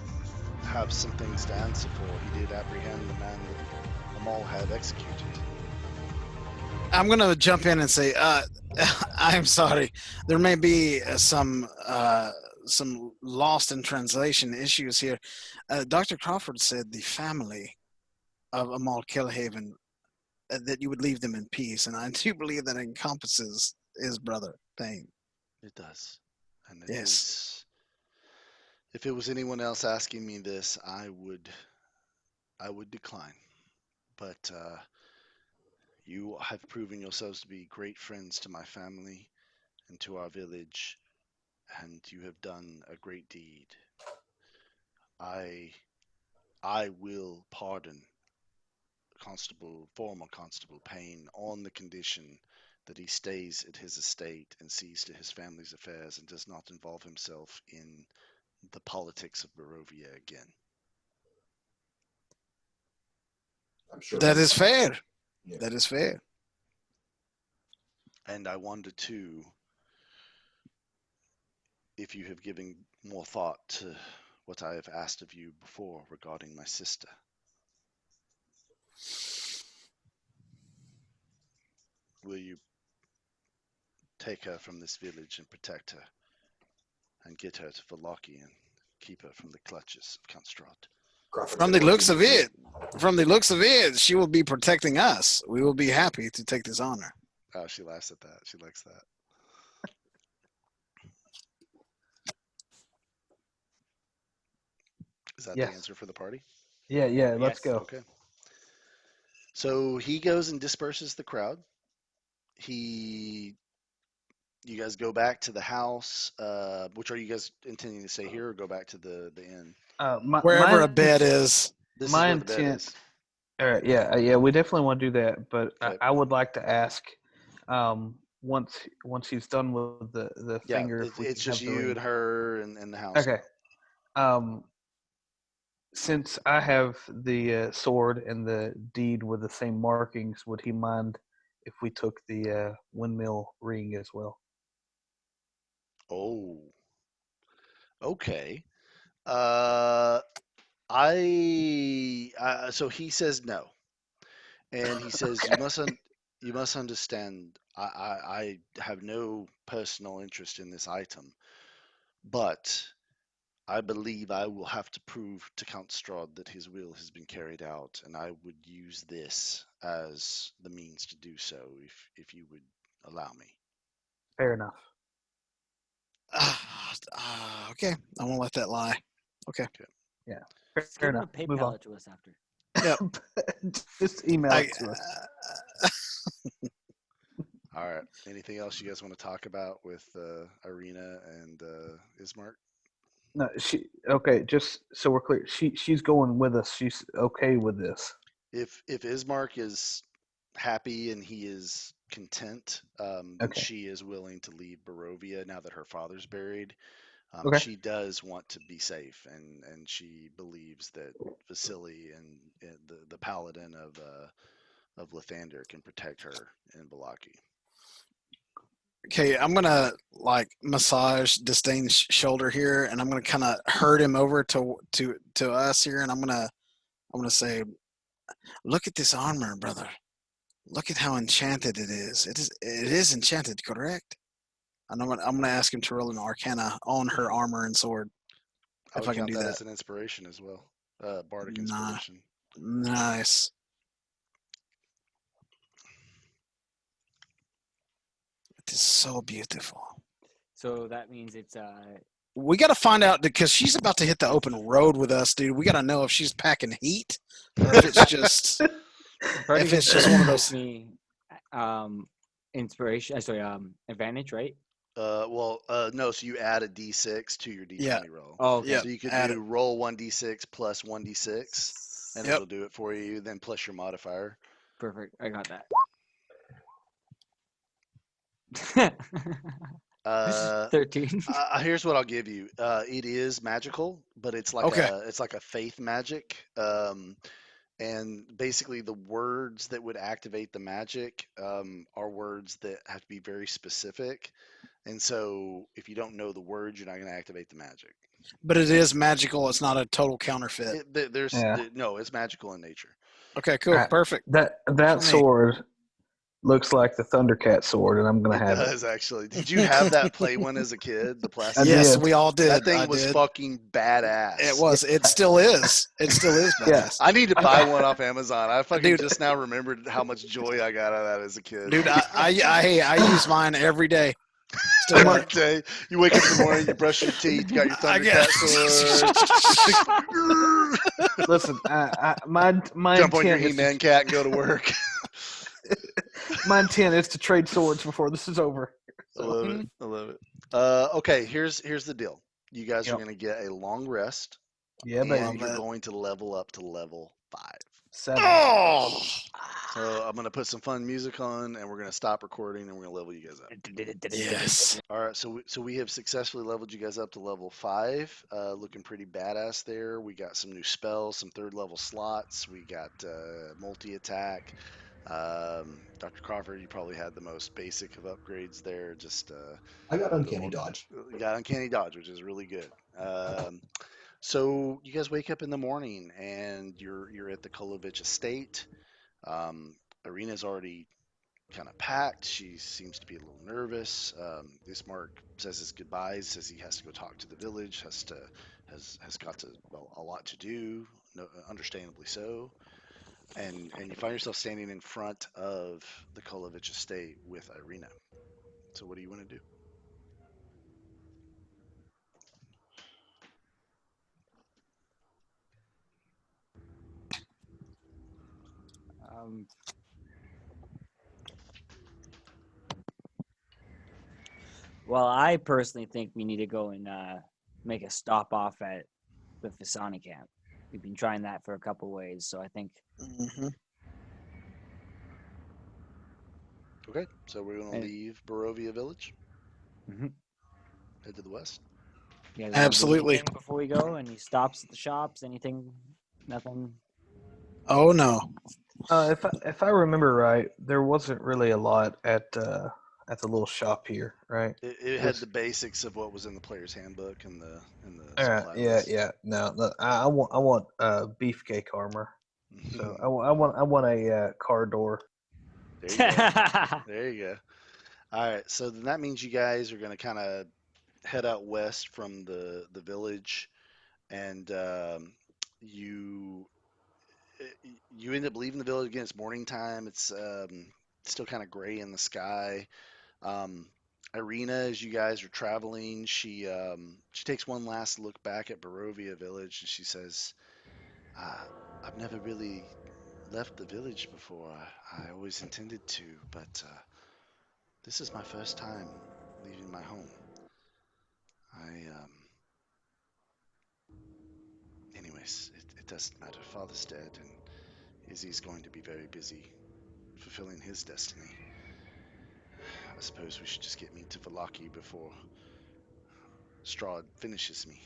have some things to answer for, he did apprehend the man that Amal had executed. I'm gonna jump in and say, I'm sorry. There may be some lost in translation issues here. Dr. Crawford said the family of Amal Kelhaven, that you would leave them in peace, and I do believe that encompasses his brother Thane. It does. And it Yes. is. If it was anyone else asking me this, I would decline. But you have proven yourselves to be great friends to my family and to our village, and you have done a great deed. I will pardon former Constable Payne, on the condition that he stays at his estate and sees to his family's affairs and does not involve himself in the politics of Barovia again. I'm sure That is fair. Yeah. That is fair. And I wonder too if you have given more thought to what I have asked of you before regarding my sister. Will you take her from this village and protect her and get her to Vallaki and keep her from the clutches of Count Strahd? Crawford's From gonna the look looks at of you. it, she will be protecting us. We will be happy to take this honor. Oh, she laughs at that. She likes that. Is that Yes. the answer for the party? Yeah, let's Yes. go. Okay. So he goes and disperses the crowd. You guys go back to the house. Which are you guys intending to stay here or go back to the inn? Wherever My a bed is. This My is where the bed intent- is. All right, yeah, we definitely want to do that. But Okay. I would like to ask, once he's done with the Yeah, finger, if we it's can just have the you ring. and her and the house. Okay. Since I have the sword and the deed with the same markings, would he mind if we took the windmill ring as well? Oh. Okay. Uh, so he says no, and he says Okay. you must understand. I have no personal interest in this item, but I believe I will have to prove to Count Strahd that his will has been carried out, and I would use this as the means to do so, if you would allow me. Fair enough. Okay, I won't let that lie. Okay. Fair Just give him enough. to Move on. PayPal it to us after. Yep. Just email I, it to us. All right. Anything else you guys want to talk about with Irina and Ismark? No, she okay. Just so we're clear, she's going with us. She's okay with this. If Ismark is happy and he is content, then Okay. she is willing to leave Barovia now that her father's buried. Okay. She does want to be safe, and she believes that Vasily and the paladin of Lathander can protect her in Balaki. okay, I'm gonna like massage Disdain's shoulder here, and I'm gonna kind of herd him over to us here, and I'm gonna say, look at this armor, brother. Look at how enchanted it is. It is enchanted, correct? And I'm gonna ask him to roll an Arcana on her armor and sword, I if would I can count do that that. as an inspiration as well, bardic Nah, inspiration. nice. It is so beautiful. So that means it's We got to find out because she's about to hit the open road with us, dude. We got to know if she's packing heat or if it's just Bardic if it's just one of gives those. me inspiration. Sorry, advantage, right? No. So you add a d6 to your Yeah. d20 roll. Oh, okay. Yep. So you could Add do it. roll 1d6 plus 1d6, and Yep. it'll do it for you. Then plus your modifier. Perfect. I got that. Uh, 13. Here's what I'll give you. It is magical, but it's like Okay. a faith magic. And basically, the words that would activate the magic are words that have to be very specific. And so, if you don't know the words, you're not going to activate the magic. But it is magical. It's not a total counterfeit. Yeah. No, it's magical in nature. Okay. Cool. Alright. Perfect. That For me. sword looks like the Thundercat sword, and I'm gonna It have does actually. Did you have that play one as a kid? The I plastic. Yes, did. we all did. That thing I was did. fucking badass. It was. It still is. It still is Yeah. badass. I need to buy one off Amazon. I fucking Dude. just now remembered how much joy I got out of that as a kid. Dude, I use mine every day. Still Every got it. day, you wake up in the morning, you brush your teeth, you got your I get- Thundercat sword. Listen, my Jump on your intent is He-Man cat and go to work. my intent is to trade swords before this is over. I love it. I love it. Okay, here's the deal. You guys are Yep. going to get a long rest, Yeah, and baby. you're it. going to level up to level 5. 7. Oh, So I'm going to put some fun music on, and we're going to stop recording, and we're going to level you guys up. yes. All right, so we have successfully leveled you guys up to level 5. Looking pretty badass there. We got some new spells, some 3rd level slots. We got multi attack. Dr. Crawford, you probably had the most basic of upgrades there. Just I got the uncanny dodge. you got uncanny dodge, which is really good. So you guys wake up in the morning and you're at the Kolovich estate. Irina's already kind of packed. She seems to be a little nervous. Ismark says his goodbyes, says he has to go talk to the village, has got to a lot to do, no, understandably so. And you find yourself standing in front of the Kolovich estate with Irina. So what do you want to do? um, well, I personally think we need to go and make a stop off at the Fisani camp. We've been trying that for a couple ways, so I think Hmm. Okay, so we're going to And- leave Barovia Village, Mhm. head to the west. You guys wanna do Absolutely. anything before we go. Any stops at the shops? Anything? Nothing. Oh no. If I remember right, there wasn't really a lot at the little shop here, right? It had the basics of what was in the player's handbook and the supply Yeah, list. yeah. No, I want beefcake armor. So I want a car door. There you go. There you go. All right, so then that means you guys are going to kind of head out west from the village, and you you end up leaving the village again. It's morning time. It's still kind of gray in the sky. Um, Irina, as you guys are traveling, she takes one last look back at Barovia village and she says, "I've never really left the village before. I always intended to, but this is my first time leaving my home. I anyways, it doesn't matter. Father's dead, and Izzy's going to be very busy fulfilling his destiny. I suppose we should just get me to Valaki before Strahd finishes me."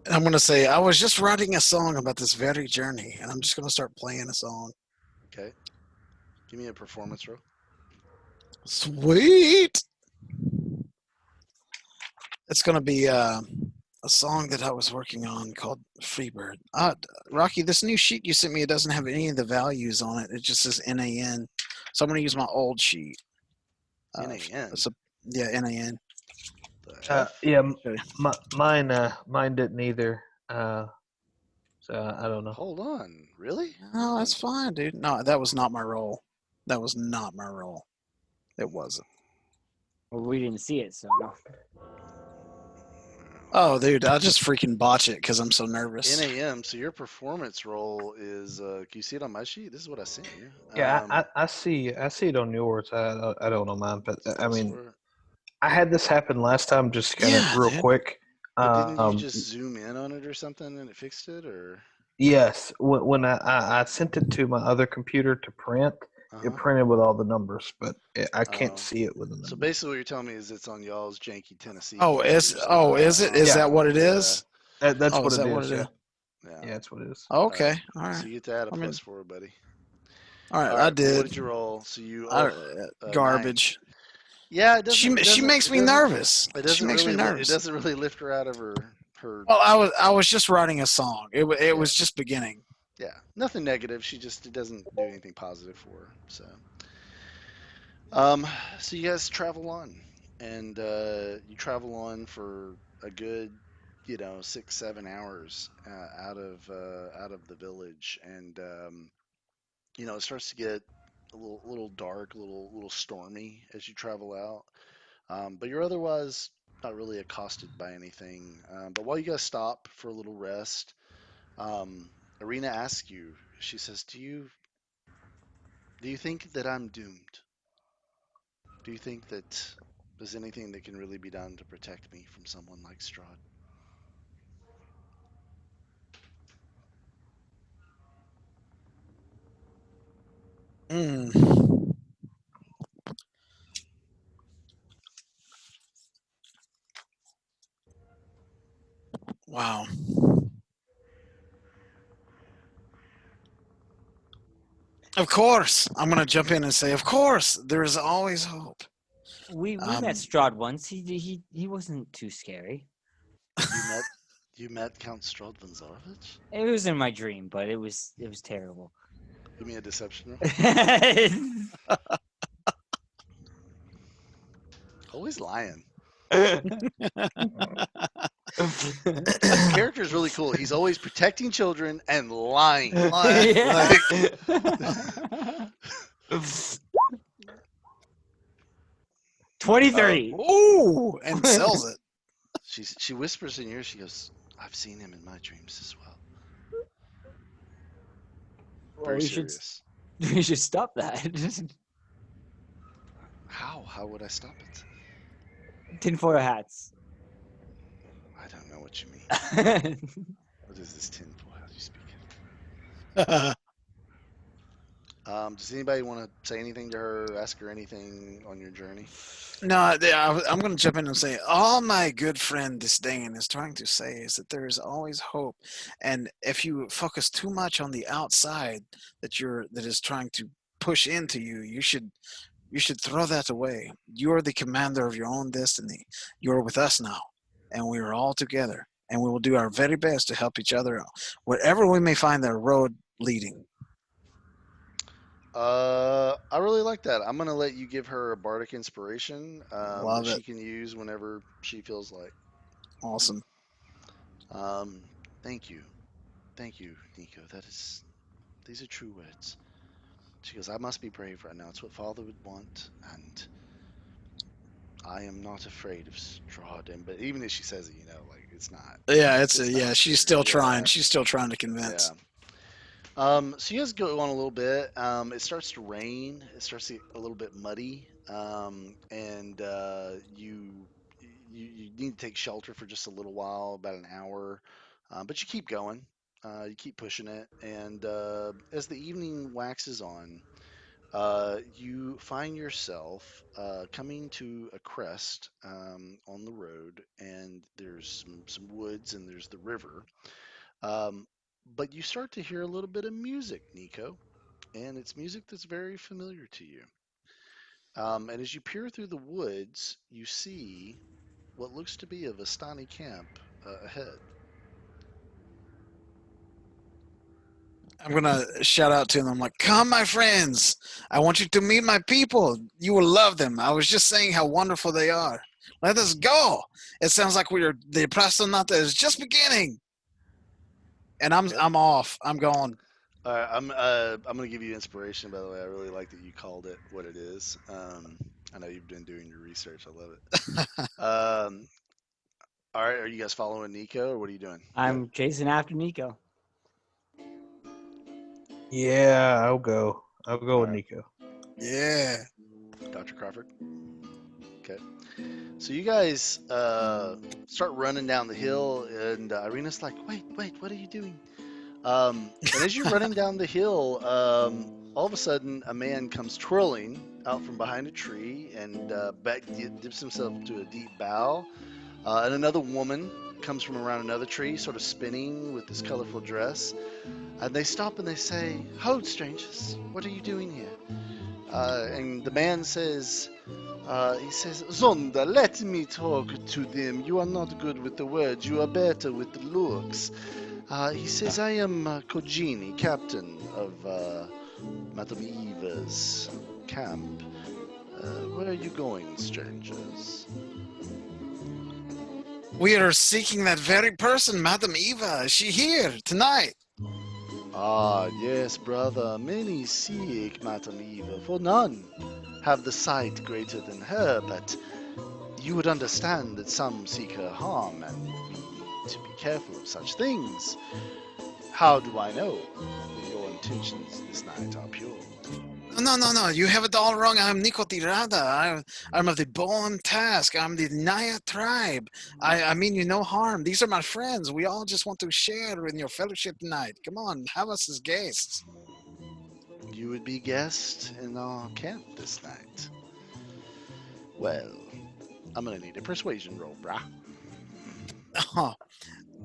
I'm gonna say I was just writing a song about this very journey, and I'm just gonna start playing a song. Okay, give me a performance roll. Sweet. It's gonna be a song that I was working on called Freebird. Rocky, this new sheet you sent me, it doesn't have any of the values on it. It just says NAN. So I'm gonna use my old sheet. NAN. So yeah, NAN. The F? Yeah, Okay. mine didn't either. So I don't know. Hold on, really? No, that's fine, dude. No, that was not my role. That was not my role. It wasn't. Well, we didn't see it, so no. Oh, dude, I just freaking botch it because I'm so nervous. NAM. So your performance roll is. Can you see it on my sheet? This is what I sent you. Yeah, I see it on yours. I don't know mine, but I mean, Swear. I had this happen last time, just kind of Yeah, real dude. quick. But didn't you just zoom in on it or something and it fixed it, or? Yes, when I sent it to my other computer to print, Uh-huh. it printed with all the numbers, but I can't Oh. see it with the numbers. So basically, what you're telling me is it's on y'all's janky Tennessee. Oh, is computers, it? not Is Yeah. that what it yeah, is? That's Oh, what is it that is. what it is? Yeah. Yeah. Yeah, that's what it is. Okay, all So right. you get to add a I mean- plus for it, buddy. All right, All I right. Well, what did. did you roll? So you Garbage. 9. Yeah, it doesn't. She makes me nervous. She makes me It nervous. doesn't really lift her out of her. Well, I was just writing a song. It was just beginning. Yeah, nothing negative. It doesn't do anything positive for her. So you guys travel on, and you travel on for a good, 6-7 hours out of the village, and it starts to get a little dark, a little stormy as you travel out. But you're otherwise not really accosted by anything. But while you guys stop for a little rest, Arena asks you. She says, "Do you think that I'm doomed? Do you think that there's anything that can really be done to protect me from someone like Strahd?" Mm. Wow. Of course, I'm gonna jump in and say, of course, there is always hope. We met Strahd once. He wasn't too scary. You met Count Strahd von Zarovich? It was in my dream, but it was terrible. Give me a deception roll. Always lying. That character is really cool. He's always protecting children and lying. Yeah. 2030. Ooh, and sells it. She whispers in your ear. She goes, "I've seen him in my dreams as well." Well, Very we should serious. stop that. How would I stop it? Tinfoil hats. I don't know what you mean. What is this tinfoil you speak of? Does anybody want to say anything to her? Ask her anything on your journey? No, I'm going to jump in and say all my good friend Disdain is trying to say is that there is always hope, and if you focus too much on the outside that is trying to push into you, you should throw that away. You are the commander of your own destiny. You are with us now, and we are all together, and we will do our very best to help each other out, wherever we may find the road leading. I really like that. I'm gonna let you give her a bardic inspiration Love that she it. can use whenever she feels like. Awesome. Um, thank you, Nico. These are true words. She goes, I must be brave right now. It's what Father would want, and I am not afraid of Strahd. But even if she says it, like it's not. Yeah, It's yeah. not She's true. still trying. Yeah, She's still trying to yeah. convince. So you guys go on a little bit. It starts to rain. It starts to get a little bit muddy, and you need to take shelter for just a little while, about an hour. But you keep going. You keep pushing it, and as the evening waxes on, you find yourself coming to a crest on the road, and there's some woods, and there's the river. Um, but you start to hear a little bit of music, Nico, and it's music that's very familiar to you. And as you peer through the woods, you see what looks to be a Vistani camp ahead. I'm gonna shout out to them. I'm like, "Come, my friends! I want you to meet my people. You will love them. I was just saying how wonderful they are. Let us go. It sounds like the Prastonata is just beginning." And Okay. I'm off. I'm gone. I'm gonna give you inspiration. By the way, I really like that you called it what it is. I know you've been doing your research. I love it. All right, are you guys following Nico, or what are you doing? I'm chasing after Nico. Yeah, I'll go. I'll go All with right, Nico. Yeah. Dr. Crawford. Okay. So you guys start running down the hill, and Irina's like, "Wait, what are you doing?" And as you're running down the hill, all of a sudden, a man comes twirling out from behind a tree and dips himself into a deep bow. And another woman comes from around another tree, sort of spinning with this colorful dress. And they stop and they say, "Hold, strangers, what are you doing here?" And the man says, he says, "Zonda, let me talk to them. You are not good with the words. You are better with the looks." He says, "I am Kojini, captain of Madame Eva's camp. Where are you going, strangers?" We are seeking that very person, Madame Eva. Is she here tonight? "Ah, yes, brother, many seek Madame Eva, for none have the sight greater than her, but you would understand that some seek her harm, and we need to be careful of such things. How do I know that your intentions this night are pure?" No. You have it all wrong. I'm Nico Tirada. I'm of the Bon Task. I'm the Naya tribe. I mean you no harm. These are my friends. We all just want to share in your fellowship tonight. Come on, have us as guests. "You would be guest in our camp this night. Well, I'm gonna need a persuasion roll, brah. Oh,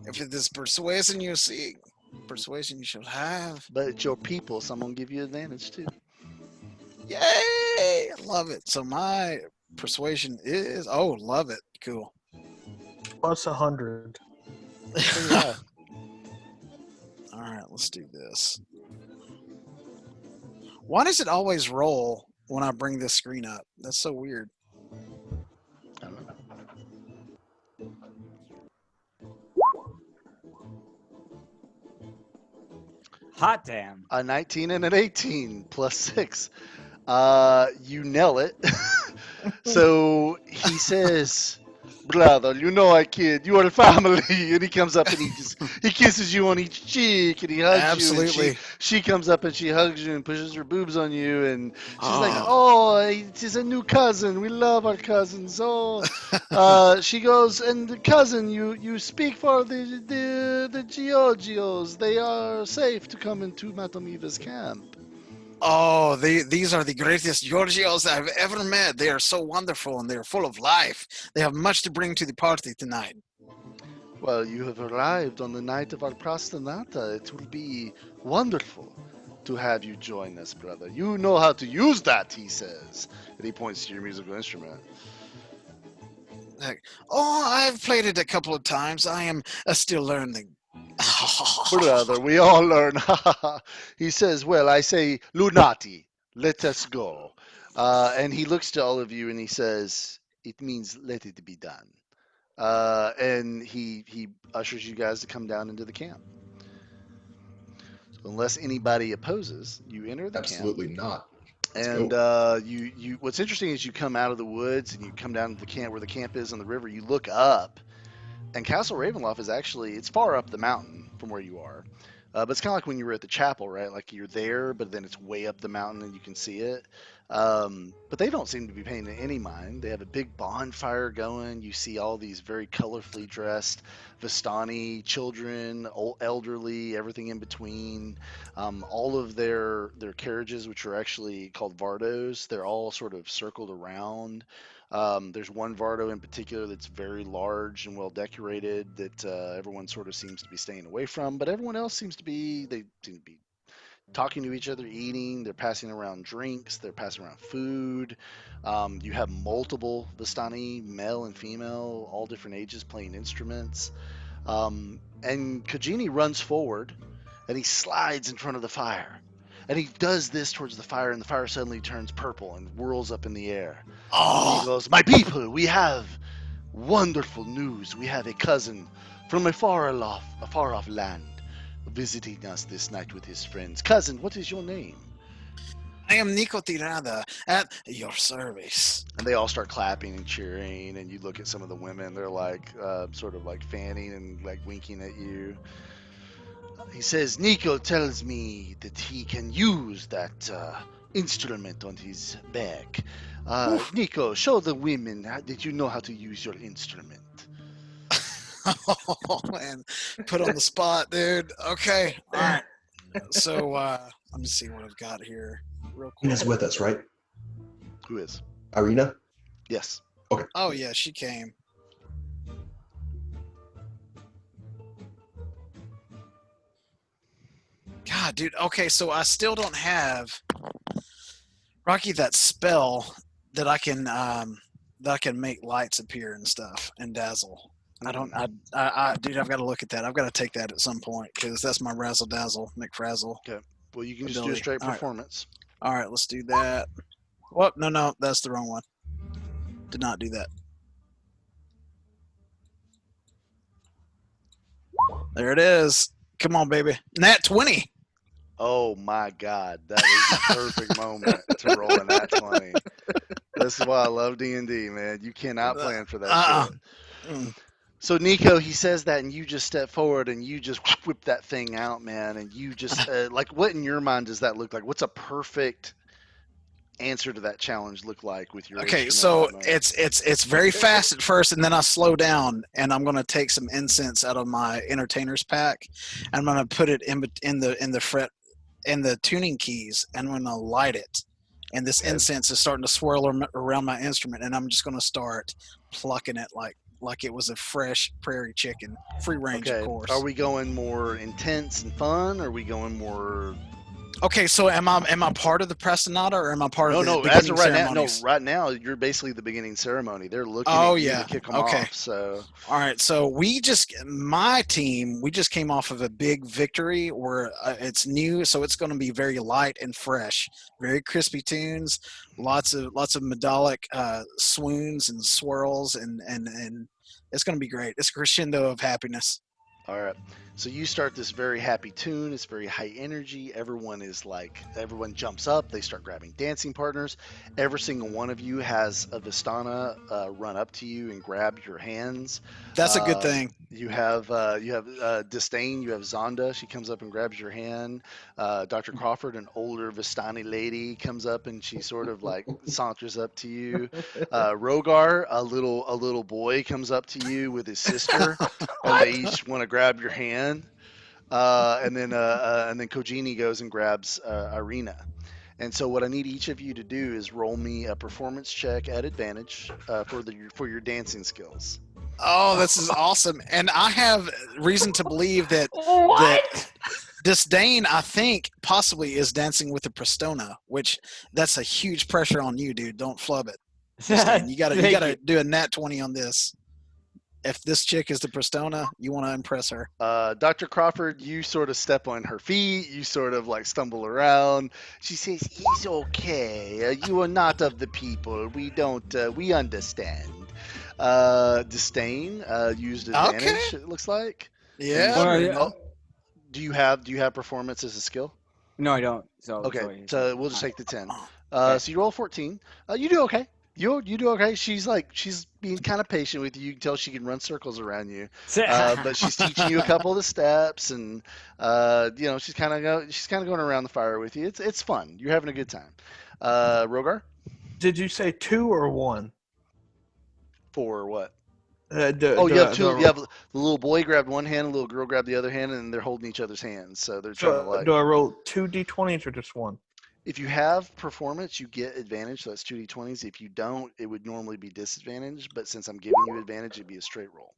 if it is persuasion you seek, persuasion you shall have. But it's your people, so I'm gonna give you advantage too. Yay! I love it. So my persuasion is love it. Cool. Plus 100. That's pretty high. All right, let's do this. Why does it always roll when I bring this screen up? That's so weird. I don't know. Hot damn. A 19 and an 18 plus 6. You nail it. So he says, "Brother, you know I kid. You are family." And he comes up and he kisses you on each cheek and he hugs you, and she Absolutely. she comes up and she hugs you and pushes her boobs on you, and she's like, Oh, "Oh, it is a new cousin. We love our cousins." Oh, she goes, "And the cousin, you speak for the Georgios. They are safe to come into Madame Eva's camp." these are the greatest Georgios I've ever met. They are so wonderful and they are full of life. They have much to bring to the party tonight. "Well, you have arrived on the night of our Prastanata. It will be wonderful to have you join us, brother. You know how to use that," he says. And he points to your musical instrument. Like, oh, I've played it a couple of times. I am still learning. "Brother, we all learn." He says, "Well, I say, Lunati, let us go." And he looks to all of you and he says, "It means let it be done." And he ushers you guys to come down into the camp. Unless anybody opposes, you enter the camp. Absolutely not. Let's And go. you what's interesting is you come out of the woods and you come down to the camp where the camp is on the river. You look up, and Castle Ravenloft is actually it's far up the mountain from where you are. But it's kind of like when you were at the chapel, right? Like you're there, but then it's way up the mountain and you can see it. But they don't seem to be paying any mind. They have a big bonfire going. You see all these very colorfully dressed Vistani children, old, elderly, everything in between. All of their carriages, which are actually called Vardos, they're all sort of circled around. There's one Vardo in particular that's very large and well decorated that everyone sort of seems to be staying away from, but everyone else seems to be they seem to be talking to each other, eating. They're passing around drinks. They're passing around food. You have multiple Vistani, male and female, all different ages, playing instruments. And Kajini runs forward, and he slides in front of the fire. And he does this towards the fire, and the fire suddenly turns purple and whirls up in the air. And he goes, "My people, we have wonderful news. We have a cousin from a far off land visiting us this night with his friends. Cousin, what is your name?" I am Nico Tirada at your service. And they all start clapping and cheering. And you look at some of the women; they're like, sort of like fanning and like winking at you. He says, "Nico tells me that he can use that instrument on his back. Nico, show the women that you know how to use your instrument." Oh man, put on the spot, dude. Okay, all right. So let me see what I've got here, real quick. Irina's with us, right? Who is? Irina? Yes. Oh yeah, she came. God, dude. Okay, so I still don't have Rocky that spell that I can make lights appear and stuff and dazzle. I don't. Dude, I've got to look at that. I've got to take that at some point because that's my razzle dazzle, McFrazzle. Okay. Well, you can just do a ability. straight All right. performance. All right, let's do that. Well, no, that's the wrong one. Did not do that. There it is. Come on, baby. Nat 20. Oh my God, that is the perfect moment to roll an nat 20. This is why I love D&D, man. You cannot plan for that shit. Mm. So Nico, he says that, and you just step forward and you just whip that thing out, man. And you just like, what in your mind does that look like? What's a perfect answer to that challenge look like with your Okay, instrument so at that moment? it's very fast at first, and then I slow down, and I'm gonna take some incense out of my entertainer's pack, and I'm gonna put it in the fret in the tuning keys, and I'm gonna light it, and this Okay. incense is starting to swirl around my instrument, and I'm just gonna start plucking it like it was a fresh prairie chicken, free range, Okay. of course. Are we going more intense and fun? Or are we going more? Okay, so am I part of the Prestonata, or am I part of the No. beginning As of right now, no. ceremonies? Right now, you're basically the beginning ceremony. They're looking Oh, at you yeah. to kick them Okay. off. So All right, so my team, we just came off of a big victory where it's new, so it's going to be very light and fresh, very crispy tunes, lots of medallic swoons and swirls, and it's going to be great. It's a crescendo of happiness. all right. So you start this very happy tune. It's very high energy. Everyone jumps up. They start grabbing dancing partners. Every single one of you has a Vistana run up to you and grab your hands. That's a good thing. You have Disdain. You have Zonda. She comes up and grabs your hand. Dr. Crawford, an older Vistani lady, comes up and she sort of like saunters up to you. Rhogar, a little boy, comes up to you with his sister, and they each want to grab your hand. And then Kojini goes and grabs Irina. And so what I need each of you to do is roll me a performance check at advantage for your dancing skills. Oh, this is awesome. And I have reason to believe that What? Disdain, I think, possibly is dancing with the Prestona, which that's a huge pressure on you, dude. Don't flub it. Disdain, you gotta do a nat 20 on this. If this chick is the Prestona, you want to impress her. Dr. Crawford, you sort of step on her feet. You sort of like stumble around. She says, "He's okay. You are not of the people. We don't. We understand." Disdain used advantage. Okay. It looks like. Yeah. Or- And- Do you have performance as a skill? No, I don't. So Okay, sorry. so we'll just take the 10. Okay. So you roll 14. You do okay. You do okay. She's being kind of patient with you. You can tell she can run circles around you, but she's teaching you a couple of the steps, and she's kind of going around the fire with you. It's fun. You're having a good time. Rogar, Did you say 2 or 1? for what? Do, Oh, you do, have I, do two. I, You have the little boy grabbed one hand, the little girl grabbed the other hand, and they're holding each other's hands. So they're trying to so like. do I roll 2 d20s or just 1? If you have performance, you get advantage. So that's 2d20s. If you don't, it would normally be disadvantage. But since I'm giving you advantage, it'd be a straight roll.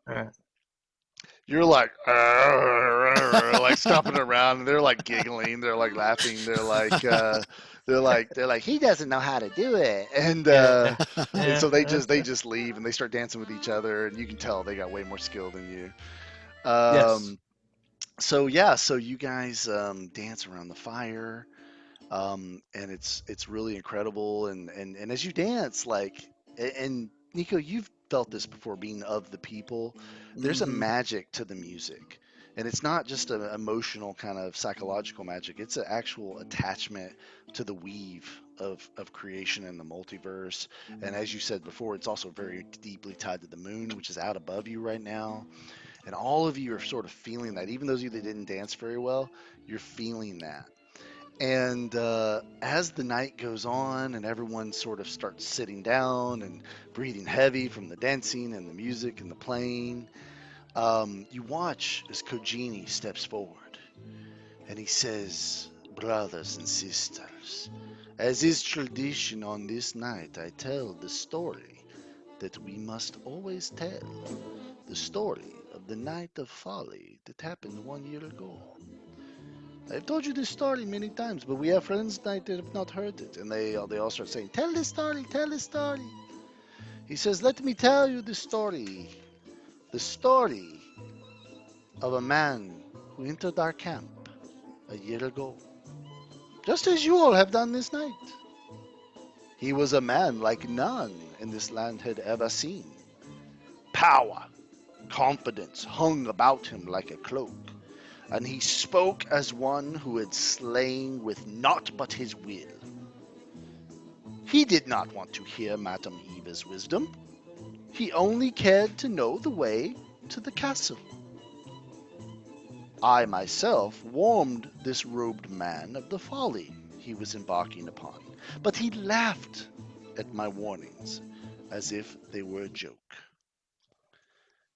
All right. You're like, like stomping around, and they're like giggling, they're like laughing, they're like, he doesn't know how to do it, Yeah. and Yeah. so they just leave and they start dancing with each other, and you can tell they got way more skill than you. Yes. So yeah, so you guys dance around the fire, and it's really incredible, and as you dance, like, and Nico, you've felt this before, being of the people. There's a Mhm. magic to the music, and it's not just an emotional kind of psychological magic. It's an actual attachment to the weave of creation and the multiverse. And as you said before, it's also very deeply tied to the moon, which is out above you right now, and all of you are sort of feeling that. Even those of you that didn't dance very well, you're feeling that. And as the night goes on and everyone sort of starts sitting down and breathing heavy from the dancing and the music and the playing, you watch as Kojini steps forward and he says, "Brothers and sisters, as is tradition on this night, I tell the story that we must always tell, the story of the night of folly that happened 1 year ago. I've told you this story many times, but we have friends tonight that have not heard it." And they all start saying, "Tell this story, tell this story." He says, "Let me tell you the story of a man who entered our camp 1 year ago, just as you all have done this night. He was a man like none in this land had ever seen. Power, confidence hung about him like a cloak, and he spoke as one who had slain with naught but his will. He did not want to hear Madame Eva's wisdom. He only cared to know the way to the castle. I myself warned this robed man of the folly he was embarking upon, but he laughed at my warnings as if they were a joke.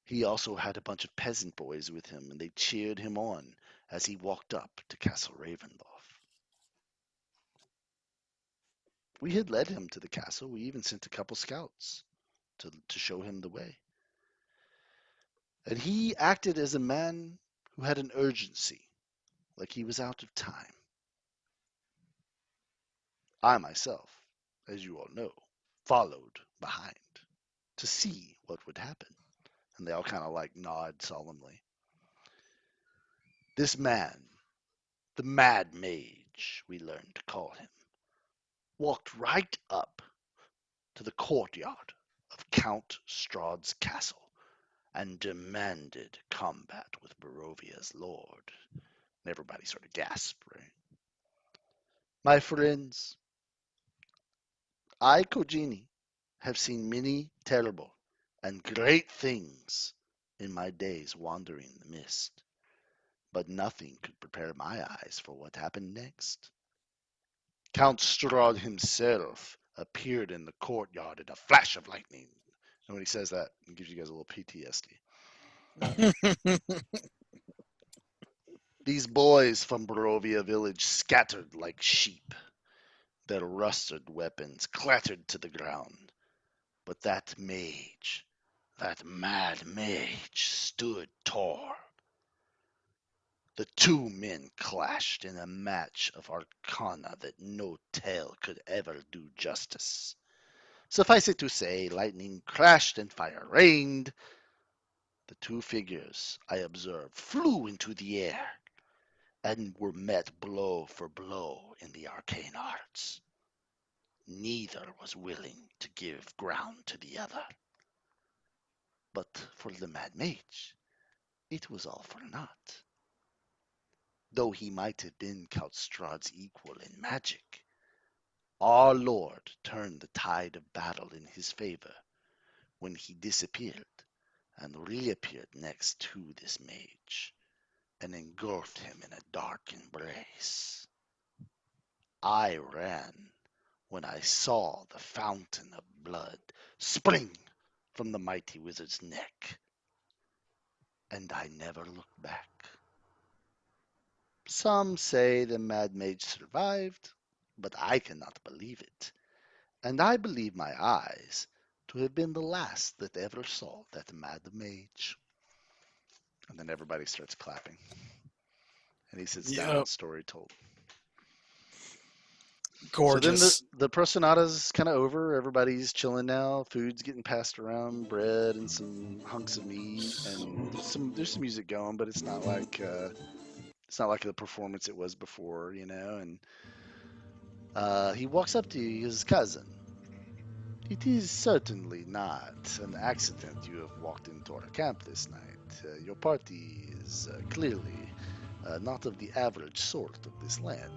He also had a bunch of peasant boys with him, and they cheered him on as he walked up to Castle Ravendorf. We had led him to the castle. We even sent a couple scouts to show him the way. And he acted as a man who had an urgency, like he was out of time. I myself, as you all know, followed behind to see what would happen. And they all kind of like nod solemnly. This man, the Mad Mage, we learned to call him, walked right up to the courtyard of Count Strahd's castle and demanded combat with Barovia's lord. And everybody sort of gasped, right? My friends, I, Kojini, have seen many terrible and great things in my days wandering the mist, but nothing could prepare my eyes for what happened next. Count Strahd himself appeared in the courtyard in a flash of lightning. And when he says that, it gives you guys a little PTSD. These boys from Barovia village scattered like sheep. Their rusted weapons clattered to the ground. But that mage, that mad mage, stood tall. The two men clashed in a match of arcana that no tale could ever do justice. Suffice it to say, lightning crashed and fire rained. The two figures, I observed, flew into the air and were met blow for blow in the arcane arts. Neither was willing to give ground to the other. But for the mad mage, it was all for naught. Though he might have been Count Strahd's equal in magic, our Lord turned the tide of battle in his favor when he disappeared and reappeared next to this mage and engulfed him in a dark embrace. I ran when I saw the fountain of blood spring from the mighty wizard's neck, and I never looked back. Some say the mad mage survived, but I cannot believe it, and I believe my eyes to have been the last that ever saw that mad mage. And then everybody starts clapping, and he sits down Yep. and story told. So then Gorgeous. the prosonata's kind of over. Everybody's chilling now. Food's getting passed around, bread and some hunks of meat, and there's some music going, but it's not like the performance it was before, And he walks up to his cousin. It is certainly not an accident you have walked into our camp this night. Your party is clearly not of the average sort of this land.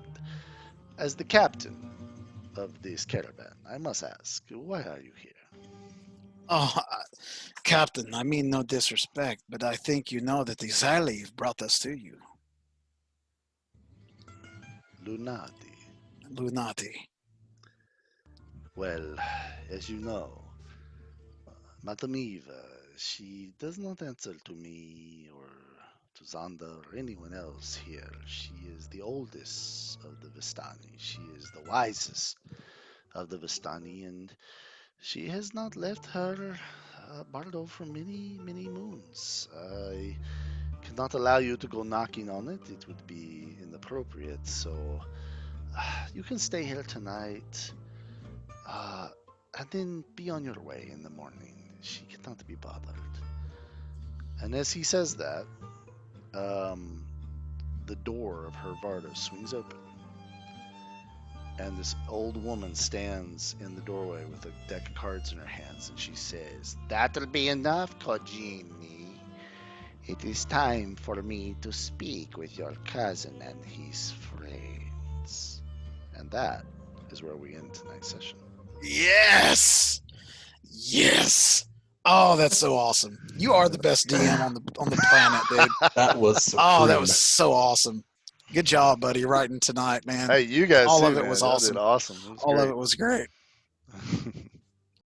As the captain of this caravan, I must ask, why are you here? Oh, Captain, I mean no disrespect, but I think you know that the Xyleave brought us to you. Lunati. Lunati. Well, as you know, Madame Eve, she does not answer to me or to Xander or anyone else here. She is the oldest of the Vistani. She is the wisest of the Vistani, and she has not left her Bardo for many, many moons. I cannot allow you to go knocking on it. It would be inappropriate. So you can stay here tonight, and then be on your way in the morning. She cannot be bothered. And as he says that, the door of her Vardo swings open, and this old woman stands in the doorway with a deck of cards in her hands, and she says, "That'll be enough, Kojini. It is time for me to speak with your cousin and his friends." And that is where we end tonight's session. Yes. Yes. Oh, that's so awesome. You are the best DM on the planet, dude. That was supreme. Oh, that was so awesome. Good job, buddy, writing tonight, man. Hey, you guys All too, of it man. was Y'all awesome. did awesome. It was All great. of it was great.